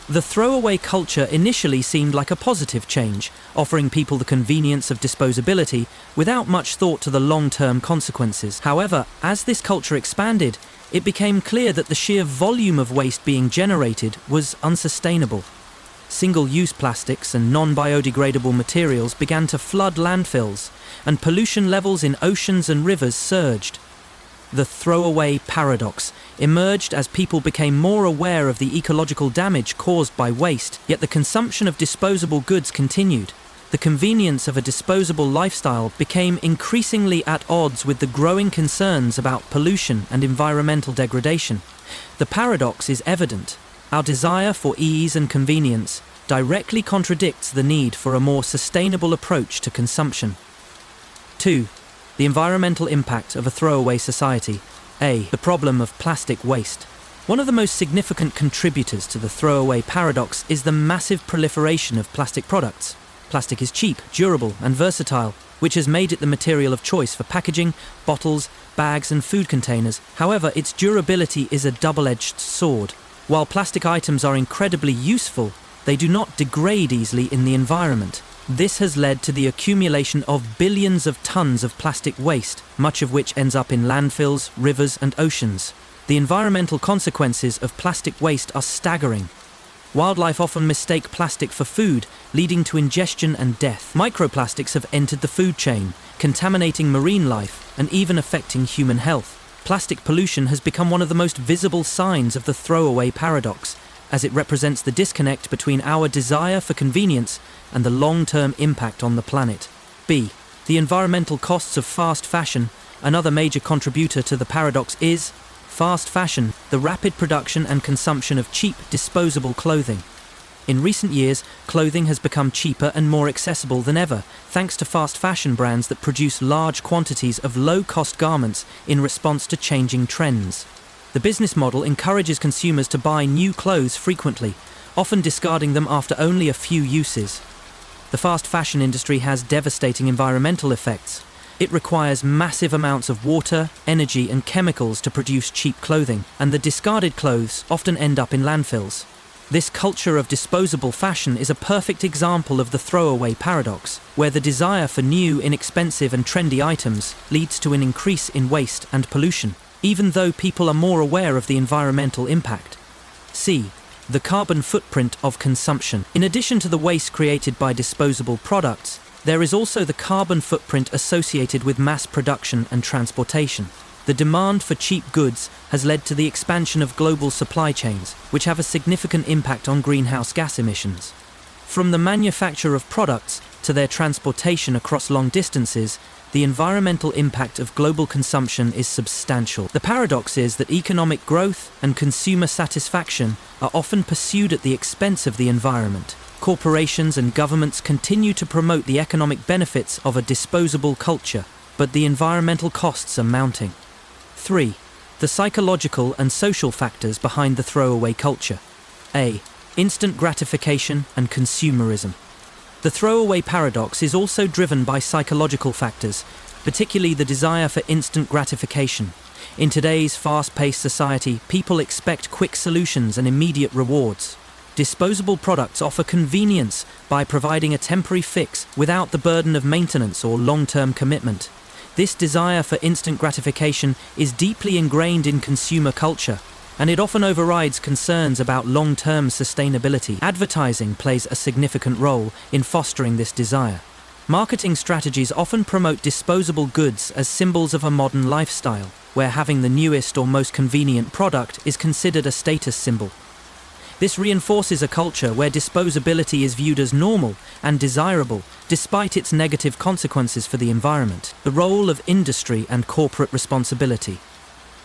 The throwaway culture initially seemed like a positive change, offering people the convenience of disposability without much thought to the long-term consequences. However, as this culture expanded, it became clear that the sheer volume of waste being generated was unsustainable. Single-use plastics and non-biodegradable materials began to flood landfills, and pollution levels in oceans and rivers surged. The throwaway paradox emerged as people became more aware of the ecological damage caused by waste, yet the consumption of disposable goods continued. The convenience of a disposable lifestyle became increasingly at odds with the growing concerns about pollution and environmental degradation. The paradox is evident. Our desire for ease and convenience directly contradicts the need for a more sustainable approach to consumption. 2. The environmental impact of a throwaway society. A. The problem of plastic waste. One of the most significant contributors to the throwaway paradox is the massive proliferation of plastic products. Plastic is cheap, durable, and versatile, which has made it the material of choice for packaging, bottles, bags, and food containers. However, its durability is a double-edged sword. While plastic items are incredibly useful, they do not degrade easily in the environment. This has led to the accumulation of billions of tons of plastic waste, much of which ends up in landfills, rivers, and oceans. The environmental consequences of plastic waste are staggering. Wildlife often mistake plastic for food, leading to ingestion and death. Microplastics have entered the food chain, contaminating marine life and even affecting human health. Plastic pollution has become one of the most visible signs of the throwaway paradox, as it represents the disconnect between our desire for convenience and the long-term impact on the planet. B. The environmental costs of fast fashion. Another major contributor to the paradox is fast fashion, the rapid production and consumption of cheap, disposable clothing. In recent years, clothing has become cheaper and more accessible than ever, thanks to fast fashion brands that produce large quantities of low-cost garments in response to changing trends. The business model encourages consumers to buy new clothes frequently, often discarding them after only a few uses. The fast fashion industry has devastating environmental effects. It requires massive amounts of water, energy, and chemicals to produce cheap clothing, and the discarded clothes often end up in landfills. This culture of disposable fashion is a perfect example of the throwaway paradox, where the desire for new, inexpensive, and trendy items leads to an increase in waste and pollution, even though people are more aware of the environmental impact. C. The carbon footprint of consumption. In addition to the waste created by disposable products, there is also the carbon footprint associated with mass production and transportation. The demand for cheap goods has led to the expansion of global supply chains, which have a significant impact on greenhouse gas emissions. From the manufacture of products to their transportation across long distances, the environmental impact of global consumption is substantial. The paradox is that economic growth and consumer satisfaction are often pursued at the expense of the environment. Corporations and governments continue to promote the economic benefits of a disposable culture, but the environmental costs are mounting. 3. The psychological and social factors behind the throwaway culture. A. Instant gratification and consumerism. The throwaway paradox is also driven by psychological factors, particularly the desire for instant gratification. In today's fast-paced society, people expect quick solutions and immediate rewards. Disposable products offer convenience by providing a temporary fix without the burden of maintenance or long-term commitment. This desire for instant gratification is deeply ingrained in consumer culture, and it often overrides concerns about long-term sustainability. Advertising plays a significant role in fostering this desire. Marketing strategies often promote disposable goods as symbols of a modern lifestyle, where having the newest or most convenient product is considered a status symbol. This reinforces a culture where disposability is viewed as normal and desirable, despite its negative consequences for the environment. The role of industry and corporate responsibility.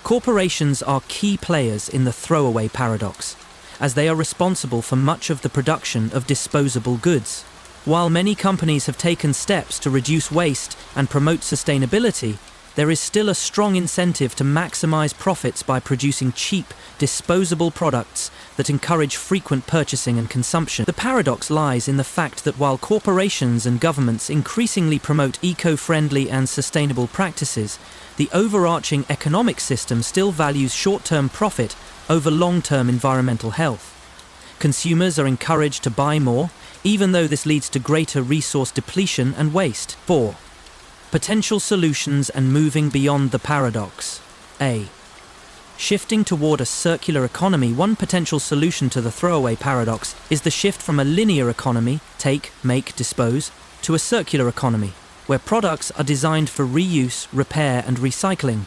Corporations are key players in the throwaway paradox, as they are responsible for much of the production of disposable goods. While many companies have taken steps to reduce waste and promote sustainability, there is still a strong incentive to maximize profits by producing cheap, disposable products that encourage frequent purchasing and consumption. The paradox lies in the fact that while corporations and governments increasingly promote eco-friendly and sustainable practices, the overarching economic system still values short-term profit over long-term environmental health. Consumers are encouraged to buy more, even though this leads to greater resource depletion and waste. 4. Potential solutions and moving beyond the paradox. A. Shifting toward a circular economy. One potential solution to the throwaway paradox is the shift from a linear economy, take, make, dispose, to a circular economy, where products are designed for reuse, repair, and recycling.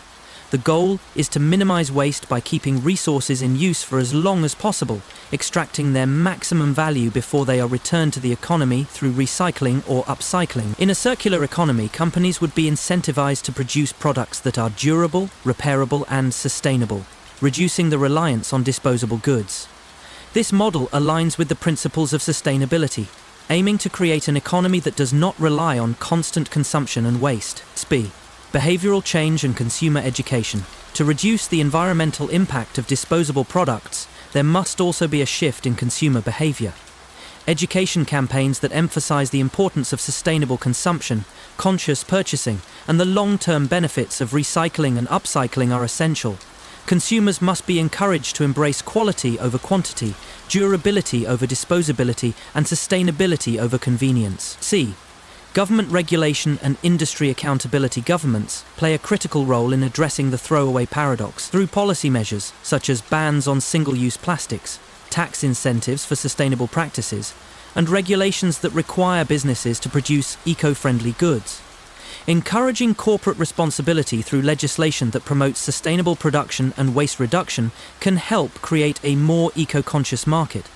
The goal is to minimize waste by keeping resources in use for as long as possible, extracting their maximum value before they are returned to the economy through recycling or upcycling. In a circular economy, companies would be incentivized to produce products that are durable, repairable, and sustainable, reducing the reliance on disposable goods. This model aligns with the principles of sustainability, aiming to create an economy that does not rely on constant consumption and waste. SPI. Behavioral change and consumer education. To reduce the environmental impact of disposable products, there must also be a shift in consumer behavior. Education campaigns that emphasize the importance of sustainable consumption, conscious purchasing, and the long-term benefits of recycling and upcycling are essential. Consumers must be encouraged to embrace quality over quantity, durability over disposability, and sustainability over convenience. C. Government regulation and industry accountability. Governments play a critical role in addressing the throwaway paradox through policy measures such as bans on single-use plastics, tax incentives for sustainable practices, and regulations that require businesses to produce eco-friendly goods. Encouraging corporate responsibility through legislation that promotes sustainable production and waste reduction can help create a more eco-conscious market.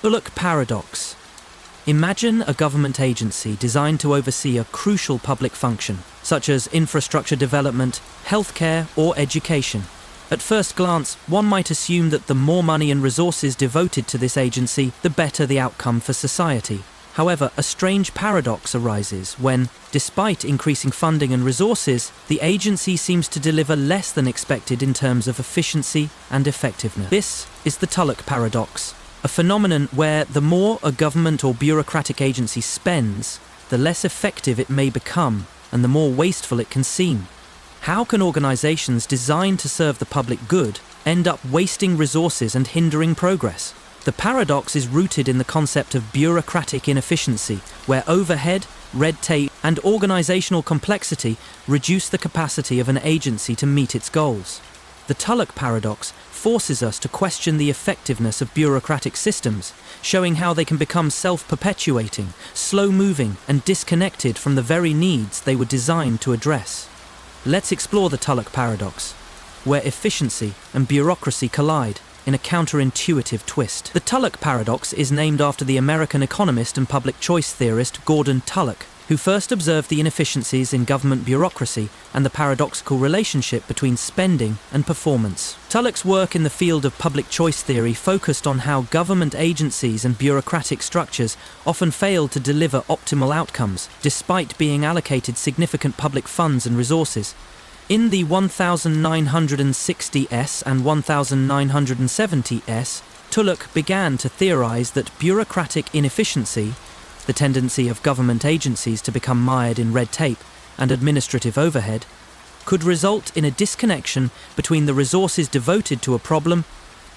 Look, paradox. Imagine a government agency designed to oversee a crucial public function, such as infrastructure development, healthcare, or education. At first glance, one might assume that the more money and resources devoted to this agency, the better the outcome for society. However, a strange paradox arises when, despite increasing funding and resources, the agency seems to deliver less than expected in terms of efficiency and effectiveness. This is the Tulloch paradox. a phenomenon where the more a government or bureaucratic agency spends, the less effective it may become and the more wasteful it can seem. How can organizations designed to serve the public good end up wasting resources and hindering progress? The paradox is rooted in the concept of bureaucratic inefficiency, where overhead, red tape, and organizational complexity reduce the capacity of an agency to meet its goals. The Tulloch paradox forces us to question the effectiveness of bureaucratic systems, showing how they can become self-perpetuating, slow-moving, and disconnected from the very needs they were designed to address. Let's explore the Tulloch paradox, where efficiency and bureaucracy collide in a counterintuitive twist. The Tulloch paradox is named after the American economist and public choice theorist Gordon Tulloch, who first observed the inefficiencies in government bureaucracy and the paradoxical relationship between spending and performance. Tulloch's work in the field of public choice theory focused on how government agencies and bureaucratic structures often fail to deliver optimal outcomes, despite being allocated significant public funds and resources. In the 1960s and 1970s, Tulloch began to theorize that bureaucratic inefficiency, the tendency of government agencies to become mired in red tape and administrative overhead, could result in a disconnection between the resources devoted to a problem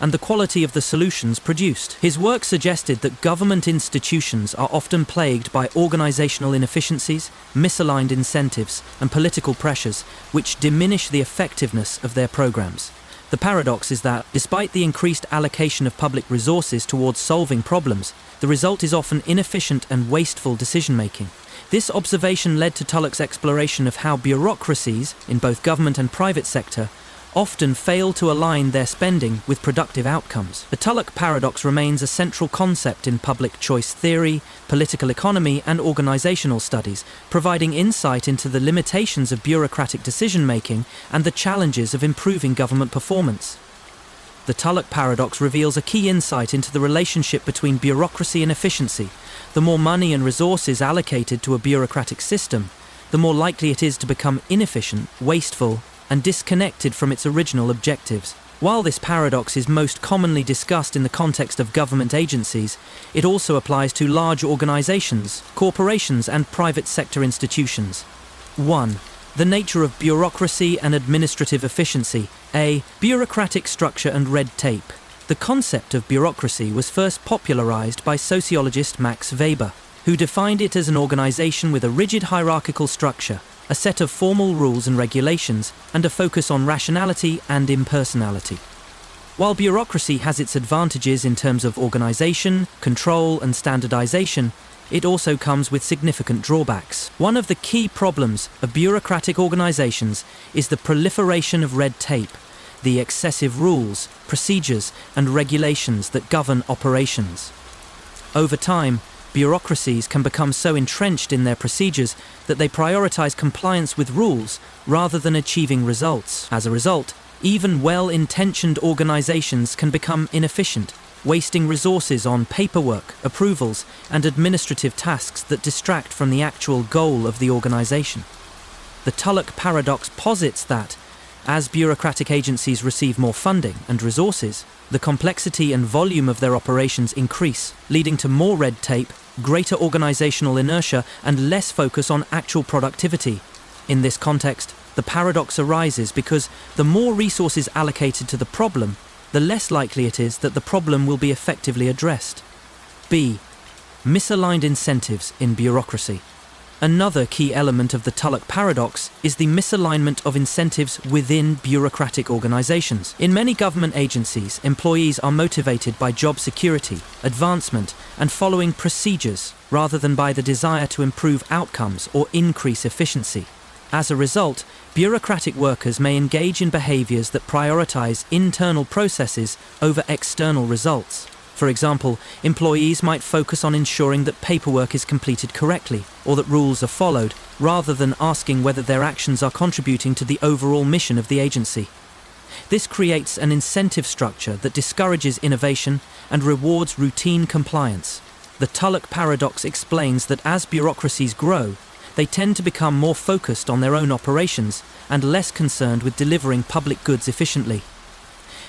and the quality of the solutions produced. His work suggested that government institutions are often plagued by organizational inefficiencies, misaligned incentives, and political pressures, which diminish the effectiveness of their programs. The paradox is that, despite the increased allocation of public resources towards solving problems, the result is often inefficient and wasteful decision-making. This observation led to Tulloch's exploration of how bureaucracies, in both government and private sector, often fail to align their spending with productive outcomes. The Tulloch paradox remains a central concept in public choice theory, political economy, and organizational studies, providing insight into the limitations of bureaucratic decision-making and the challenges of improving government performance. The Tulloch paradox reveals a key insight into the relationship between bureaucracy and efficiency. The more money and resources allocated to a bureaucratic system, the more likely it is to become inefficient, wasteful, and disconnected from its original objectives. While this paradox is most commonly discussed in the context of government agencies, it also applies to large organizations, corporations, and private sector institutions. 1. The nature of bureaucracy and administrative efficiency. A. Bureaucratic structure and red tape. The concept of bureaucracy was first popularized by sociologist Max Weber, who defined it as an organization with a rigid hierarchical structure, a set of formal rules and regulations, and a focus on rationality and impersonality. While bureaucracy has its advantages in terms of organization, control, and standardization, it also comes with significant drawbacks. One of the key problems of bureaucratic organizations is the proliferation of red tape, the excessive rules, procedures, and regulations that govern operations. Over time, bureaucracies can become so entrenched in their procedures that they prioritize compliance with rules rather than achieving results. As a result, even well-intentioned organizations can become inefficient, wasting resources on paperwork, approvals, and administrative tasks that distract from the actual goal of the organization. The Tulloch paradox posits that, as bureaucratic agencies receive more funding and resources, the complexity and volume of their operations increase, leading to more red tape, greater organizational inertia, and less focus on actual productivity. In this context, the paradox arises because the more resources allocated to the problem, the less likely it is that the problem will be effectively addressed. B. Misaligned incentives in bureaucracy. Another key element of the Tulloch paradox is the misalignment of incentives within bureaucratic organizations. In many government agencies, employees are motivated by job security, advancement, and following procedures rather than by the desire to improve outcomes or increase efficiency. As a result, bureaucratic workers may engage in behaviors that prioritize internal processes over external results. For example, employees might focus on ensuring that paperwork is completed correctly or that rules are followed, rather than asking whether their actions are contributing to the overall mission of the agency. This creates an incentive structure that discourages innovation and rewards routine compliance. The Tulloch paradox explains that as bureaucracies grow, they tend to become more focused on their own operations and less concerned with delivering public goods efficiently.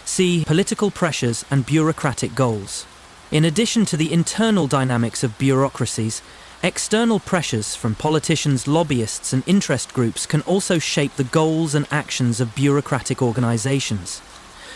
C. Political pressures and bureaucratic goals. In addition to the internal dynamics of bureaucracies, external pressures from politicians, lobbyists, and interest groups can also shape the goals and actions of bureaucratic organizations.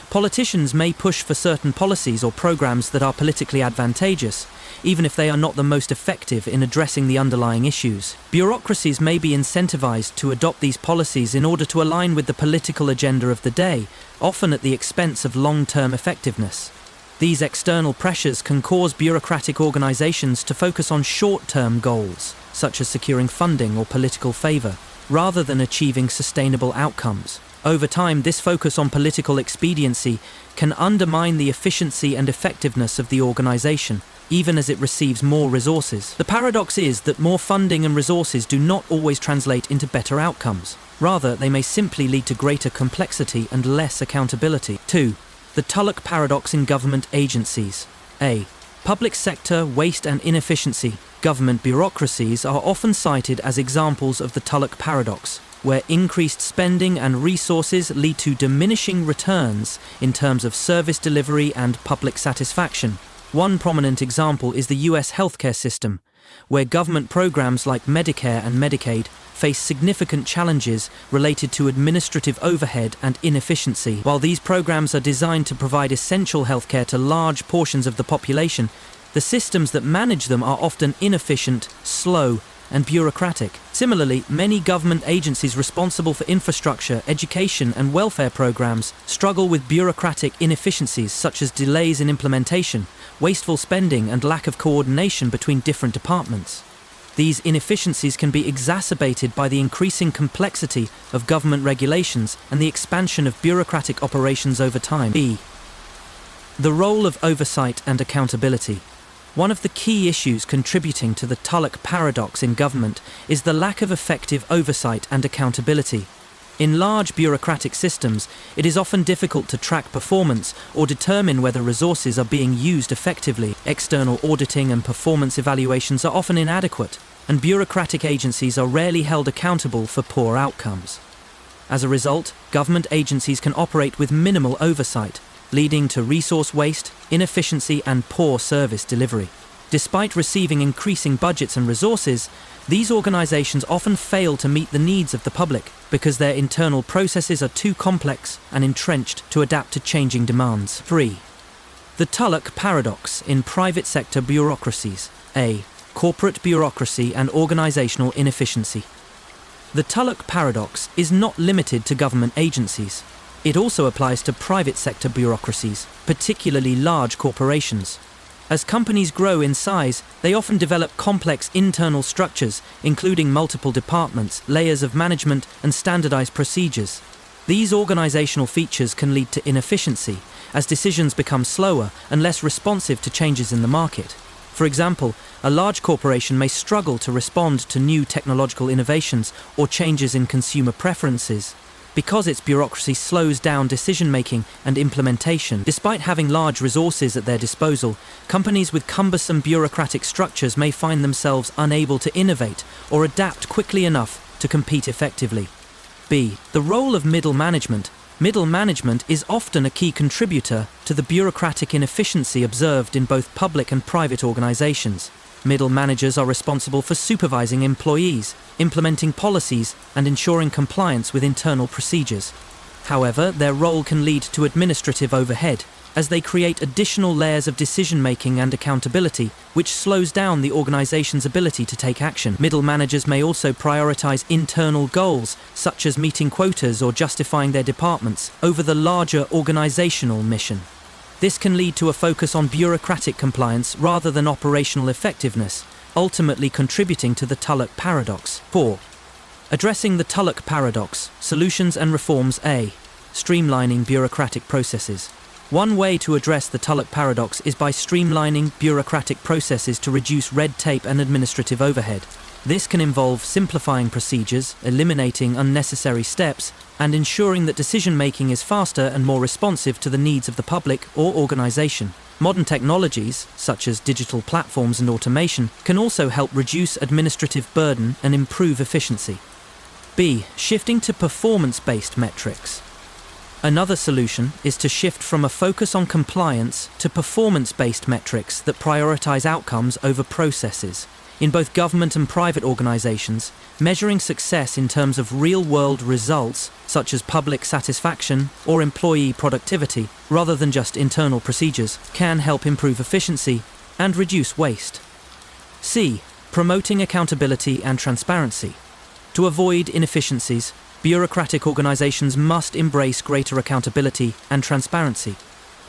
Politicians may push for certain policies or programs that are politically advantageous, even if they are not the most effective in addressing the underlying issues. Bureaucracies may be incentivized to adopt these policies in order to align with the political agenda of the day, often at the expense of long-term effectiveness. These external pressures can cause bureaucratic organizations to focus on short-term goals, such as securing funding or political favor, rather than achieving sustainable outcomes. Over time, this focus on political expediency can undermine the efficiency and effectiveness of the organization, even as it receives more resources. The paradox is that more funding and resources do not always translate into better outcomes. Rather, they may simply lead to greater complexity and less accountability. 2. The Tulloch paradox in government agencies. A. Public sector waste and inefficiency. Government bureaucracies are often cited as examples of the Tulloch paradox, where increased spending and resources lead to diminishing returns in terms of service delivery and public satisfaction. One prominent example is the US healthcare system, where government programs like Medicare and Medicaid face significant challenges related to administrative overhead and inefficiency. While these programs are designed to provide essential healthcare to large portions of the population, the systems that manage them are often inefficient, slow, and bureaucratic. Similarly, many government agencies responsible for infrastructure, education, and welfare programs struggle with bureaucratic inefficiencies such as delays in implementation, wasteful spending, and lack of coordination between different departments. These inefficiencies can be exacerbated by the increasing complexity of government regulations and the expansion of bureaucratic operations over time. B. The role of oversight and accountability. One of the key issues contributing to the Tulloch paradox in government is the lack of effective oversight and accountability. In large bureaucratic systems, it is often difficult to track performance or determine whether resources are being used effectively. External auditing and performance evaluations are often inadequate, and bureaucratic agencies are rarely held accountable for poor outcomes. As a result, government agencies can operate with minimal oversight, leading to resource waste, inefficiency, and poor service delivery. Despite receiving increasing budgets and resources, these organizations often fail to meet the needs of the public because their internal processes are too complex and entrenched to adapt to changing demands. 3. The Tulloch paradox in private sector bureaucracies. A. Corporate bureaucracy and organizational inefficiency. The Tulloch paradox is not limited to government agencies. It also applies to private sector bureaucracies, particularly large corporations. As companies grow in size, they often develop complex internal structures, including multiple departments, layers of management, and standardized procedures. These organizational features can lead to inefficiency, as decisions become slower and less responsive to changes in the market. For example, a large corporation may struggle to respond to new technological innovations or changes in consumer preferences, because its bureaucracy slows down decision-making and implementation. Despite having large resources at their disposal, companies with cumbersome bureaucratic structures may find themselves unable to innovate or adapt quickly enough to compete effectively. B. The role of middle management. Middle management is often a key contributor to the bureaucratic inefficiency observed in both public and private organizations. Middle managers are responsible for supervising employees, implementing policies, and ensuring compliance with internal procedures. However, their role can lead to administrative overhead, as they create additional layers of decision-making and accountability, which slows down the organization's ability to take action. Middle managers may also prioritize internal goals, such as meeting quotas or justifying their departments, over the larger organizational mission. This can lead to a focus on bureaucratic compliance rather than operational effectiveness, ultimately contributing to the Tulloch paradox. 4. Addressing the Tulloch paradox, solutions and reforms. A. Streamlining bureaucratic processes. One way to address the Tulloch paradox is by streamlining bureaucratic processes to reduce red tape and administrative overhead. This can involve simplifying procedures, eliminating unnecessary steps, and ensuring that decision-making is faster and more responsive to the needs of the public or organization. Modern technologies, such as digital platforms and automation, can also help reduce administrative burden and improve efficiency. B. Shifting to performance-based metrics. Another solution is to shift from a focus on compliance to performance-based metrics that prioritize outcomes over processes. In both government and private organizations, measuring success in terms of real-world results, such as public satisfaction or employee productivity, rather than just internal procedures, can help improve efficiency and reduce waste. C. Promoting accountability and transparency. To avoid inefficiencies, bureaucratic organizations must embrace greater accountability and transparency.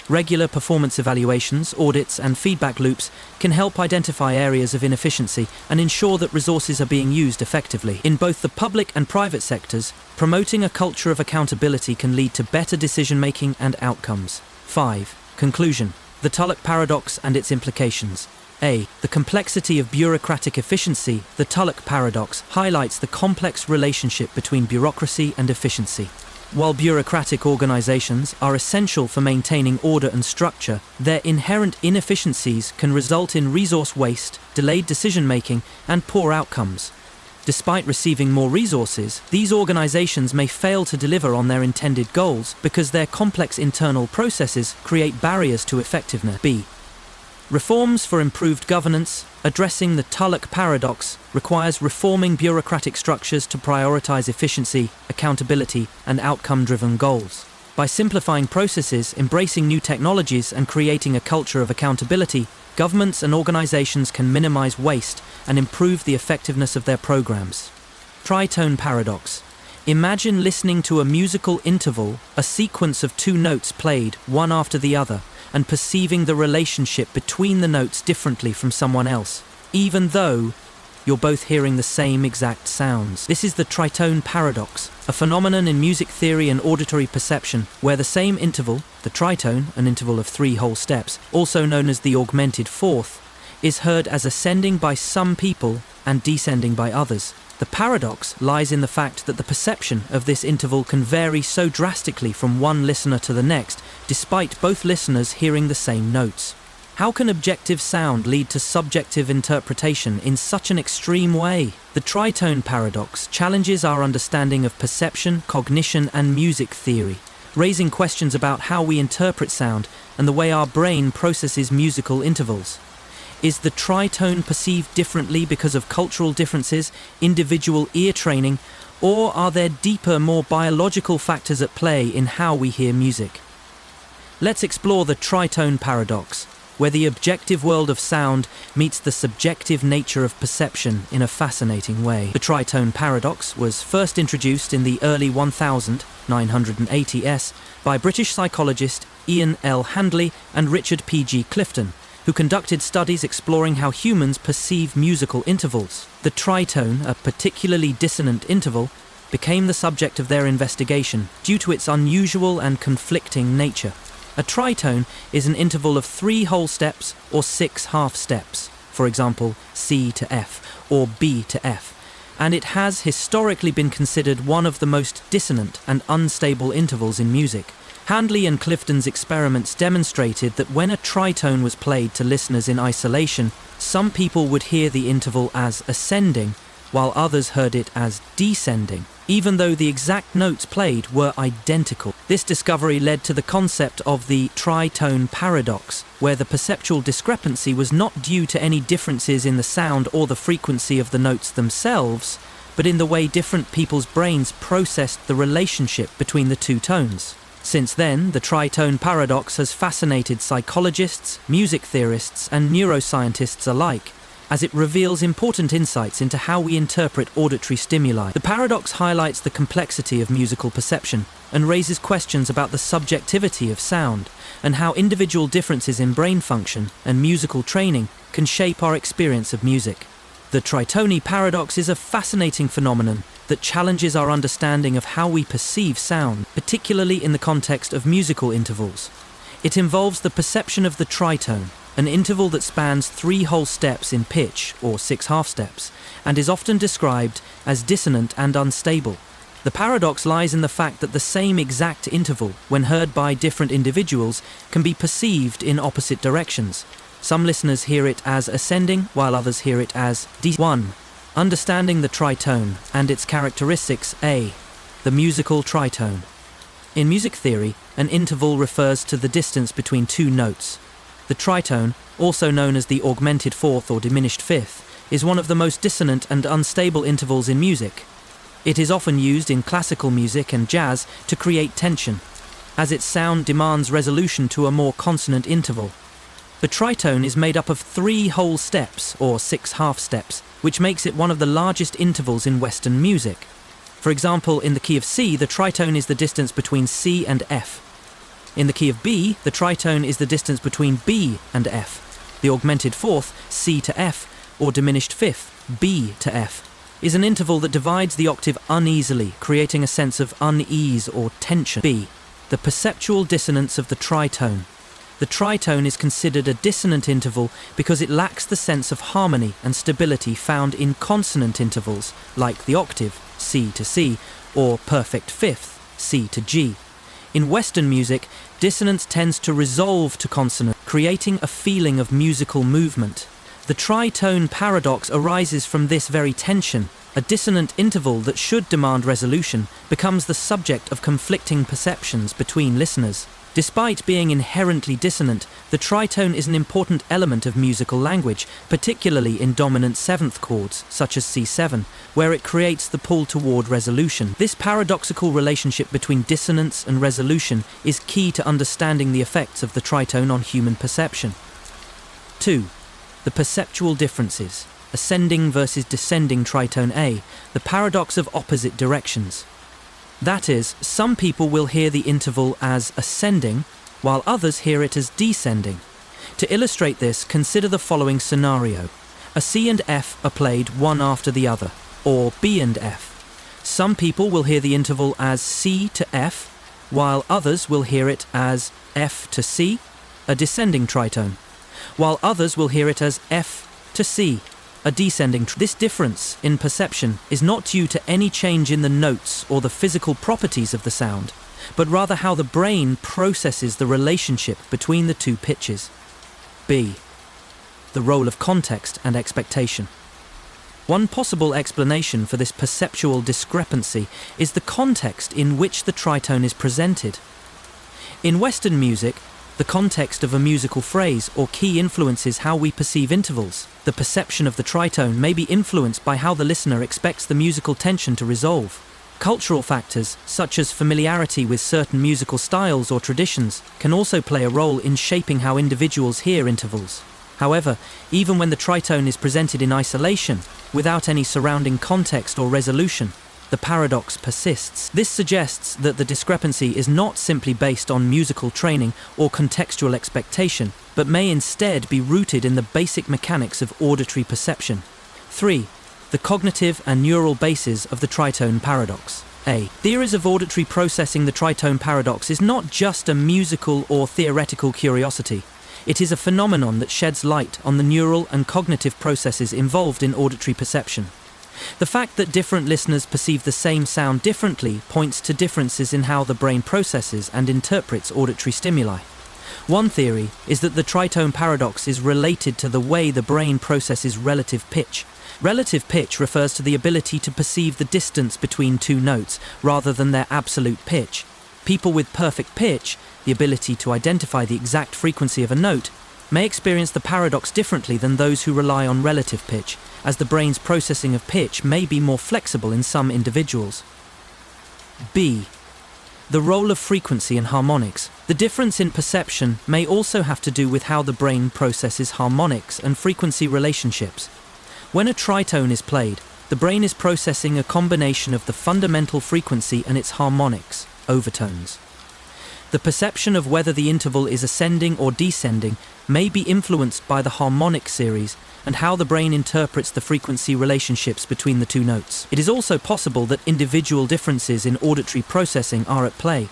Regular performance evaluations, audits, and feedback loops can help identify areas of inefficiency and ensure that resources are being used effectively. In both the public and private sectors, promoting a culture of accountability can lead to better decision-making and outcomes. 5. Conclusion. The Tulloch Paradox and its implications. A. The complexity of bureaucratic efficiency. The Tulloch Paradox highlights the complex relationship between bureaucracy and efficiency. While bureaucratic organizations are essential for maintaining order and structure, their inherent inefficiencies can result in resource waste, delayed decision-making, and poor outcomes. Despite receiving more resources, these organizations may fail to deliver on their intended goals because their complex internal processes create barriers to effectiveness. B. Reforms for improved governance. Addressing the Tulloch Paradox requires reforming bureaucratic structures to prioritize efficiency, accountability, and outcome-driven goals. By simplifying processes, embracing new technologies, and creating a culture of accountability, governments and organizations can minimize waste and improve the effectiveness of their programs. Tritone Paradox. Imagine listening to a musical interval, a sequence of two notes played, one after the other, and perceiving the relationship between the notes differently from someone else, even though you're both hearing the same exact sounds. This is the tritone paradox, a phenomenon in music theory and auditory perception where the same interval, the tritone, an interval of 3 whole steps, also known as the augmented fourth, is heard as ascending by some people and descending by others. The paradox lies in the fact that the perception of this interval can vary so drastically from one listener to the next, despite both listeners hearing the same notes. How can objective sound lead to subjective interpretation in such an extreme way? The tritone paradox challenges our understanding of perception, cognition, and music theory, raising questions about how we interpret sound and the way our brain processes musical intervals. Is the tritone perceived differently because of cultural differences, individual ear training, or are there deeper, more biological factors at play in how we hear music? Let's explore the tritone paradox, where the objective world of sound meets the subjective nature of perception in a fascinating way. The tritone paradox was first introduced in the early 1980s by British psychologist Ian L. Handley and Richard P.G. Clifton, who conducted studies exploring how humans perceive musical intervals. The tritone, a particularly dissonant interval, became the subject of their investigation due to its unusual and conflicting nature. A tritone is an interval of 3 whole steps or 6 half steps, for example, C to F or B to F, and it has historically been considered one of the most dissonant and unstable intervals in music. Handley and Clifton's experiments demonstrated that when a tritone was played to listeners in isolation, some people would hear the interval as ascending, while others heard it as descending, even though the exact notes played were identical. This discovery led to the concept of the tritone paradox, where the perceptual discrepancy was not due to any differences in the sound or the frequency of the notes themselves, but in the way different people's brains processed the relationship between the two tones. Since then, the tritone paradox has fascinated psychologists, music theorists, and neuroscientists alike, as it reveals important insights into how we interpret auditory stimuli. The paradox highlights the complexity of musical perception and raises questions about the subjectivity of sound and how individual differences in brain function and musical training can shape our experience of music. The tritone paradox is a fascinating phenomenon that challenges our understanding of how we perceive sound, particularly in the context of musical intervals. It involves the perception of the tritone, an interval that spans 3 whole steps in pitch, or 6 half steps, and is often described as dissonant and unstable. The paradox lies in the fact that the same exact interval, when heard by different individuals, can be perceived in opposite directions. Some listeners hear it as ascending, while others hear it as descending. 1. Understanding the tritone and its characteristics. A. The musical tritone. In music theory, an interval refers to the distance between two notes. The tritone, also known as the augmented fourth or diminished fifth, is one of the most dissonant and unstable intervals in music. It is often used in classical music and jazz to create tension, as its sound demands resolution to a more consonant interval. The tritone is made up of 3 whole steps, or 6 half steps, which makes it one of the largest intervals in Western music. For example, in the key of C, the tritone is the distance between C and F. In the key of B, the tritone is the distance between B and F. The augmented fourth, C to F, or diminished fifth, B to F, is an interval that divides the octave uneasily, creating a sense of unease or tension. B. The perceptual dissonance of the tritone. The tritone is considered a dissonant interval because it lacks the sense of harmony and stability found in consonant intervals, like the octave, C to C, or perfect fifth, C to G. In Western music, dissonance tends to resolve to consonant, creating a feeling of musical movement. The tritone paradox arises from this very tension. A dissonant interval that should demand resolution becomes the subject of conflicting perceptions between listeners. Despite being inherently dissonant, the tritone is an important element of musical language, particularly in dominant seventh chords, such as C7, where it creates the pull toward resolution. This paradoxical relationship between dissonance and resolution is key to understanding the effects of the tritone on human perception. 2. The perceptual differences. Ascending versus descending tritone A, the paradox of opposite directions. That is, some people will hear the interval as ascending, while others hear it as descending. To illustrate this, consider the following scenario. A C and F are played one after the other, or B and F. Some people will hear the interval as C to F, while others will hear it as F to C, a descending tritone, while others will hear it as F to C, a descending. This difference in perception is not due to any change in the notes or the physical properties of the sound, but rather how the brain processes the relationship between the two pitches. B. The role of context and expectation. One possible explanation for this perceptual discrepancy is the context in which the tritone is presented. In Western music, the context of a musical phrase or key influences how we perceive intervals. The perception of the tritone may be influenced by how the listener expects the musical tension to resolve. Cultural factors, such as familiarity with certain musical styles or traditions, can also play a role in shaping how individuals hear intervals. However, even when the tritone is presented in isolation, without any surrounding context or resolution, the paradox persists. This suggests that the discrepancy is not simply based on musical training or contextual expectation, but may instead be rooted in the basic mechanics of auditory perception. 3. The cognitive and neural basis of the tritone paradox. A. Theories of auditory processing. The tritone paradox is not just a musical or theoretical curiosity. It is a phenomenon that sheds light on the neural and cognitive processes involved in auditory perception. The fact that different listeners perceive the same sound differently points to differences in how the brain processes and interprets auditory stimuli. One theory is that the tritone paradox is related to the way the brain processes relative pitch. Relative pitch refers to the ability to perceive the distance between two notes rather than their absolute pitch. People with perfect pitch, the ability to identify the exact frequency of a note, may experience the paradox differently than those who rely on relative pitch, as the brain's processing of pitch may be more flexible in some individuals. B. The role of frequency and harmonics. The difference in perception may also have to do with how the brain processes harmonics and frequency relationships. When a tritone is played, the brain is processing a combination of the fundamental frequency and its harmonics, overtones. The perception of whether the interval is ascending or descending may be influenced by the harmonic series and how the brain interprets the frequency relationships between the two notes. It is also possible that individual differences in auditory processing are at play.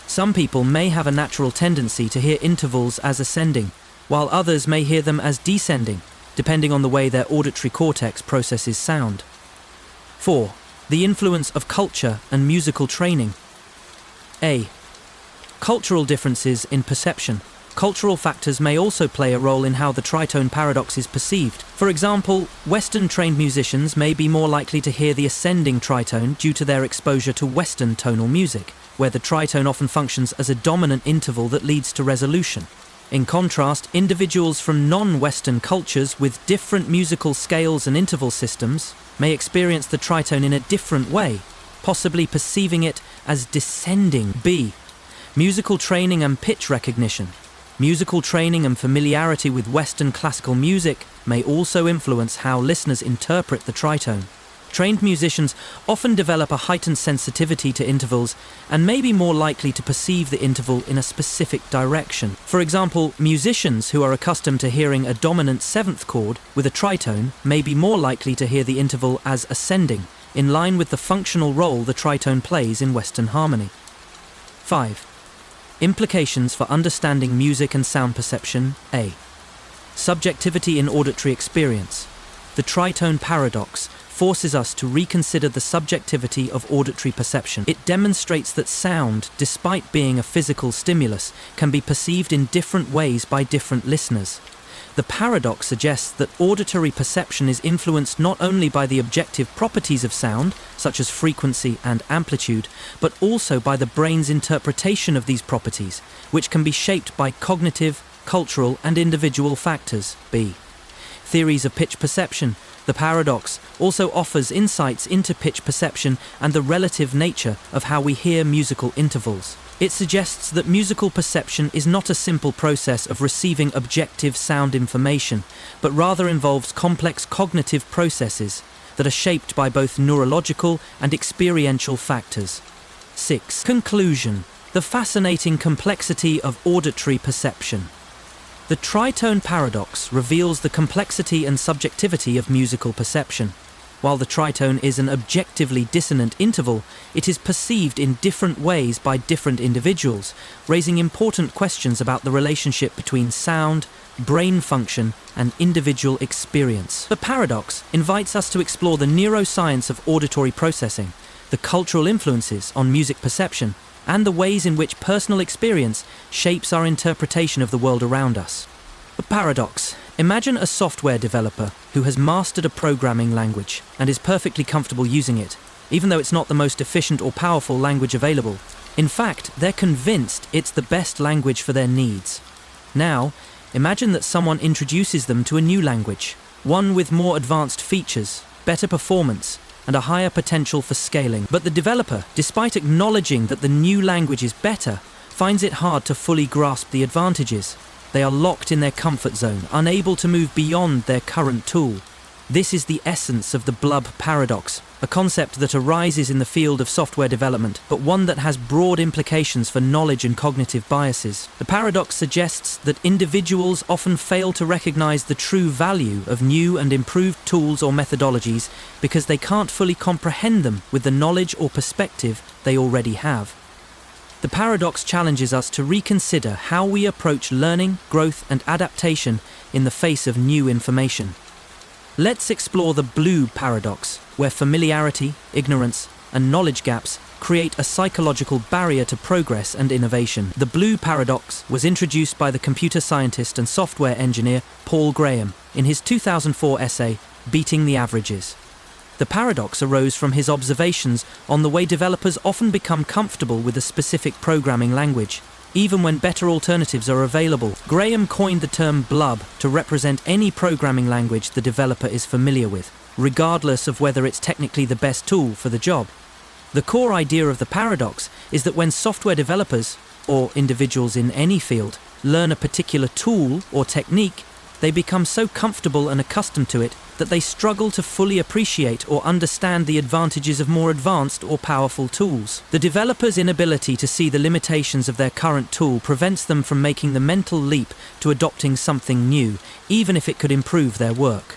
Some people may have a natural tendency to hear intervals as ascending, while others may hear them as descending, depending on the way their auditory cortex processes sound. 4. The influence of culture and musical training. A. Cultural differences in perception. Cultural factors may also play a role in how the tritone paradox is perceived. For example, Western-trained musicians may be more likely to hear the ascending tritone due to their exposure to Western tonal music, where the tritone often functions as a dominant interval that leads to resolution. In contrast, individuals from non-Western cultures with different musical scales and interval systems may experience the tritone in a different way, possibly perceiving it as descending. B. Musical training and pitch recognition. Musical training and familiarity with Western classical music may also influence how listeners interpret the tritone. Trained musicians often develop a heightened sensitivity to intervals and may be more likely to perceive the interval in a specific direction. For example, musicians who are accustomed to hearing a dominant seventh chord with a tritone may be more likely to hear the interval as ascending, in line with the functional role the tritone plays in Western harmony. 5. Implications for understanding music and sound perception. A. Subjectivity in auditory experience. The tritone paradox forces us to reconsider the subjectivity of auditory perception. It demonstrates that sound, despite being a physical stimulus, can be perceived in different ways by different listeners. The paradox suggests that auditory perception is influenced not only by the objective properties of sound, such as frequency and amplitude, but also by the brain's interpretation of these properties, which can be shaped by cognitive, cultural, and individual factors. B. Theories of pitch perception. The paradox also offers insights into pitch perception and the relative nature of how we hear musical intervals. It suggests that musical perception is not a simple process of receiving objective sound information, but rather involves complex cognitive processes that are shaped by both neurological and experiential factors. 6. Conclusion. The fascinating complexity of auditory perception. The tritone paradox reveals the complexity and subjectivity of musical perception. While the tritone is an objectively dissonant interval, it is perceived in different ways by different individuals, raising important questions about the relationship between sound, brain function, and individual experience. The paradox invites us to explore the neuroscience of auditory processing, the cultural influences on music perception, and the ways in which personal experience shapes our interpretation of the world around us. The paradox. Imagine a software developer who has mastered a programming language and is perfectly comfortable using it, even though it's not the most efficient or powerful language available. In fact, they're convinced it's the best language for their needs. Now, imagine that someone introduces them to a new language, one with more advanced features, better performance, and a higher potential for scaling. But the developer, despite acknowledging that the new language is better, finds it hard to fully grasp the advantages. They are locked in their comfort zone, unable to move beyond their current tool. This is the essence of the blub paradox, a concept that arises in the field of software development, but one that has broad implications for knowledge and cognitive biases. The paradox suggests that individuals often fail to recognize the true value of new and improved tools or methodologies because they can't fully comprehend them with the knowledge or perspective they already have. The paradox challenges us to reconsider how we approach learning, growth, and adaptation in the face of new information. Let's explore the blue paradox, where familiarity, ignorance, and knowledge gaps create a psychological barrier to progress and innovation. The blue paradox was introduced by the computer scientist and software engineer Paul Graham in his 2004 essay, Beating the Averages. The paradox arose from his observations on the way developers often become comfortable with a specific programming language, even when better alternatives are available. Graham coined the term blub to represent any programming language the developer is familiar with, regardless of whether it's technically the best tool for the job. The core idea of the paradox is that when software developers, or individuals in any field, learn a particular tool or technique, they become so comfortable and accustomed to it that they struggle to fully appreciate or understand the advantages of more advanced or powerful tools. The developer's inability to see the limitations of their current tool prevents them from making the mental leap to adopting something new, even if it could improve their work.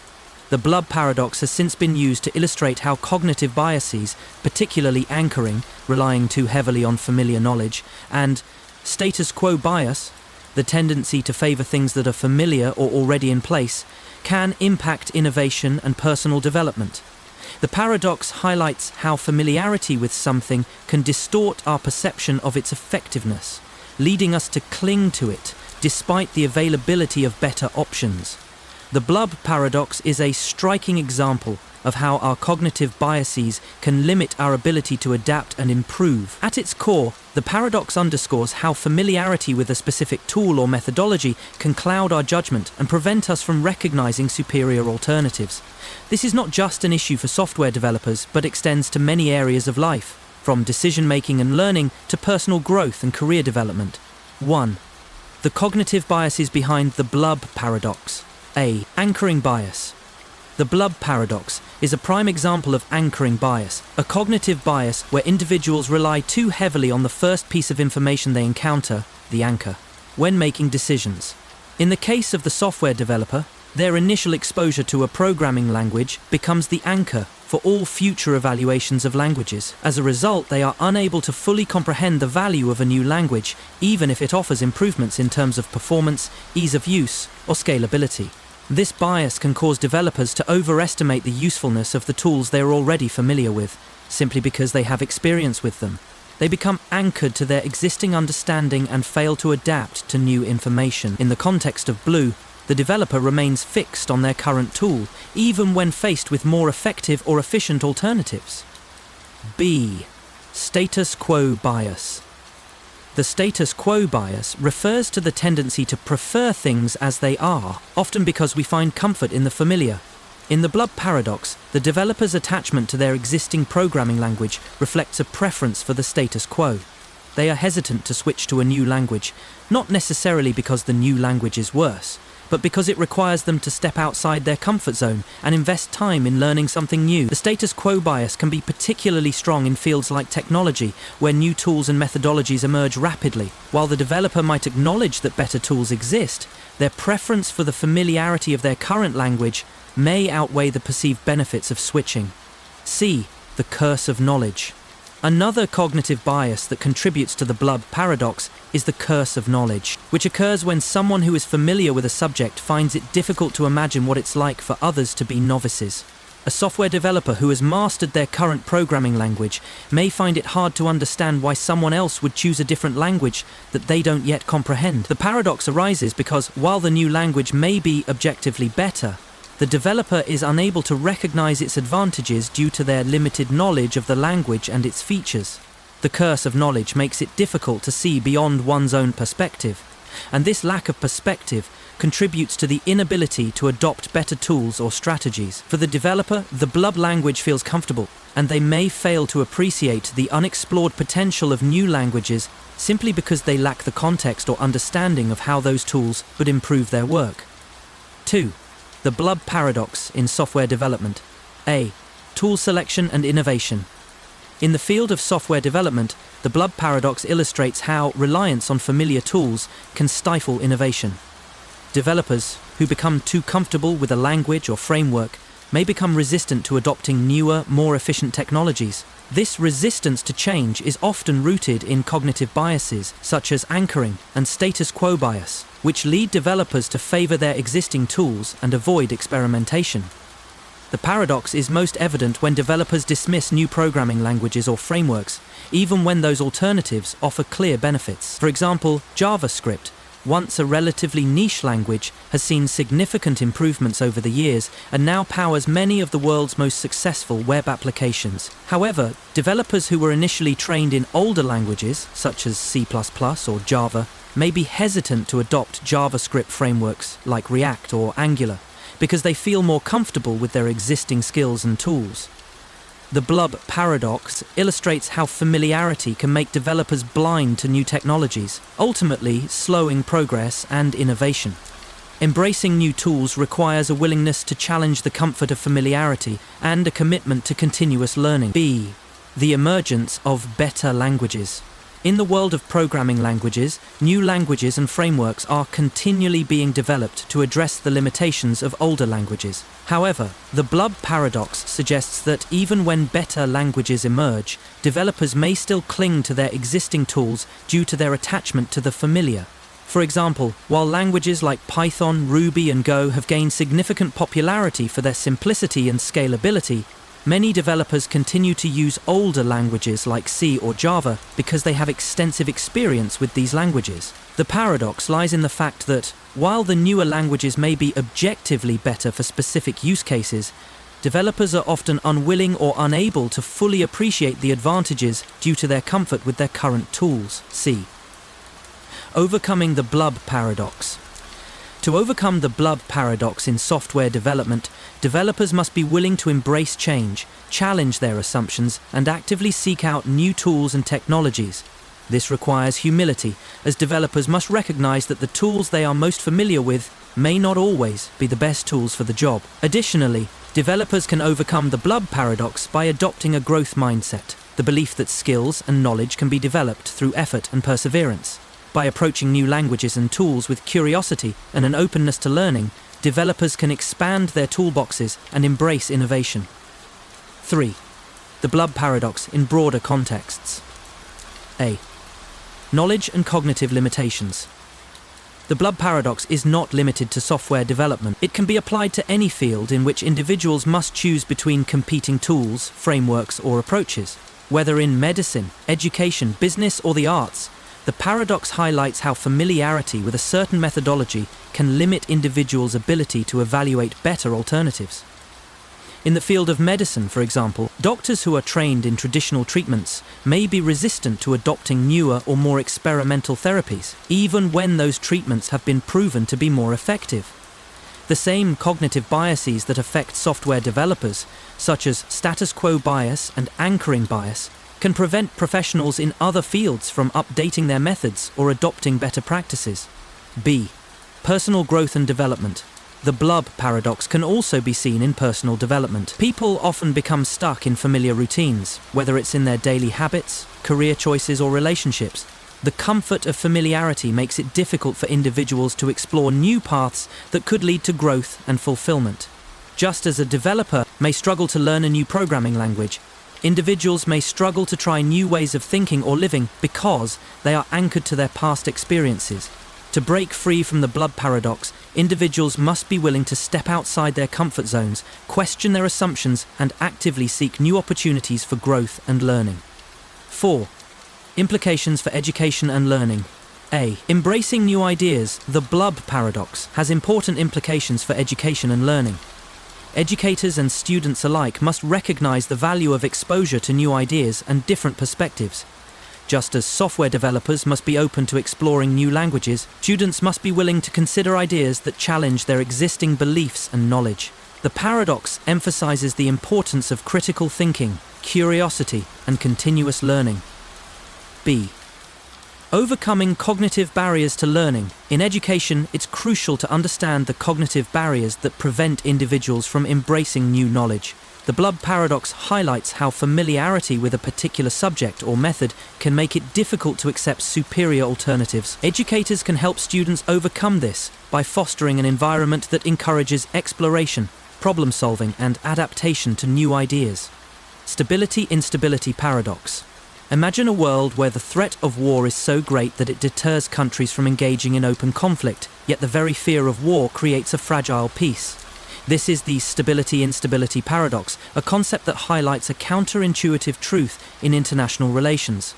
The blub paradox has since been used to illustrate how cognitive biases, particularly anchoring, relying too heavily on familiar knowledge, and status quo bias, the tendency to favor things that are familiar or already in place, can impact innovation and personal development. The paradox highlights how familiarity with something can distort our perception of its effectiveness, leading us to cling to it despite the availability of better options. The blub paradox is a striking example of how our cognitive biases can limit our ability to adapt and improve. At its core, the paradox underscores how familiarity with a specific tool or methodology can cloud our judgment and prevent us from recognizing superior alternatives. This is not just an issue for software developers, but extends to many areas of life, from decision-making and learning to personal growth and career development. 1. The cognitive biases behind the blub paradox. A. Anchoring bias. The blub paradox is a prime example of anchoring bias, a cognitive bias where individuals rely too heavily on the first piece of information they encounter, the anchor, when making decisions. In the case of the software developer, their initial exposure to a programming language becomes the anchor for all future evaluations of languages. As a result, they are unable to fully comprehend the value of a new language, even if it offers improvements in terms of performance, ease of use, or scalability. This bias can cause developers to overestimate the usefulness of the tools they are already familiar with, simply because they have experience with them. They become anchored to their existing understanding and fail to adapt to new information. In the context of Blue, the developer remains fixed on their current tool, even when faced with more effective or efficient alternatives. B. Status quo bias. The status quo bias refers to the tendency to prefer things as they are, often because we find comfort in the familiar. In the blub paradox, the developer's attachment to their existing programming language reflects a preference for the status quo. They are hesitant to switch to a new language, not necessarily because the new language is worse, but because it requires them to step outside their comfort zone and invest time in learning something new. The status quo bias can be particularly strong in fields like technology, where new tools and methodologies emerge rapidly. While the developer might acknowledge that better tools exist, their preference for the familiarity of their current language may outweigh the perceived benefits of switching. C. The curse of knowledge. Another cognitive bias that contributes to the blub paradox is the curse of knowledge, which occurs when someone who is familiar with a subject finds it difficult to imagine what it's like for others to be novices. A software developer who has mastered their current programming language may find it hard to understand why someone else would choose a different language that they don't yet comprehend. The paradox arises because while the new language may be objectively better, the developer is unable to recognize its advantages due to their limited knowledge of the language and its features. The curse of knowledge makes it difficult to see beyond one's own perspective, and this lack of perspective contributes to the inability to adopt better tools or strategies. For the developer, the blub language feels comfortable, and they may fail to appreciate the unexplored potential of new languages simply because they lack the context or understanding of how those tools would improve their work. 2. The blub paradox in software development. A. Tool selection and innovation. In the field of software development, the blub paradox illustrates how reliance on familiar tools can stifle innovation. Developers who become too comfortable with a language or framework may become resistant to adopting newer, more efficient technologies. This resistance to change is often rooted in cognitive biases, such as anchoring and status quo bias, which lead developers to favor their existing tools and avoid experimentation. The paradox is most evident when developers dismiss new programming languages or frameworks, even when those alternatives offer clear benefits. For example, JavaScript, once a relatively niche language, has seen significant improvements over the years and now powers many of the world's most successful web applications. However, developers who were initially trained in older languages, such as C++ or Java, may be hesitant to adopt JavaScript frameworks like React or Angular because they feel more comfortable with their existing skills and tools. The blub paradox illustrates how familiarity can make developers blind to new technologies, ultimately slowing progress and innovation. Embracing new tools requires a willingness to challenge the comfort of familiarity and a commitment to continuous learning. B. The emergence of better languages. In the world of programming languages, new languages and frameworks are continually being developed to address the limitations of older languages. However, the blub paradox suggests that even when better languages emerge, developers may still cling to their existing tools due to their attachment to the familiar. For example, while languages like Python, Ruby, and Go have gained significant popularity for their simplicity and scalability, Many developers continue to use older languages like C or Java because they have extensive experience with these languages. The paradox lies in the fact that, while the newer languages may be objectively better for specific use cases, developers are often unwilling or unable to fully appreciate the advantages due to their comfort with their current tools. C. Overcoming the blub paradox. To overcome the blub paradox in software development, developers must be willing to embrace change, challenge their assumptions, and actively seek out new tools and technologies. This requires humility, as developers must recognize that the tools they are most familiar with may not always be the best tools for the job. Additionally, developers can overcome the blub paradox by adopting a growth mindset, the belief that skills and knowledge can be developed through effort and perseverance. By approaching new languages and tools with curiosity and an openness to learning, developers can expand their toolboxes and embrace innovation. 3. The blub paradox in broader contexts. A. Knowledge and cognitive limitations. The blub paradox is not limited to software development. It can be applied to any field in which individuals must choose between competing tools, frameworks, or approaches. Whether in medicine, education, business, or the arts, the paradox highlights how familiarity with a certain methodology can limit individuals' ability to evaluate better alternatives. In the field of medicine, for example, doctors who are trained in traditional treatments may be resistant to adopting newer or more experimental therapies, even when those treatments have been proven to be more effective. The same cognitive biases that affect software developers, such as status quo bias and anchoring bias, can prevent professionals in other fields from updating their methods or adopting better practices. B. Personal growth and development. The blub paradox can also be seen in personal development. People often become stuck in familiar routines, whether it's in their daily habits, career choices, or relationships. The comfort of familiarity makes it difficult for individuals to explore new paths that could lead to growth and fulfillment. Just as a developer may struggle to learn a new programming language, individuals may struggle to try new ways of thinking or living because they are anchored to their past experiences. To break free from the blub paradox, individuals must be willing to step outside their comfort zones, question their assumptions, and actively seek new opportunities for growth and learning. 4. Implications for education and learning. A. Embracing new ideas. The blub paradox has important implications for education and learning. Educators and students alike must recognize the value of exposure to new ideas and different perspectives. Just as software developers must be open to exploring new languages, students must be willing to consider ideas that challenge their existing beliefs and knowledge. The paradox emphasizes the importance of critical thinking, curiosity, and continuous learning. B. Overcoming cognitive barriers to learning. In education, it's crucial to understand the cognitive barriers that prevent individuals from embracing new knowledge. The blub paradox highlights how familiarity with a particular subject or method can make it difficult to accept superior alternatives. Educators can help students overcome this by fostering an environment that encourages exploration, problem solving, and adaptation to new ideas. Stability-instability paradox. Imagine a world where the threat of war is so great that it deters countries from engaging in open conflict, yet the very fear of war creates a fragile peace. This is the stability-instability paradox, a concept that highlights a counterintuitive truth in international relations.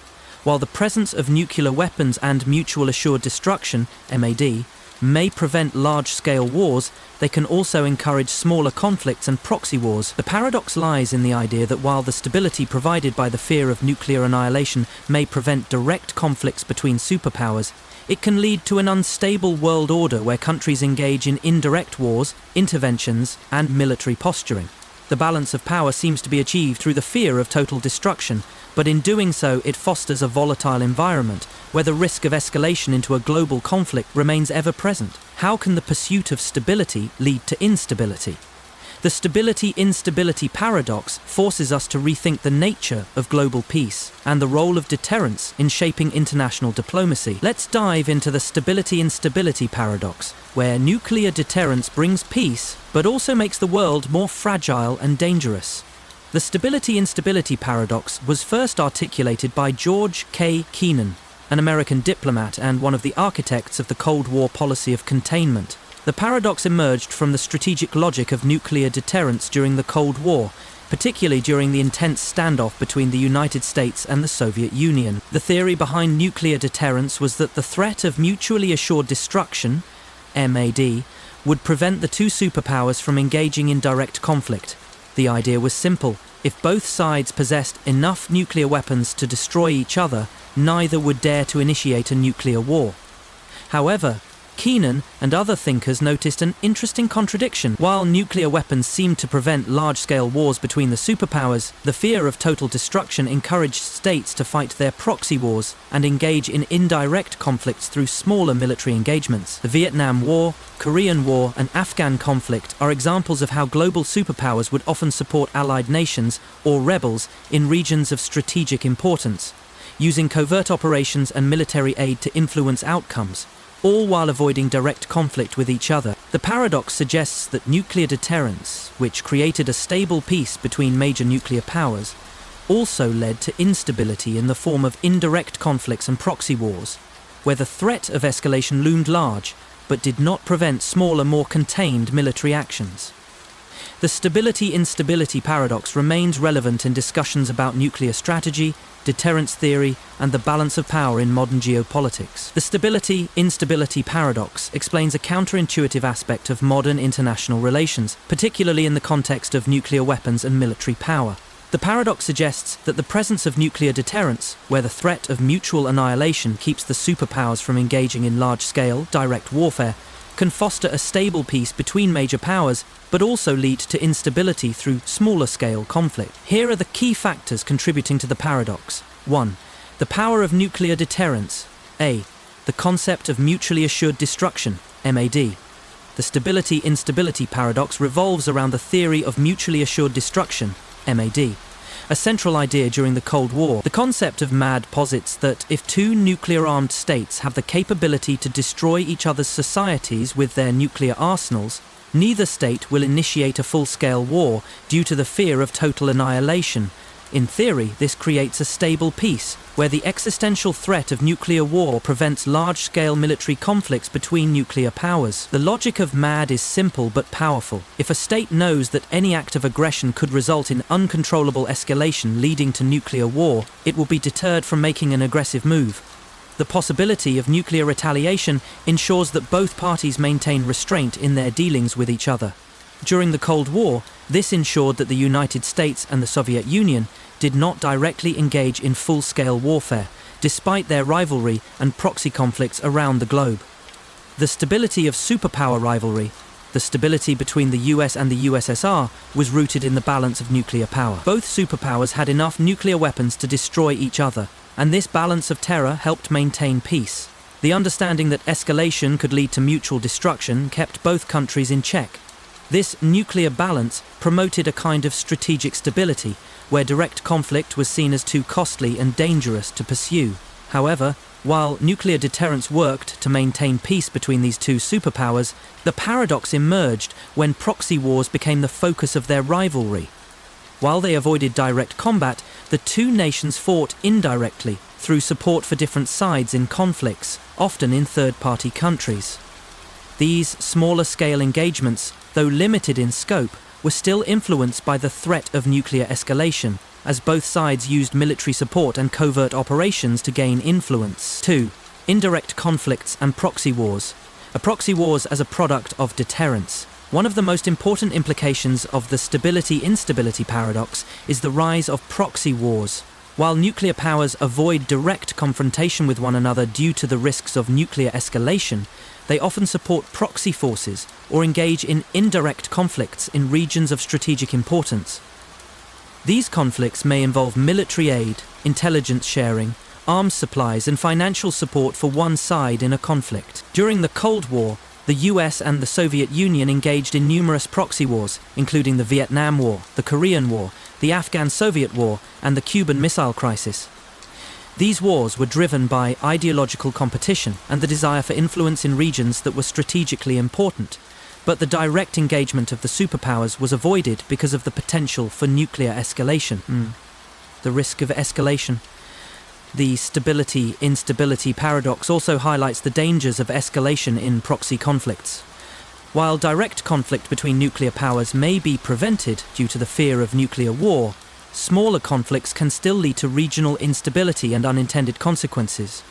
While the presence of nuclear weapons and mutual assured destruction, MAD, may prevent large-scale wars, they can also encourage smaller conflicts and proxy wars. The paradox lies in the idea that while the stability provided by the fear of nuclear annihilation may prevent direct conflicts between superpowers, it can lead to an unstable world order where countries engage in indirect wars, interventions, and military posturing. The balance of power seems to be achieved through the fear of total destruction, but in doing so it fosters a volatile environment where the risk of escalation into a global conflict remains ever present. How can the pursuit of stability lead to instability? The stability-instability paradox forces us to rethink the nature of global peace and the role of deterrence in shaping international diplomacy. Let's dive into the stability-instability paradox, where nuclear deterrence brings peace but also makes the world more fragile and dangerous. The stability-instability paradox was first articulated by George K. Kennan, an American diplomat and one of the architects of the Cold War policy of containment. The paradox emerged from the strategic logic of nuclear deterrence during the Cold War, particularly during the intense standoff between the United States and the Soviet Union. The theory behind nuclear deterrence was that the threat of mutually assured destruction, MAD, would prevent the two superpowers from engaging in direct conflict. The idea was simple. If both sides possessed enough nuclear weapons to destroy each other, neither would dare to initiate a nuclear war. However, Keenan and other thinkers noticed an interesting contradiction. While nuclear weapons seemed to prevent large-scale wars between the superpowers, the fear of total destruction encouraged states to fight their proxy wars and engage in indirect conflicts through smaller military engagements. The Vietnam War, Korean War, and Afghan conflict are examples of how global superpowers would often support allied nations or rebels in regions of strategic importance, using covert operations and military aid to influence outcomes, all while avoiding direct conflict with each other. The paradox suggests that nuclear deterrence, which created a stable peace between major nuclear powers, also led to instability in the form of indirect conflicts and proxy wars, where the threat of escalation loomed large, but did not prevent smaller, more contained military actions. The stability-instability paradox remains relevant in discussions about nuclear strategy, deterrence theory, and the balance of power in modern geopolitics. The stability-instability paradox explains a counterintuitive aspect of modern international relations, particularly in the context of nuclear weapons and military power. The paradox suggests that the presence of nuclear deterrence, where the threat of mutual annihilation keeps the superpowers from engaging in large-scale, direct warfare, can foster a stable peace between major powers, but also lead to instability through smaller-scale conflict. Here are the key factors contributing to the paradox. 1. The power of nuclear deterrence. A. The concept of mutually assured destruction. MAD. The stability-instability paradox revolves around the theory of mutually assured destruction. MAD. A central idea during the Cold War. The concept of MAD posits that if two nuclear-armed states have the capability to destroy each other's societies with their nuclear arsenals, neither state will initiate a full-scale war due to the fear of total annihilation. In theory, this creates a stable peace, where the existential threat of nuclear war prevents large-scale military conflicts between nuclear powers. The logic of MAD is simple but powerful. If a state knows that any act of aggression could result in uncontrollable escalation leading to nuclear war, it will be deterred from making an aggressive move. The possibility of nuclear retaliation ensures that both parties maintain restraint in their dealings with each other. During the Cold War, this ensured that the United States and the Soviet Union did not directly engage in full-scale warfare, despite their rivalry and proxy conflicts around the globe. The stability of superpower rivalry, the stability between the US and the USSR, was rooted in the balance of nuclear power. Both superpowers had enough nuclear weapons to destroy each other, and this balance of terror helped maintain peace. The understanding that escalation could lead to mutual destruction kept both countries in check. This nuclear balance promoted a kind of strategic stability, where direct conflict was seen as too costly and dangerous to pursue. However, while nuclear deterrence worked to maintain peace between these two superpowers, the paradox emerged when proxy wars became the focus of their rivalry. While they avoided direct combat, the two nations fought indirectly through support for different sides in conflicts, often in third-party countries. These smaller-scale engagements, though limited in scope, were still influenced by the threat of nuclear escalation, as both sides used military support and covert operations to gain influence. 2. Indirect conflicts and proxy wars. A proxy wars as a product of deterrence. One of the most important implications of the stability-instability paradox is the rise of proxy wars. While nuclear powers avoid direct confrontation with one another due to the risks of nuclear escalation, they often support proxy forces or engage in indirect conflicts in regions of strategic importance. These conflicts may involve military aid, intelligence sharing, arms supplies, and financial support for one side in a conflict. During the Cold War, the US and the Soviet Union engaged in numerous proxy wars, including the Vietnam War, the Korean War, the Afghan-Soviet War, and the Cuban Missile Crisis. These wars were driven by ideological competition and the desire for influence in regions that were strategically important, but the direct engagement of the superpowers was avoided because of the potential for nuclear escalation. The risk of escalation. The stability-instability paradox also highlights the dangers of escalation in proxy conflicts. While direct conflict between nuclear powers may be prevented due to the fear of nuclear war, smaller conflicts can still lead to regional instability and unintended consequences.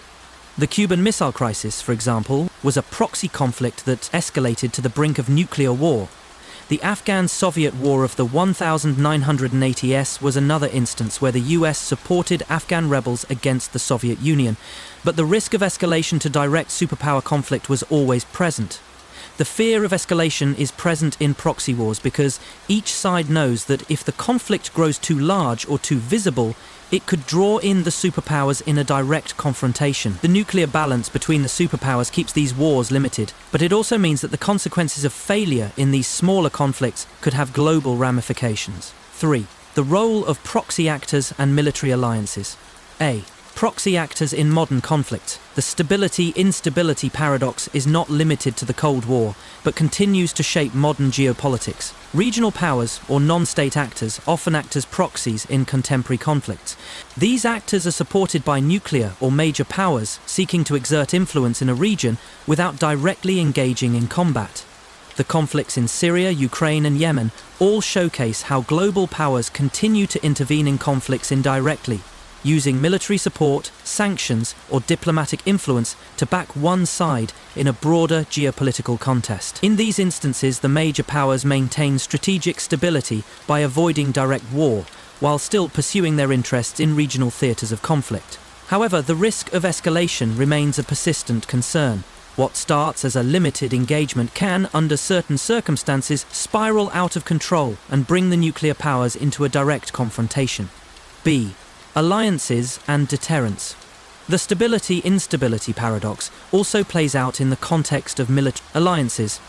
The Cuban Missile Crisis, for example, was a proxy conflict that escalated to the brink of nuclear war. The Afghan-Soviet War of the 1980s was another instance where the US supported Afghan rebels against the Soviet Union, but the risk of escalation to direct superpower conflict was always present. The fear of escalation is present in proxy wars because each side knows that if the conflict grows too large or too visible, it could draw in the superpowers in a direct confrontation. The nuclear balance between the superpowers keeps these wars limited, but it also means that the consequences of failure in these smaller conflicts could have global ramifications. 3. The role of proxy actors and military alliances. A. Proxy actors in modern conflict. The stability-instability paradox is not limited to the Cold War, but continues to shape modern geopolitics. Regional powers, or non-state actors, often act as proxies in contemporary conflicts. These actors are supported by nuclear or major powers seeking to exert influence in a region without directly engaging in combat. The conflicts in Syria, Ukraine, and Yemen all showcase how global powers continue to intervene in conflicts indirectly, using military support, sanctions, or diplomatic influence to back one side in a broader geopolitical contest. In these instances, the major powers maintain strategic stability by avoiding direct war, while still pursuing their interests in regional theatres of conflict. However, the risk of escalation remains a persistent concern. What starts as a limited engagement can, under certain circumstances, spiral out of control and bring the nuclear powers into a direct confrontation. B. Alliances and deterrence. The stability-instability paradox also plays out in the context of military alliances.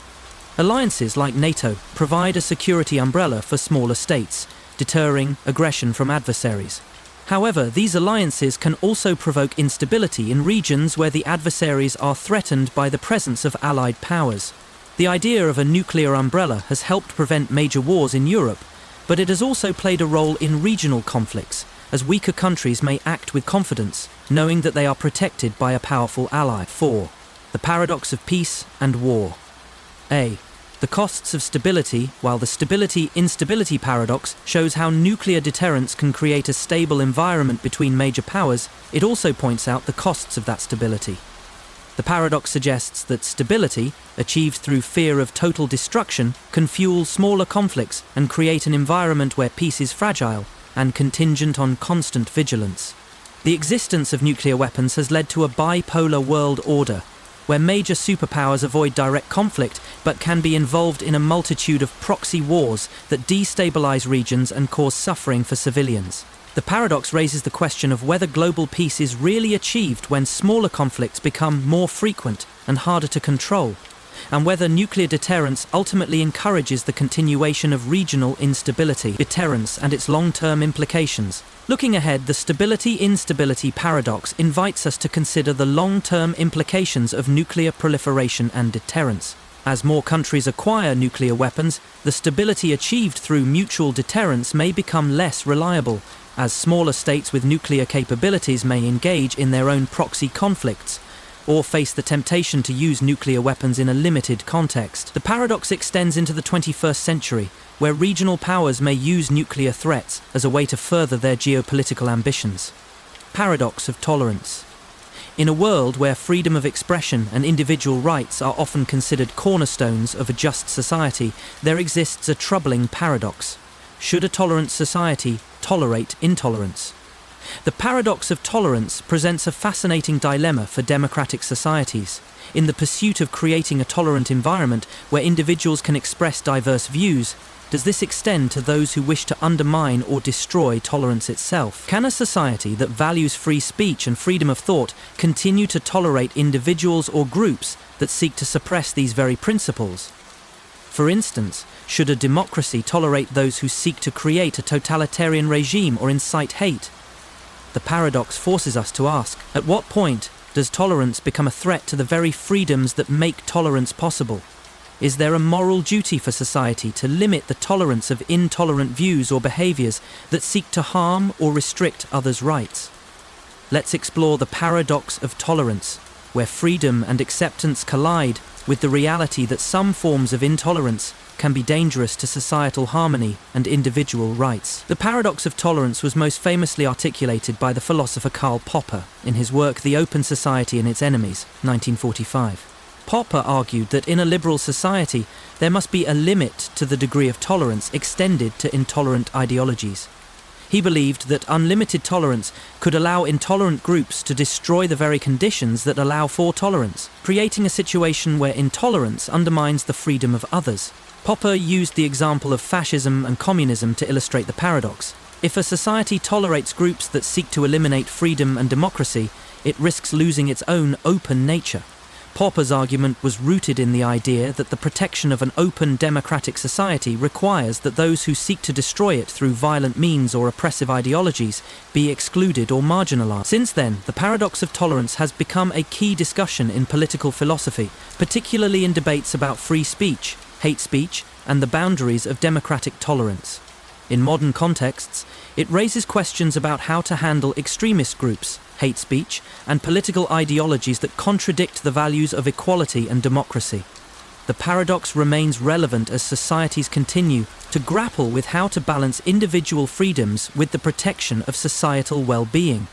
Alliances like NATO provide a security umbrella for smaller states, deterring aggression from adversaries. However, these alliances can also provoke instability in regions where the adversaries are threatened by the presence of allied powers. The idea of a nuclear umbrella has helped prevent major wars in Europe, but it has also played a role in regional conflicts, as weaker countries may act with confidence, knowing that they are protected by a powerful ally. 4. The paradox of peace and war. A. The costs of stability. While the stability-instability paradox shows how nuclear deterrence can create a stable environment between major powers, it also points out the costs of that stability. The paradox suggests that stability, achieved through fear of total destruction, can fuel smaller conflicts and create an environment where peace is fragile and contingent on constant vigilance. The existence of nuclear weapons has led to a bipolar world order, where major superpowers avoid direct conflict but can be involved in a multitude of proxy wars that destabilize regions and cause suffering for civilians. The paradox raises the question of whether global peace is really achieved when smaller conflicts become more frequent and harder to control, and whether nuclear deterrence ultimately encourages the continuation of regional instability, deterrence, and its long-term implications. Looking ahead, the stability-instability paradox invites us to consider the long-term implications of nuclear proliferation and deterrence. As more countries acquire nuclear weapons, the stability achieved through mutual deterrence may become less reliable, as smaller states with nuclear capabilities may engage in their own proxy conflicts, or face the temptation to use nuclear weapons in a limited context. The paradox extends into the 21st century, where regional powers may use nuclear threats as a way to further their geopolitical ambitions. Paradox of tolerance. In a world where freedom of expression and individual rights are often considered cornerstones of a just society, there exists a troubling paradox. Should a tolerant society tolerate intolerance? The paradox of tolerance presents a fascinating dilemma for democratic societies. In the pursuit of creating a tolerant environment where individuals can express diverse views, does this extend to those who wish to undermine or destroy tolerance itself? Can a society that values free speech and freedom of thought continue to tolerate individuals or groups that seek to suppress these very principles? For instance, should a democracy tolerate those who seek to create a totalitarian regime or incite hate? The paradox forces us to ask, at what point does tolerance become a threat to the very freedoms that make tolerance possible? Is there a moral duty for society to limit the tolerance of intolerant views or behaviours that seek to harm or restrict others' rights? Let's explore the paradox of tolerance, where freedom and acceptance collide with the reality that some forms of intolerance can be dangerous to societal harmony and individual rights. The paradox of tolerance was most famously articulated by the philosopher Karl Popper in his work The Open Society and Its Enemies, 1945. Popper argued that in a liberal society, there must be a limit to the degree of tolerance extended to intolerant ideologies. He believed that unlimited tolerance could allow intolerant groups to destroy the very conditions that allow for tolerance, creating a situation where intolerance undermines the freedom of others. Popper used the example of fascism and communism to illustrate the paradox. If a society tolerates groups that seek to eliminate freedom and democracy, it risks losing its own open nature. Popper's argument was rooted in the idea that the protection of an open democratic society requires that those who seek to destroy it through violent means or oppressive ideologies be excluded or marginalized. Since then, the paradox of tolerance has become a key discussion in political philosophy, particularly in debates about free speech, hate speech, and the boundaries of democratic tolerance. In modern contexts, it raises questions about how to handle extremist groups, hate speech, and political ideologies that contradict the values of equality and democracy. The paradox remains relevant as societies continue to grapple with how to balance individual freedoms with the protection of societal well-being.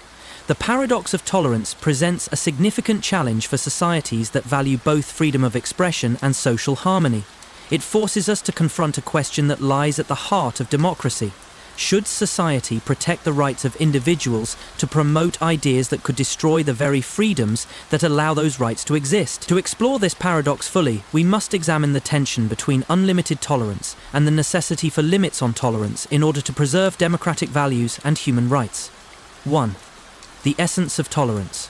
The paradox of tolerance presents a significant challenge for societies that value both freedom of expression and social harmony. It forces us to confront a question that lies at the heart of democracy. Should society protect the rights of individuals to promote ideas that could destroy the very freedoms that allow those rights to exist? To explore this paradox fully, we must examine the tension between unlimited tolerance and the necessity for limits on tolerance in order to preserve democratic values and human rights. 1. The essence of tolerance.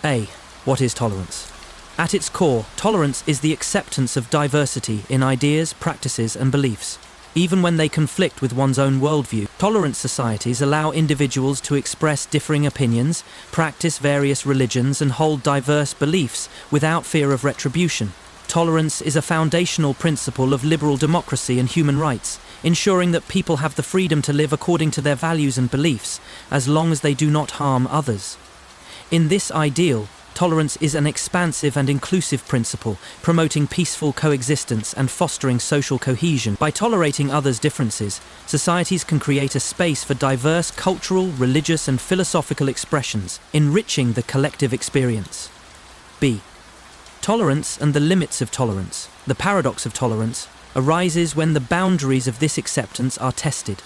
A. What is tolerance? At its core, tolerance is the acceptance of diversity in ideas, practices, and beliefs. Even when they conflict with one's own worldview, tolerant societies allow individuals to express differing opinions, practice various religions, and hold diverse beliefs without fear of retribution. Tolerance is a foundational principle of liberal democracy and human rights, ensuring that people have the freedom to live according to their values and beliefs, as long as they do not harm others. In this ideal, tolerance is an expansive and inclusive principle, promoting peaceful coexistence and fostering social cohesion. By tolerating others' differences, societies can create a space for diverse cultural, religious, and philosophical expressions, enriching the collective experience. B. Tolerance and the limits of tolerance. The paradox of tolerance arises when the boundaries of this acceptance are tested.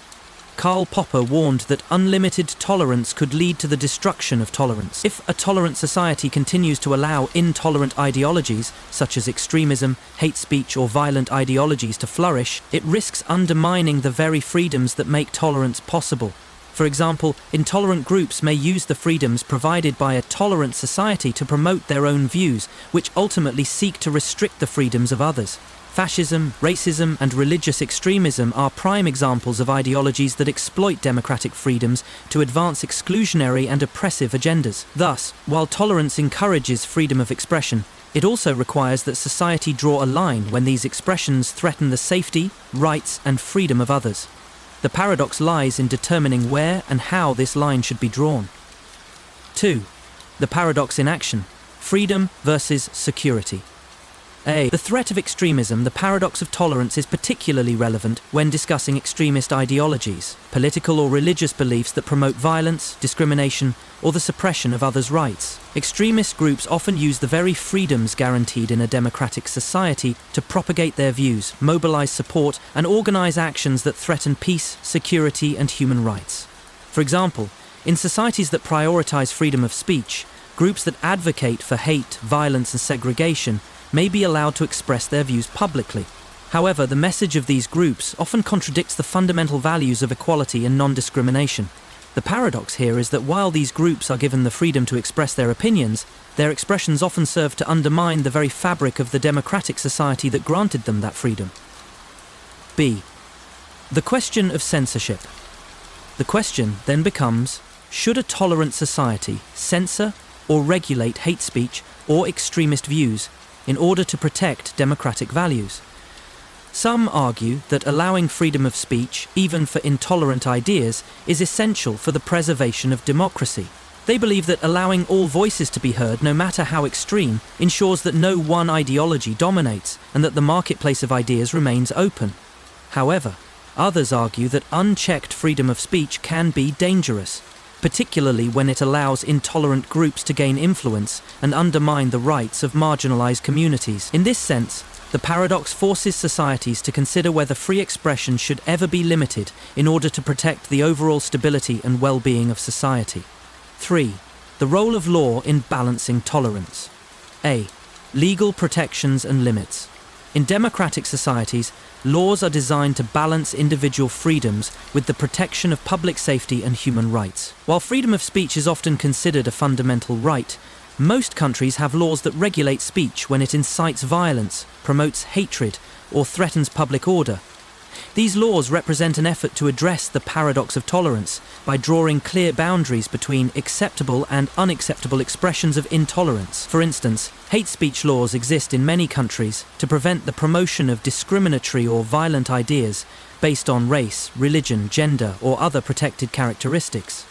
Karl Popper warned that unlimited tolerance could lead to the destruction of tolerance. If a tolerant society continues to allow intolerant ideologies, such as extremism, hate speech, or violent ideologies to flourish, it risks undermining the very freedoms that make tolerance possible. For example, intolerant groups may use the freedoms provided by a tolerant society to promote their own views, which ultimately seek to restrict the freedoms of others. Fascism, racism, and religious extremism are prime examples of ideologies that exploit democratic freedoms to advance exclusionary and oppressive agendas. Thus, while tolerance encourages freedom of expression, it also requires that society draw a line when these expressions threaten the safety, rights, and freedom of others. The paradox lies in determining where and how this line should be drawn. 2. The paradox in action: freedom versus security. A. The threat of extremism. The paradox of tolerance is particularly relevant when discussing extremist ideologies, political or religious beliefs that promote violence, discrimination, or the suppression of others' rights. Extremist groups often use the very freedoms guaranteed in a democratic society to propagate their views, mobilize support, and organize actions that threaten peace, security, and human rights. For example, in societies that prioritize freedom of speech, groups that advocate for hate, violence, and segregation may be allowed to express their views publicly. However, the message of these groups often contradicts the fundamental values of equality and non-discrimination. The paradox here is that while these groups are given the freedom to express their opinions, their expressions often serve to undermine the very fabric of the democratic society that granted them that freedom. B. The question of censorship. The question then becomes, should a tolerant society censor or regulate hate speech or extremist views in order to protect democratic values? Some argue that allowing freedom of speech, even for intolerant ideas, is essential for the preservation of democracy. They believe that allowing all voices to be heard, no matter how extreme, ensures that no one ideology dominates and that the marketplace of ideas remains open. However, others argue that unchecked freedom of speech can be dangerous, particularly when it allows intolerant groups to gain influence and undermine the rights of marginalized communities. In this sense, the paradox forces societies to consider whether free expression should ever be limited in order to protect the overall stability and well-being of society. 3. The role of law in balancing tolerance. A. Legal protections and limits. In democratic societies, laws are designed to balance individual freedoms with the protection of public safety and human rights. While freedom of speech is often considered a fundamental right, most countries have laws that regulate speech when it incites violence, promotes hatred, or threatens public order. These laws represent an effort to address the paradox of tolerance by drawing clear boundaries between acceptable and unacceptable expressions of intolerance. For instance, hate speech laws exist in many countries to prevent the promotion of discriminatory or violent ideas based on race, religion, gender, or other protected characteristics.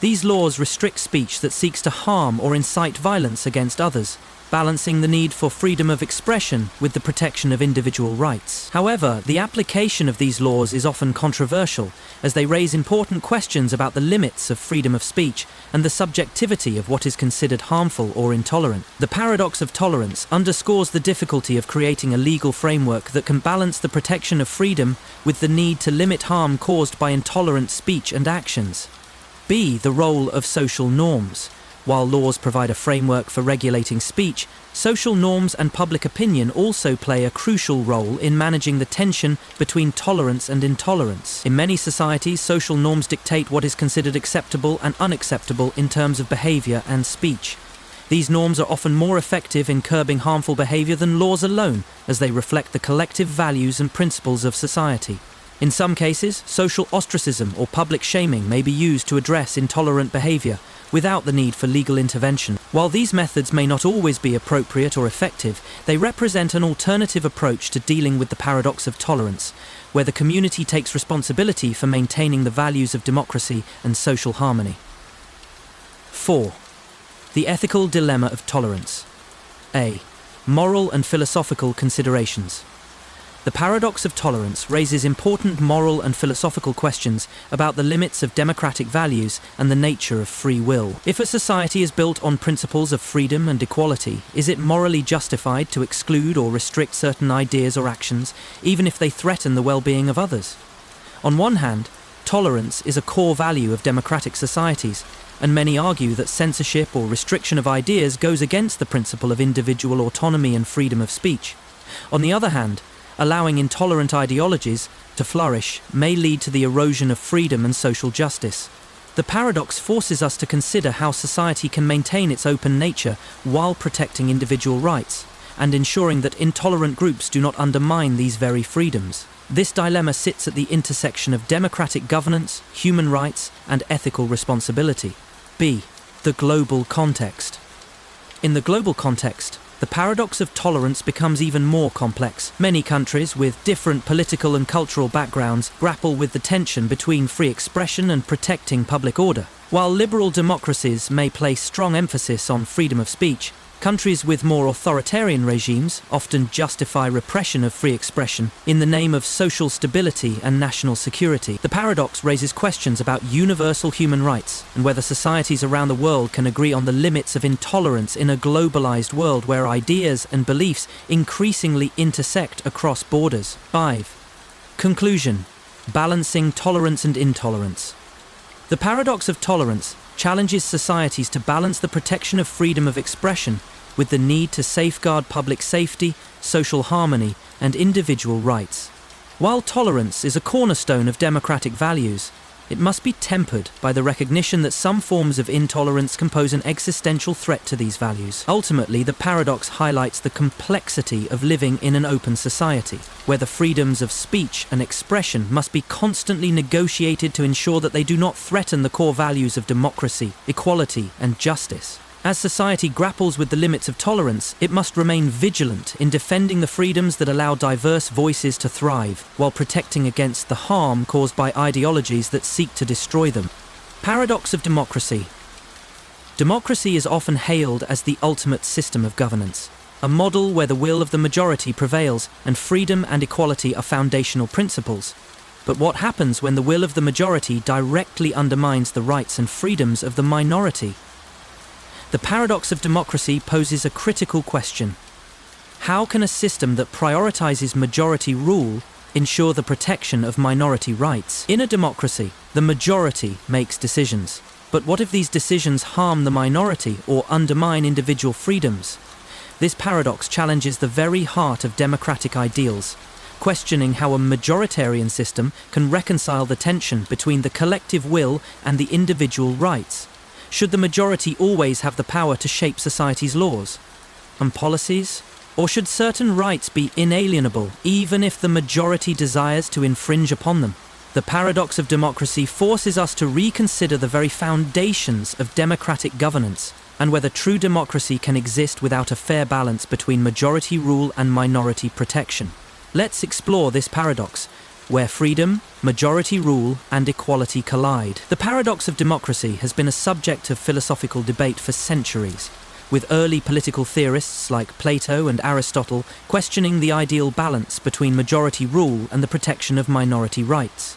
These laws restrict speech that seeks to harm or incite violence against others, balancing the need for freedom of expression with the protection of individual rights. However, the application of these laws is often controversial, as they raise important questions about the limits of freedom of speech and the subjectivity of what is considered harmful or intolerant. The paradox of tolerance underscores the difficulty of creating a legal framework that can balance the protection of freedom with the need to limit harm caused by intolerant speech and actions. B. The role of social norms. While laws provide a framework for regulating speech, social norms and public opinion also play a crucial role in managing the tension between tolerance and intolerance. In many societies, social norms dictate what is considered acceptable and unacceptable in terms of behavior and speech. These norms are often more effective in curbing harmful behavior than laws alone, as they reflect the collective values and principles of society. In some cases, social ostracism or public shaming may be used to address intolerant behavior without the need for legal intervention. While these methods may not always be appropriate or effective, they represent an alternative approach to dealing with the paradox of tolerance, where the community takes responsibility for maintaining the values of democracy and social harmony. 4. The ethical dilemma of tolerance. A. Moral and philosophical considerations. The paradox of tolerance raises important moral and philosophical questions about the limits of democratic values and the nature of free will. If a society is built on principles of freedom and equality, is it morally justified to exclude or restrict certain ideas or actions, even if they threaten the well-being of others? On one hand, tolerance is a core value of democratic societies, and many argue that censorship or restriction of ideas goes against the principle of individual autonomy and freedom of speech. On the other hand, allowing intolerant ideologies to flourish may lead to the erosion of freedom and social justice. The paradox forces us to consider how society can maintain its open nature while protecting individual rights, and ensuring that intolerant groups do not undermine these very freedoms. This dilemma sits at the intersection of democratic governance, human rights, and ethical responsibility. B. The global context. In the global context, the paradox of tolerance becomes even more complex. Many countries with different political and cultural backgrounds grapple with the tension between free expression and protecting public order. While liberal democracies may place strong emphasis on freedom of speech, countries with more authoritarian regimes often justify repression of free expression in the name of social stability and national security. The paradox raises questions about universal human rights and whether societies around the world can agree on the limits of intolerance in a globalized world where ideas and beliefs increasingly intersect across borders. 5. Conclusion: balancing tolerance and intolerance. The paradox of tolerance challenges societies to balance the protection of freedom of expression with the need to safeguard public safety, social harmony, and individual rights. While tolerance is a cornerstone of democratic values, it must be tempered by the recognition that some forms of intolerance can pose an existential threat to these values. Ultimately, the paradox highlights the complexity of living in an open society, where the freedoms of speech and expression must be constantly negotiated to ensure that they do not threaten the core values of democracy, equality, and justice. As society grapples with the limits of tolerance, it must remain vigilant in defending the freedoms that allow diverse voices to thrive, while protecting against the harm caused by ideologies that seek to destroy them. Paradox of democracy. Democracy is often hailed as the ultimate system of governance, a model where the will of the majority prevails and freedom and equality are foundational principles. But what happens when the will of the majority directly undermines the rights and freedoms of the minority? The paradox of democracy poses a critical question. How can a system that prioritizes majority rule ensure the protection of minority rights? In a democracy, the majority makes decisions. But what if these decisions harm the minority or undermine individual freedoms? This paradox challenges the very heart of democratic ideals, questioning how a majoritarian system can reconcile the tension between the collective will and the individual rights. Should the majority always have the power to shape society's laws and policies? Or should certain rights be inalienable, even if the majority desires to infringe upon them? The paradox of democracy forces us to reconsider the very foundations of democratic governance and whether true democracy can exist without a fair balance between majority rule and minority protection. Let's explore this paradox, where freedom, majority rule, and equality collide. The paradox of democracy has been a subject of philosophical debate for centuries, with early political theorists like Plato and Aristotle questioning the ideal balance between majority rule and the protection of minority rights.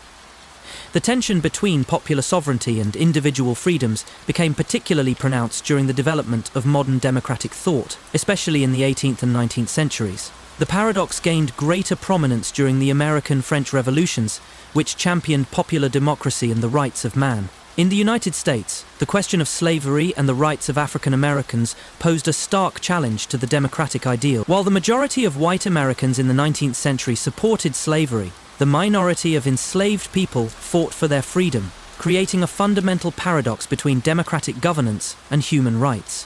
The tension between popular sovereignty and individual freedoms became particularly pronounced during the development of modern democratic thought, especially in the 18th and 19th centuries. The paradox gained greater prominence during the American French Revolutions, which championed popular democracy and the rights of man. In the United States, the question of slavery and the rights of African Americans posed a stark challenge to the democratic ideal. While the majority of white Americans in the 19th century supported slavery, the minority of enslaved people fought for their freedom, creating a fundamental paradox between democratic governance and human rights.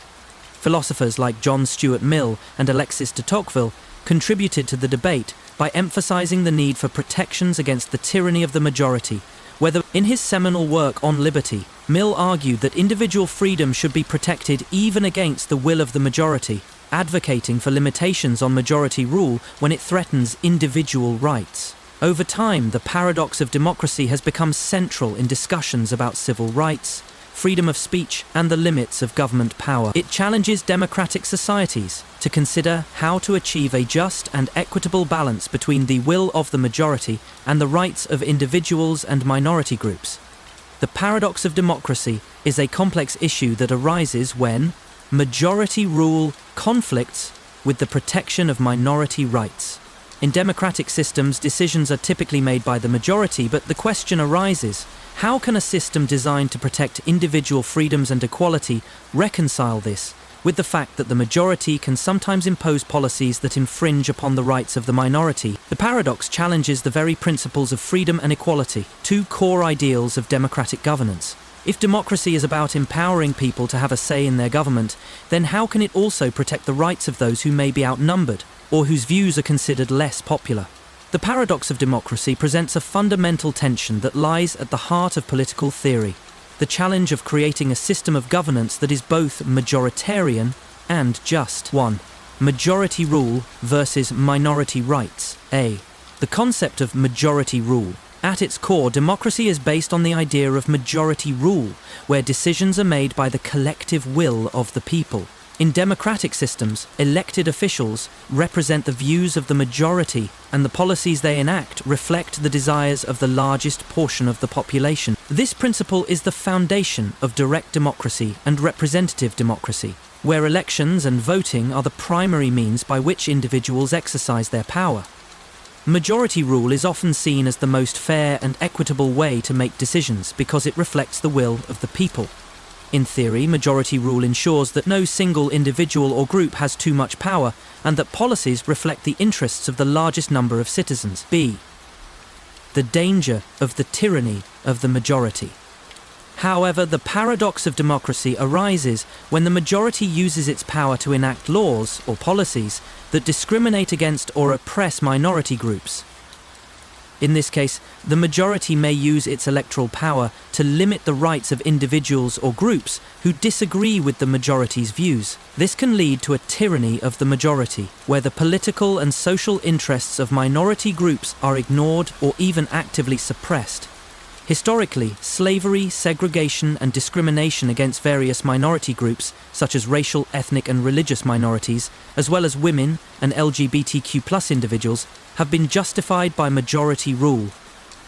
Philosophers like John Stuart Mill and Alexis de Tocqueville contributed to the debate by emphasizing the need for protections against the tyranny of the majority. In his seminal work On Liberty, Mill argued that individual freedom should be protected even against the will of the majority, advocating for limitations on majority rule when it threatens individual rights. Over time, the paradox of democracy has become central in discussions about civil rights, freedom of speech, and the limits of government power. It challenges democratic societies to consider how to achieve a just and equitable balance between the will of the majority and the rights of individuals and minority groups. The paradox of democracy is a complex issue that arises when majority rule conflicts with the protection of minority rights. In democratic systems, decisions are typically made by the majority, but the question arises, how can a system designed to protect individual freedoms and equality reconcile this with the fact that the majority can sometimes impose policies that infringe upon the rights of the minority? The paradox challenges the very principles of freedom and equality, two core ideals of democratic governance. If democracy is about empowering people to have a say in their government, then how can it also protect the rights of those who may be outnumbered or whose views are considered less popular? The paradox of democracy presents a fundamental tension that lies at the heart of political theory, the challenge of creating a system of governance that is both majoritarian and just. 1. Majority rule versus minority rights. The concept of majority rule. At its core, democracy is based on the idea of majority rule, where decisions are made by the collective will of the people. In democratic systems, elected officials represent the views of the majority, and the policies they enact reflect the desires of the largest portion of the population. This principle is the foundation of direct democracy and representative democracy, where elections and voting are the primary means by which individuals exercise their power. Majority rule is often seen as the most fair and equitable way to make decisions because it reflects the will of the people. In theory, majority rule ensures that no single individual or group has too much power and that policies reflect the interests of the largest number of citizens. B. The danger of the tyranny of the majority. However, the paradox of democracy arises when the majority uses its power to enact laws or policies that discriminate against or oppress minority groups. In this case, the majority may use its electoral power to limit the rights of individuals or groups who disagree with the majority's views. This can lead to a tyranny of the majority, where the political and social interests of minority groups are ignored or even actively suppressed. Historically, slavery, segregation, and discrimination against various minority groups, such as racial, ethnic, and religious minorities, as well as women and LGBTQ+ individuals, have been justified by majority rule,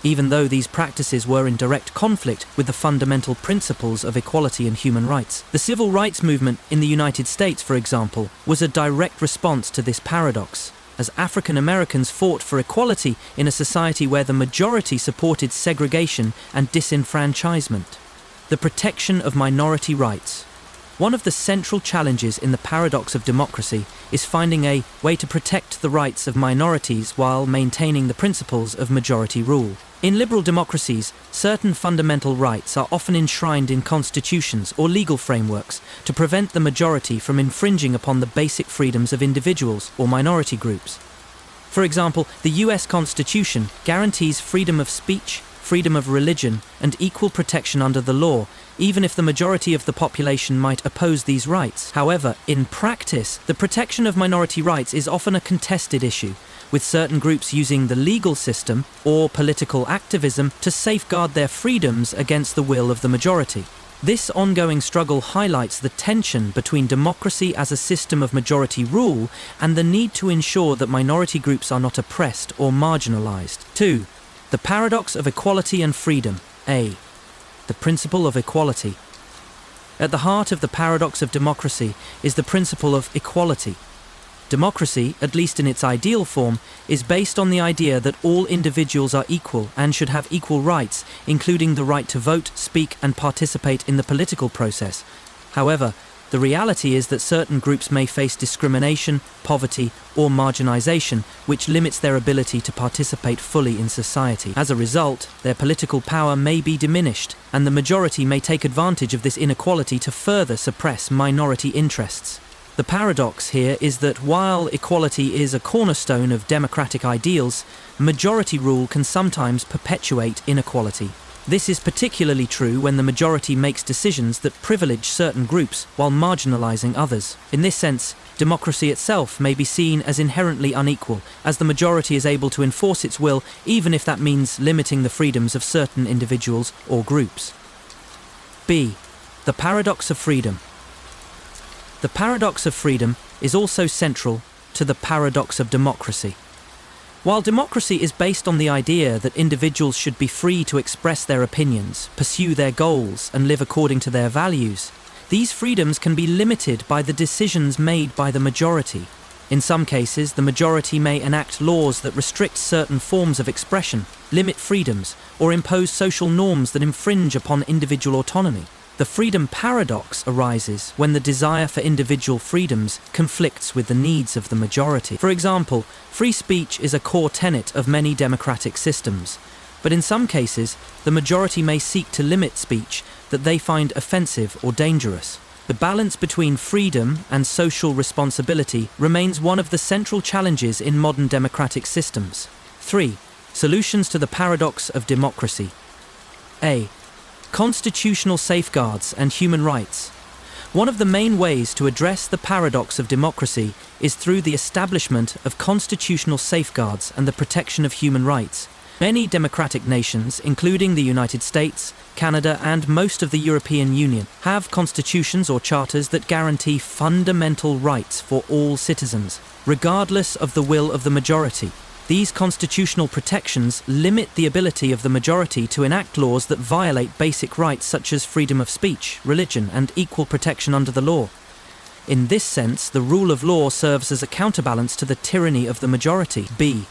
even though these practices were in direct conflict with the fundamental principles of equality and human rights. The civil rights movement in the United States, for example, was a direct response to this paradox, as African Americans fought for equality in a society where the majority supported segregation and disenfranchisement. The protection of minority rights. One of the central challenges in the paradox of democracy is finding a way to protect the rights of minorities while maintaining the principles of majority rule. In liberal democracies, certain fundamental rights are often enshrined in constitutions or legal frameworks to prevent the majority from infringing upon the basic freedoms of individuals or minority groups. For example, the US Constitution guarantees freedom of speech, freedom of religion, and equal protection under the law, even if the majority of the population might oppose these rights. However, in practice, the protection of minority rights is often a contested issue, with certain groups using the legal system or political activism to safeguard their freedoms against the will of the majority. This ongoing struggle highlights the tension between democracy as a system of majority rule and the need to ensure that minority groups are not oppressed or marginalized. 2. The paradox of equality and freedom. A. The principle of equality. At the heart of the paradox of democracy is the principle of equality. Democracy, at least in its ideal form, is based on the idea that all individuals are equal and should have equal rights, including the right to vote, speak, and participate in the political process. However, the reality is that certain groups may face discrimination, poverty, or marginalization, which limits their ability to participate fully in society. As a result, their political power may be diminished, and the majority may take advantage of this inequality to further suppress minority interests. The paradox here is that while equality is a cornerstone of democratic ideals, majority rule can sometimes perpetuate inequality. This is particularly true when the majority makes decisions that privilege certain groups while marginalizing others. In this sense, democracy itself may be seen as inherently unequal, as the majority is able to enforce its will even if that means limiting the freedoms of certain individuals or groups. B. The paradox of freedom. The paradox of freedom is also central to the paradox of democracy. While democracy is based on the idea that individuals should be free to express their opinions, pursue their goals, and live according to their values, these freedoms can be limited by the decisions made by the majority. In some cases, the majority may enact laws that restrict certain forms of expression, limit freedoms, or impose social norms that infringe upon individual autonomy. The freedom paradox arises when the desire for individual freedoms conflicts with the needs of the majority. For example, free speech is a core tenet of many democratic systems, but in some cases, the majority may seek to limit speech that they find offensive or dangerous. The balance between freedom and social responsibility remains one of the central challenges in modern democratic systems. 3. Solutions to the paradox of democracy. A. Constitutional safeguards and human rights. One of the main ways to address the paradox of democracy is through the establishment of constitutional safeguards and the protection of human rights. Many democratic nations, including the United States, Canada, and most of the European Union, have constitutions or charters that guarantee fundamental rights for all citizens, regardless of the will of the majority. These constitutional protections limit the ability of the majority to enact laws that violate basic rights such as freedom of speech, religion, and equal protection under the law. In this sense, the rule of law serves as a counterbalance to the tyranny of the majority. B.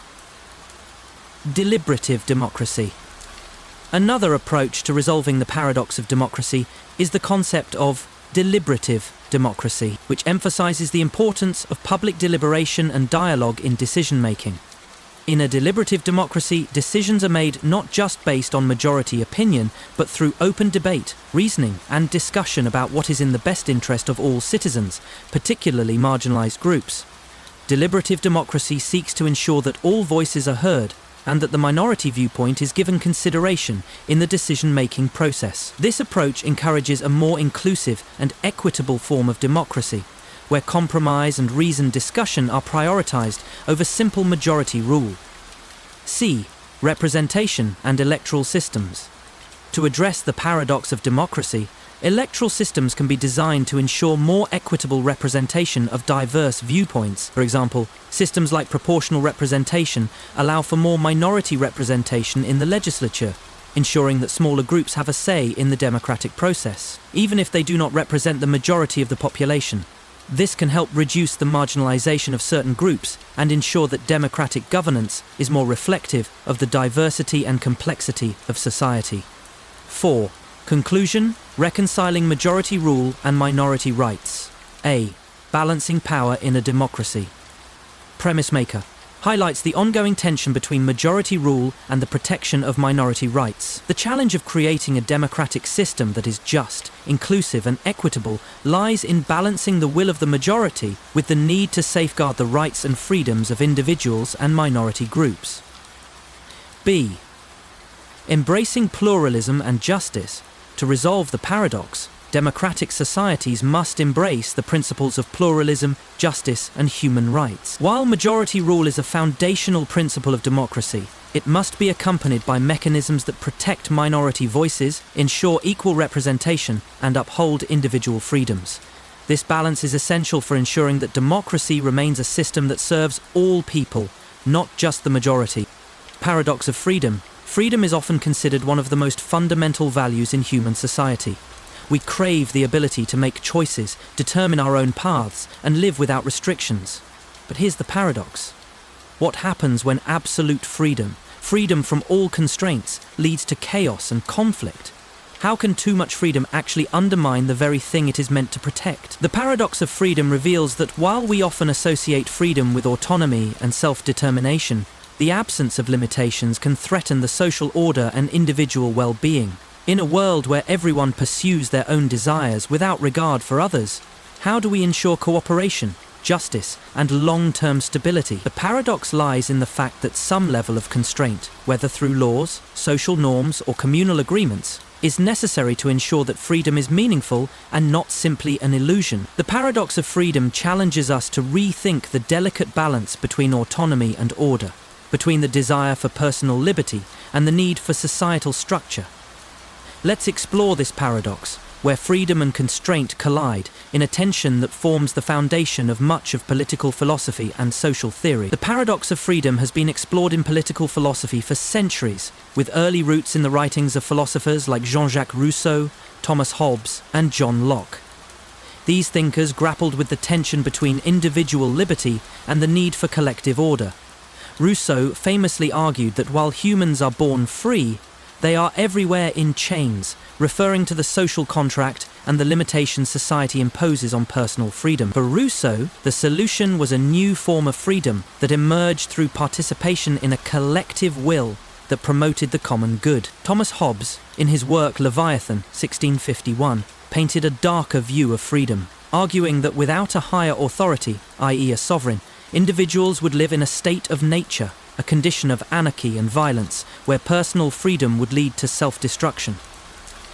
Deliberative democracy. Another approach to resolving the paradox of democracy is the concept of deliberative democracy, which emphasizes the importance of public deliberation and dialogue in decision-making. In a deliberative democracy, decisions are made not just based on majority opinion, but through open debate, reasoning, and discussion about what is in the best interest of all citizens, particularly marginalized groups. Deliberative democracy seeks to ensure that all voices are heard and that the minority viewpoint is given consideration in the decision-making process. This approach encourages a more inclusive and equitable form of democracy, where compromise and reasoned discussion are prioritized over simple majority rule. C. Representation and electoral systems. To address the paradox of democracy, electoral systems can be designed to ensure more equitable representation of diverse viewpoints. For example, systems like proportional representation allow for more minority representation in the legislature, ensuring that smaller groups have a say in the democratic process, even if they do not represent the majority of the population. This can help reduce the marginalization of certain groups and ensure that democratic governance is more reflective of the diversity and complexity of society. 4. Conclusion: reconciling majority rule and minority rights. A. Balancing power in a democracy. Premise maker highlights the ongoing tension between majority rule and the protection of minority rights. The challenge of creating a democratic system that is just, inclusive and equitable lies in balancing the will of the majority with the need to safeguard the rights and freedoms of individuals and minority groups. B. Embracing pluralism and justice. To resolve the paradox, democratic societies must embrace the principles of pluralism, justice, and human rights. While majority rule is a foundational principle of democracy, it must be accompanied by mechanisms that protect minority voices, ensure equal representation, and uphold individual freedoms. This balance is essential for ensuring that democracy remains a system that serves all people, not just the majority. Paradox of freedom. Freedom is often considered one of the most fundamental values in human society. We crave the ability to make choices, determine our own paths, and live without restrictions. But here's the paradox. What happens when absolute freedom, freedom from all constraints, leads to chaos and conflict? How can too much freedom actually undermine the very thing it is meant to protect? The paradox of freedom reveals that while we often associate freedom with autonomy and self-determination, the absence of limitations can threaten the social order and individual well-being. In a world where everyone pursues their own desires without regard for others, how do we ensure cooperation, justice, and long-term stability? The paradox lies in the fact that some level of constraint, whether through laws, social norms, or communal agreements, is necessary to ensure that freedom is meaningful and not simply an illusion. The paradox of freedom challenges us to rethink the delicate balance between autonomy and order, between the desire for personal liberty and the need for societal structure. Let's explore this paradox, where freedom and constraint collide, in a tension that forms the foundation of much of political philosophy and social theory. The paradox of freedom has been explored in political philosophy for centuries, with early roots in the writings of philosophers like Jean-Jacques Rousseau, Thomas Hobbes, and John Locke. These thinkers grappled with the tension between individual liberty and the need for collective order. Rousseau famously argued that while humans are born free, they are everywhere in chains, referring to the social contract and the limitations society imposes on personal freedom. For Rousseau, the solution was a new form of freedom that emerged through participation in a collective will that promoted the common good. Thomas Hobbes, in his work Leviathan, 1651, painted a darker view of freedom, arguing that without a higher authority, i.e. a sovereign, individuals would live in a state of nature, a condition of anarchy and violence, where personal freedom would lead to self-destruction.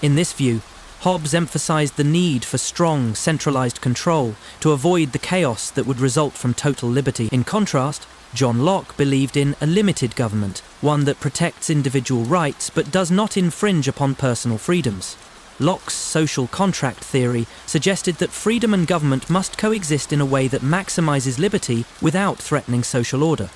In this view, Hobbes emphasized the need for strong, centralized control to avoid the chaos that would result from total liberty. In contrast, John Locke believed in a limited government, one that protects individual rights but does not infringe upon personal freedoms. Locke's social contract theory suggested that freedom and government must coexist in a way that maximizes liberty without threatening social order.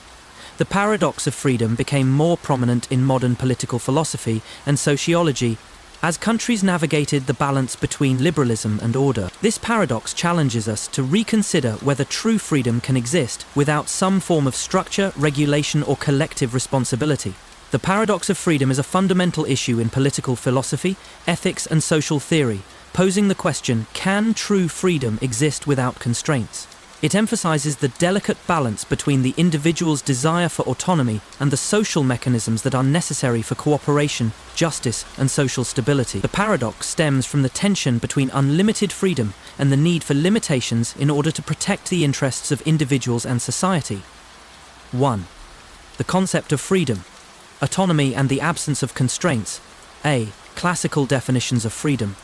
The paradox of freedom became more prominent in modern political philosophy and sociology as countries navigated the balance between liberalism and order. This paradox challenges us to reconsider whether true freedom can exist without some form of structure, regulation, or collective responsibility. The paradox of freedom is a fundamental issue in political philosophy, ethics, and social theory, posing the question, can true freedom exist without constraints? It emphasizes the delicate balance between the individual's desire for autonomy and the social mechanisms that are necessary for cooperation, justice, and social stability. The paradox stems from the tension between unlimited freedom and the need for limitations in order to protect the interests of individuals and society. 1. The concept of freedom, autonomy, and the absence of constraints. A. Classical definitions of freedom.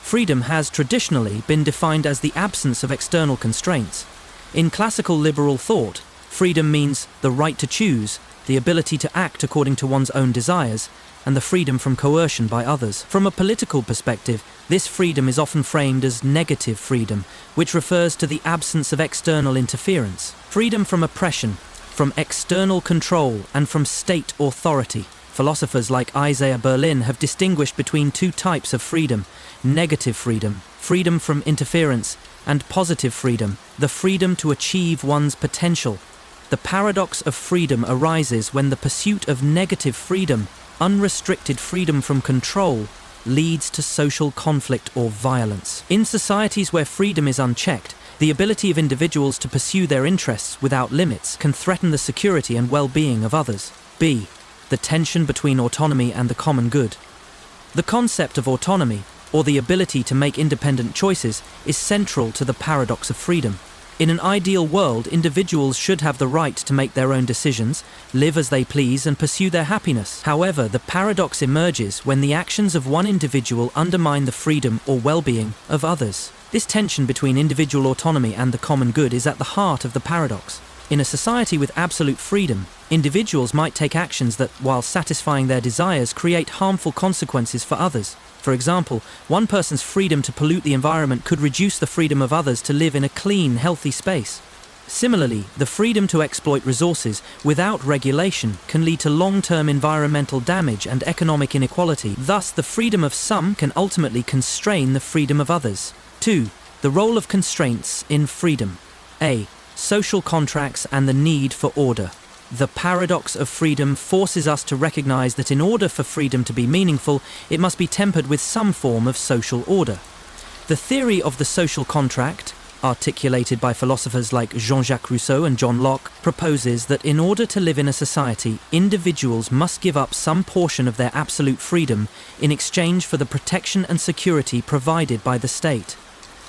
Freedom has traditionally been defined as the absence of external constraints. In classical liberal thought, Freedom means the right to choose, the ability to act according to one's own desires, and the freedom from coercion by others. From a political perspective, this freedom is often framed as negative freedom, which refers to the absence of external interference. Freedom from oppression, from external control, and from state authority. Philosophers like Isaiah Berlin have distinguished between two types of freedom: negative freedom, freedom from interference, and positive freedom, the freedom to achieve one's potential. The paradox of freedom arises when the pursuit of negative freedom, unrestricted freedom from control, leads to social conflict or violence. In societies where freedom is unchecked, the ability of individuals to pursue their interests without limits can threaten the security and well-being of others. B. The tension between autonomy and the common good. The concept of autonomy, or the ability to make independent choices, is central to the paradox of freedom. In an ideal world, individuals should have the right to make their own decisions, live as they please, and pursue their happiness. However, the paradox emerges when the actions of one individual undermine the freedom or well-being of others. This tension between individual autonomy and the common good is at the heart of the paradox. In a society with absolute freedom, individuals might take actions that, while satisfying their desires, create harmful consequences for others. For example, one person's freedom to pollute the environment could reduce the freedom of others to live in a clean, healthy space. Similarly, the freedom to exploit resources without regulation can lead to long-term environmental damage and economic inequality. Thus, the freedom of some can ultimately constrain the freedom of others. 2. The role of constraints in freedom. A. Social contracts and the need for order. The paradox of freedom forces us to recognize that in order for freedom to be meaningful, it must be tempered with some form of social order. The theory of the social contract, articulated by philosophers like Jean-Jacques Rousseau and John Locke, proposes that in order to live in a society, individuals must give up some portion of their absolute freedom in exchange for the protection and security provided by the state.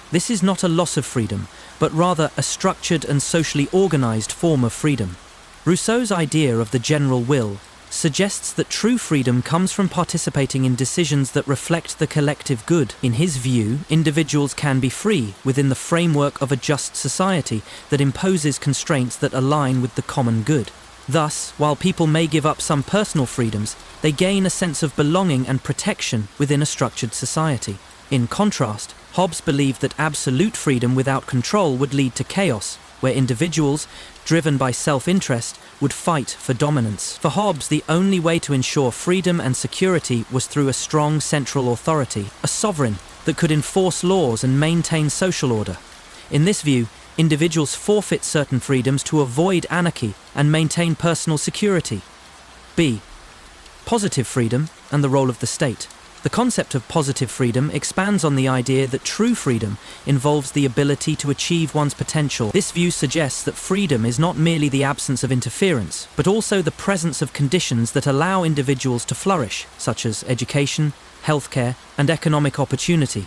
This is not a loss of freedom, but rather a structured and socially organized form of freedom. Rousseau's idea of the general will suggests that true freedom comes from participating in decisions that reflect the collective good. In his view, individuals can be free within the framework of a just society that imposes constraints that align with the common good. Thus, while people may give up some personal freedoms, they gain a sense of belonging and protection within a structured society. In contrast, Hobbes believed that absolute freedom without control would lead to chaos, where individuals, driven by self-interest, would fight for dominance. For Hobbes, the only way to ensure freedom and security was through a strong central authority, a sovereign that could enforce laws and maintain social order. In this view, individuals forfeit certain freedoms to avoid anarchy and maintain personal security. B. Positive freedom and the role of the state. The concept of positive freedom expands on the idea that true freedom involves the ability to achieve one's potential. This view suggests that freedom is not merely the absence of interference, but also the presence of conditions that allow individuals to flourish, such as education, healthcare, and economic opportunity.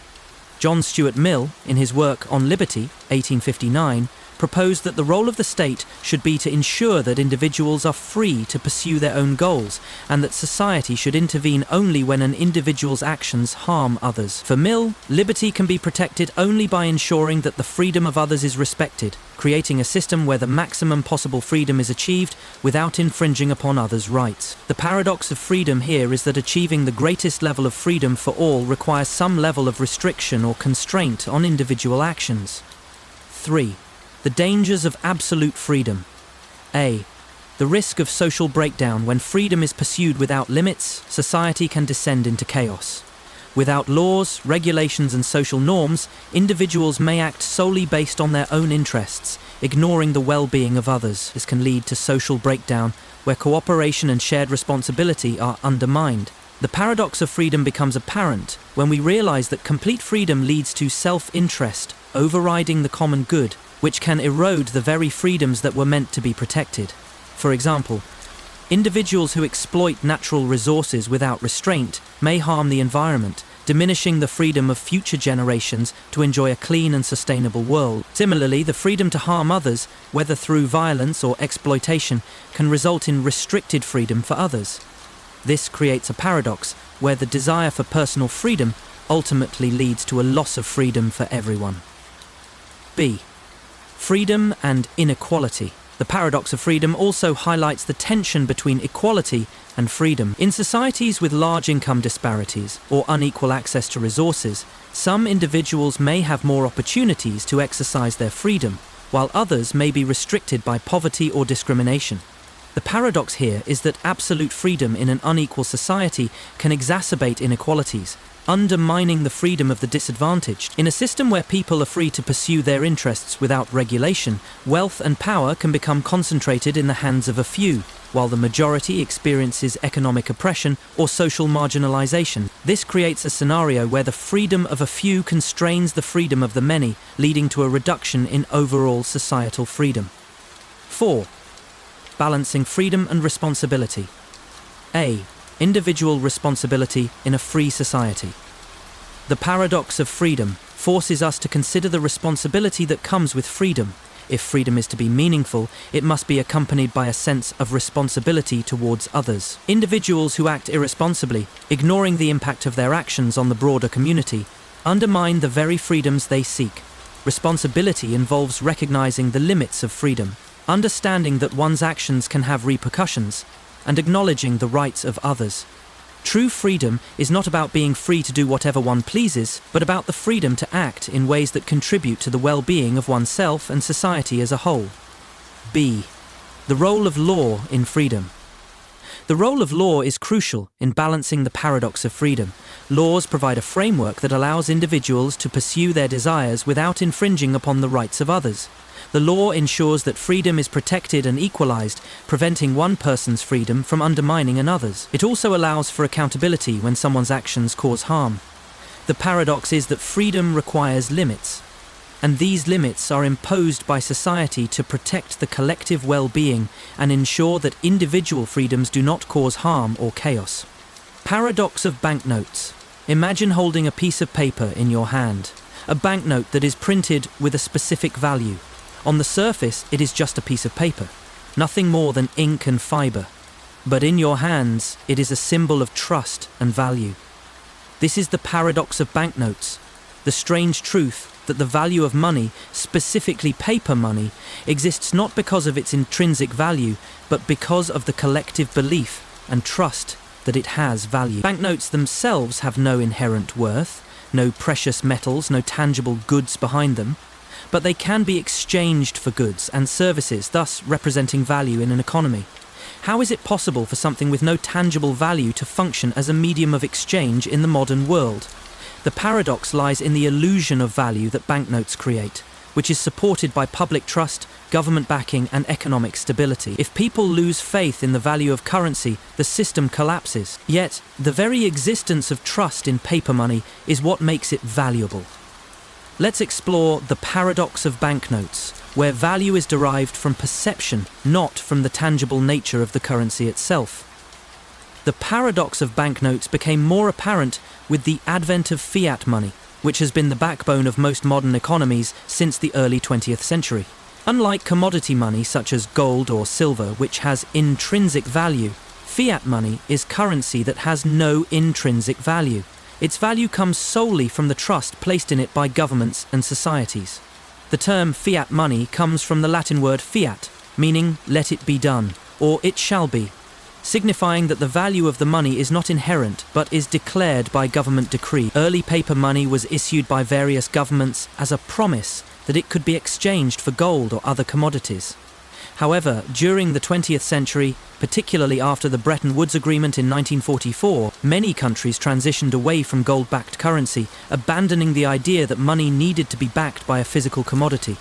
John Stuart Mill, in his work On Liberty, 1859, proposed that the role of the state should be to ensure that individuals are free to pursue their own goals, and that society should intervene only when an individual's actions harm others. For Mill, liberty can be protected only by ensuring that the freedom of others is respected, creating a system where the maximum possible freedom is achieved without infringing upon others' rights. The paradox of freedom here is that achieving the greatest level of freedom for all requires some level of restriction or constraint on individual actions. 3. The dangers of absolute freedom. A. The risk of social breakdown. When freedom is pursued without limits, society can descend into chaos. Without laws, regulations, and social norms, individuals may act solely based on their own interests, ignoring the well-being of others. This can lead to social breakdown, where cooperation and shared responsibility are undermined. The paradox of freedom becomes apparent when we realize that complete freedom leads to self-interest, overriding the common good, which can erode the very freedoms that were meant to be protected. For example, individuals who exploit natural resources without restraint may harm the environment, diminishing the freedom of future generations to enjoy a clean and sustainable world. Similarly, the freedom to harm others, whether through violence or exploitation, can result in restricted freedom for others. This creates a paradox where the desire for personal freedom ultimately leads to a loss of freedom for everyone. B. Freedom and inequality. The paradox of freedom also highlights the tension between equality and freedom. In societies with large income disparities or unequal access to resources, some individuals may have more opportunities to exercise their freedom, while others may be restricted by poverty or discrimination. The paradox here is that absolute freedom in an unequal society can exacerbate inequalities, undermining the freedom of the disadvantaged. In a system where people are free to pursue their interests without regulation, wealth and power can become concentrated in the hands of a few, while the majority experiences economic oppression or social marginalization. This creates a scenario where the freedom of a few constrains the freedom of the many, leading to a reduction in overall societal freedom. 4. Balancing freedom and responsibility. A. Individual responsibility in a free society. The paradox of freedom forces us to consider the responsibility that comes with freedom. If freedom is to be meaningful, it must be accompanied by a sense of responsibility towards others. Individuals who act irresponsibly, ignoring the impact of their actions on the broader community, undermine the very freedoms they seek. Responsibility involves recognizing the limits of freedom, understanding that one's actions can have repercussions, and acknowledging the rights of others. True freedom is not about being free to do whatever one pleases, but about the freedom to act in ways that contribute to the well-being of oneself and society as a whole. B. The role of law in freedom. The role of law is crucial in balancing the paradox of freedom. Laws provide a framework that allows individuals to pursue their desires without infringing upon the rights of others. The law ensures that freedom is protected and equalized, preventing one person's freedom from undermining another's. It also allows for accountability when someone's actions cause harm. The paradox is that freedom requires limits, and these limits are imposed by society to protect the collective well-being and ensure that individual freedoms do not cause harm or chaos. Paradox of banknotes. Imagine holding a piece of paper in your hand, a banknote that is printed with a specific value. On the surface, it is just a piece of paper, nothing more than ink and fiber. But in your hands, it is a symbol of trust and value. This is the paradox of banknotes, the strange truth that the value of money, specifically paper money, exists not because of its intrinsic value, but because of the collective belief and trust that it has value. Banknotes themselves have no inherent worth, no precious metals, no tangible goods behind them, but they can be exchanged for goods and services, thus representing value in an economy. How is it possible for something with no tangible value to function as a medium of exchange in the modern world? The paradox lies in the illusion of value that banknotes create, which is supported by public trust, government backing, and economic stability. If people lose faith in the value of currency, the system collapses. Yet, the very existence of trust in paper money is what makes it valuable. Let's explore the paradox of banknotes, where value is derived from perception, not from the tangible nature of the currency itself. The paradox of banknotes became more apparent with the advent of fiat money, which has been the backbone of most modern economies since the early 20th century. Unlike commodity money such as gold or silver, which has intrinsic value, fiat money is currency that has no intrinsic value. Its value comes solely from the trust placed in it by governments and societies. The term fiat money comes from the Latin word fiat, meaning let it be done, or it shall be, signifying that the value of the money is not inherent but is declared by government decree. Early paper money was issued by various governments as a promise that it could be exchanged for gold or other commodities. However, during the 20th century, particularly after the Bretton Woods Agreement in 1944, many countries transitioned away from gold-backed currency, abandoning the idea that money needed to be backed by a physical commodity.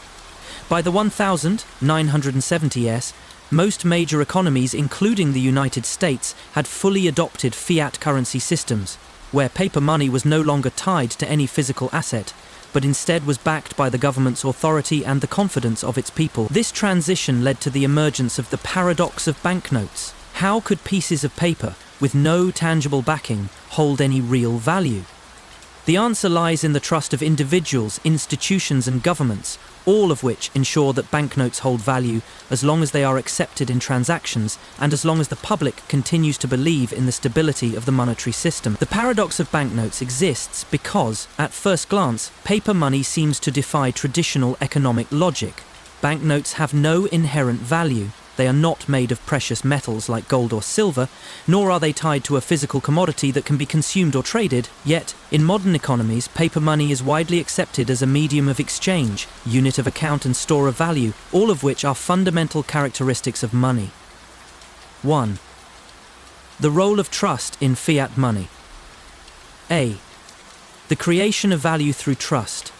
By the 1970s, most major economies, including the United States, had fully adopted fiat currency systems, where paper money was no longer tied to any physical asset, but instead was backed by the government's authority and the confidence of its people. This transition led to the emergence of the paradox of banknotes. How could pieces of paper, with no tangible backing, hold any real value? The answer lies in the trust of individuals, institutions, and governments, all of which ensure that banknotes hold value as long as they are accepted in transactions and as long as the public continues to believe in the stability of the monetary system. The paradox of banknotes exists because, at first glance, paper money seems to defy traditional economic logic. Banknotes have no inherent value. They are not made of precious metals like gold or silver, nor are they tied to a physical commodity that can be consumed or traded. Yet, in modern economies, paper money is widely accepted as a medium of exchange, unit of account and store of value, all of which are fundamental characteristics of money. 1. The role of trust in fiat money. A. The creation of value through trust.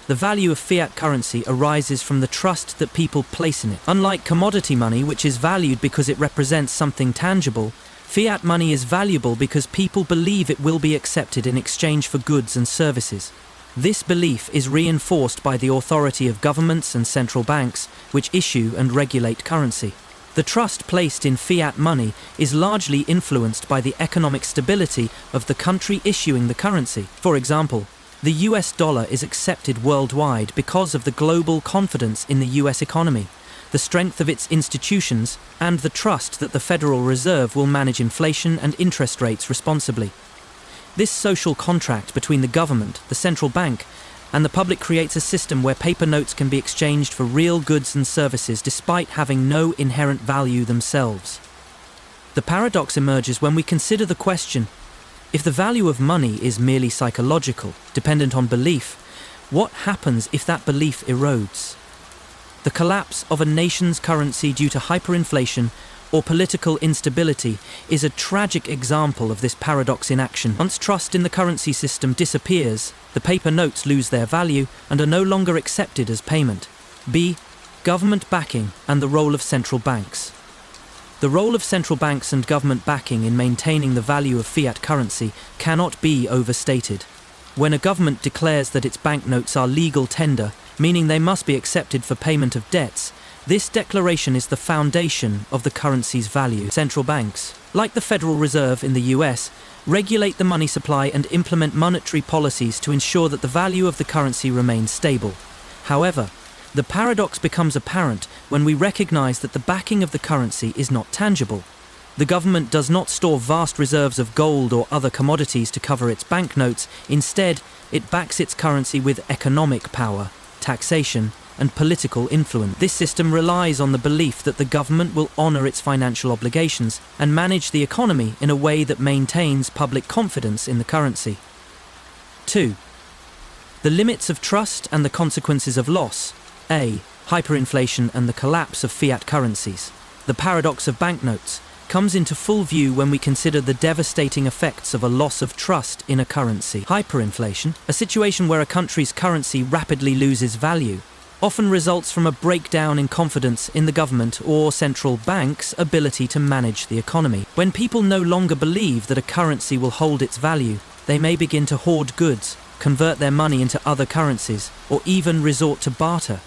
The value of fiat currency arises from the trust that people place in it. Unlike commodity money, which is valued because it represents something tangible, fiat money is valuable because people believe it will be accepted in exchange for goods and services. This belief is reinforced by the authority of governments and central banks, which issue and regulate currency. The trust placed in fiat money is largely influenced by the economic stability of the country issuing the currency. For example, the US dollar is accepted worldwide because of the global confidence in the US economy, the strength of its institutions, and the trust that the Federal Reserve will manage inflation and interest rates responsibly. This social contract between the government, the central bank, and the public creates a system where paper notes can be exchanged for real goods and services despite having no inherent value themselves. The paradox emerges when we consider the question: if the value of money is merely psychological, dependent on belief, what happens if that belief erodes? The collapse of a nation's currency due to hyperinflation or political instability is a tragic example of this paradox in action. Once trust in the currency system disappears, the paper notes lose their value and are no longer accepted as payment. B. Government backing and the role of central banks. The role of central banks and government backing in maintaining the value of fiat currency cannot be overstated. When a government declares that its banknotes are legal tender, meaning they must be accepted for payment of debts, this declaration is the foundation of the currency's value. Central banks, like the Federal Reserve in the US, regulate the money supply and implement monetary policies to ensure that the value of the currency remains stable. However, the paradox becomes apparent when we recognize that the backing of the currency is not tangible. The government does not store vast reserves of gold or other commodities to cover its banknotes. Instead, it backs its currency with economic power, taxation, and political influence. This system relies on the belief that the government will honor its financial obligations and manage the economy in a way that maintains public confidence in the currency. 2. The limits of trust and the consequences of loss. A. Hyperinflation and the collapse of fiat currencies. The paradox of banknotes comes into full view when we consider the devastating effects of a loss of trust in a currency. Hyperinflation, a situation where a country's currency rapidly loses value, often results from a breakdown in confidence in the government or central bank's ability to manage the economy. When people no longer believe that a currency will hold its value, they may begin to hoard goods, convert their money into other currencies, or even resort to barter.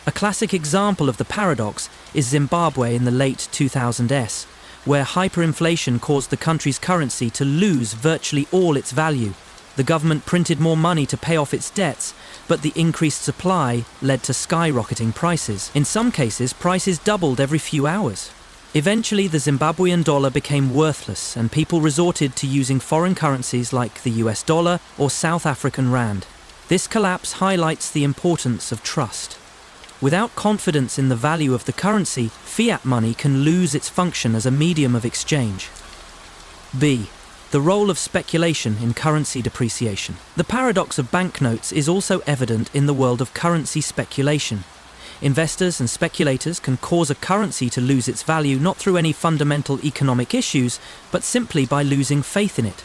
A classic example of the paradox is Zimbabwe in the late 2000s, where hyperinflation caused the country's currency to lose virtually all its value. The government printed more money to pay off its debts, but the increased supply led to skyrocketing prices. In some cases, prices doubled every few hours. Eventually, the Zimbabwean dollar became worthless, and people resorted to using foreign currencies like the US dollar or South African rand. This collapse highlights the importance of trust. Without confidence in the value of the currency, fiat money can lose its function as a medium of exchange. B. The role of speculation in currency depreciation. The paradox of banknotes is also evident in the world of currency speculation. Investors and speculators can cause a currency to lose its value not through any fundamental economic issues, but simply by losing faith in it.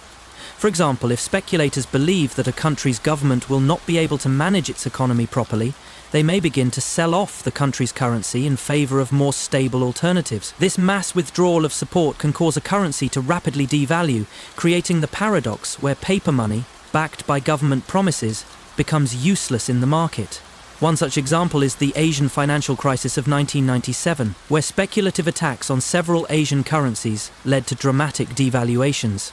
For example, if speculators believe that a country's government will not be able to manage its economy properly, they may begin to sell off the country's currency in favor of more stable alternatives. This mass withdrawal of support can cause a currency to rapidly devalue, creating the paradox where paper money, backed by government promises, becomes useless in the market. One such example is the Asian financial crisis of 1997, where speculative attacks on several Asian currencies led to dramatic devaluations.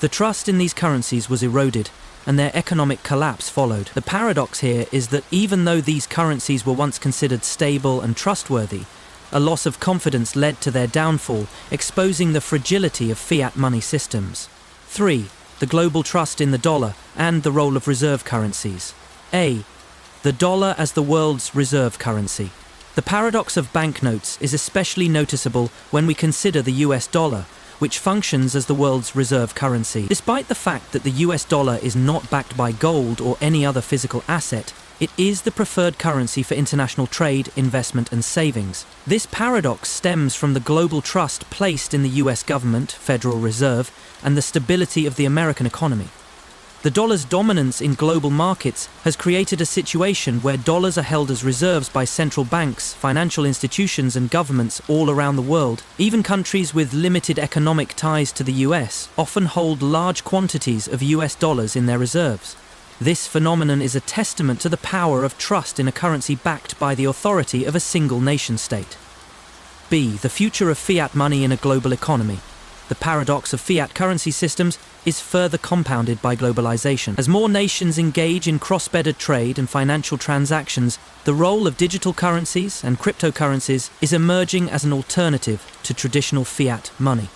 The trust in these currencies was eroded, and their economic collapse followed. The paradox here is that even though these currencies were once considered stable and trustworthy, a loss of confidence led to their downfall, exposing the fragility of fiat money systems. 3. The global trust in the dollar and the role of reserve currencies. A. The dollar as the world's reserve currency. The paradox of banknotes is especially noticeable when we consider the US dollar, which functions as the world's reserve currency. Despite the fact that the US dollar is not backed by gold or any other physical asset, it is the preferred currency for international trade, investment, and savings. This paradox stems from the global trust placed in the US government, Federal Reserve, and the stability of the American economy. The dollar's dominance in global markets has created a situation where dollars are held as reserves by central banks, financial institutions, and governments all around the world. Even countries with limited economic ties to the US often hold large quantities of US dollars in their reserves. This phenomenon is a testament to the power of trust in a currency backed by the authority of a single nation-state. B. The future of fiat money in a global economy. The paradox of fiat currency systems is further compounded by globalization. As more nations engage in cross-border trade and financial transactions, the role of digital currencies and cryptocurrencies is emerging as an alternative to traditional fiat money.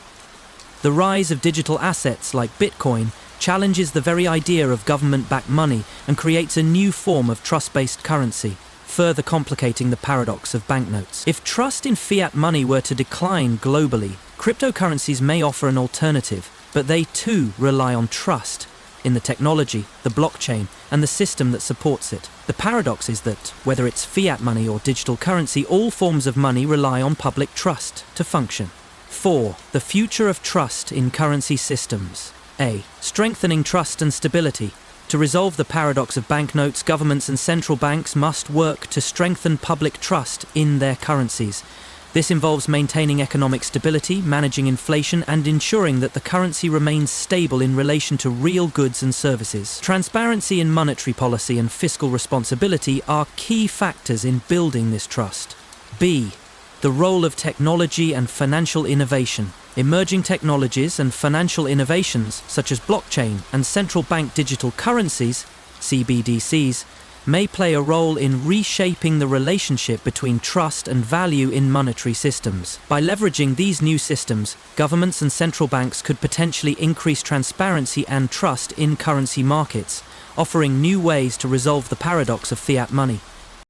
The rise of digital assets like Bitcoin challenges the very idea of government-backed money and creates a new form of trust-based currency, further complicating the paradox of banknotes. If trust in fiat money were to decline globally, cryptocurrencies may offer an alternative, but they too rely on trust in the technology, the blockchain, and the system that supports it. The paradox is that, whether it's fiat money or digital currency, all forms of money rely on public trust to function. 4. The future of trust in currency systems. A. Strengthening trust and stability. To resolve the paradox of banknotes, governments and central banks must work to strengthen public trust in their currencies. This involves maintaining economic stability, managing inflation, and ensuring that the currency remains stable in relation to real goods and services. Transparency in monetary policy and fiscal responsibility are key factors in building this trust. B. The role of technology and financial innovation. Emerging technologies and financial innovations, such as blockchain and central bank digital currencies, CBDCs, may play a role in reshaping the relationship between trust and value in monetary systems. By leveraging these new systems, governments and central banks could potentially increase transparency and trust in currency markets, offering new ways to resolve the paradox of fiat money.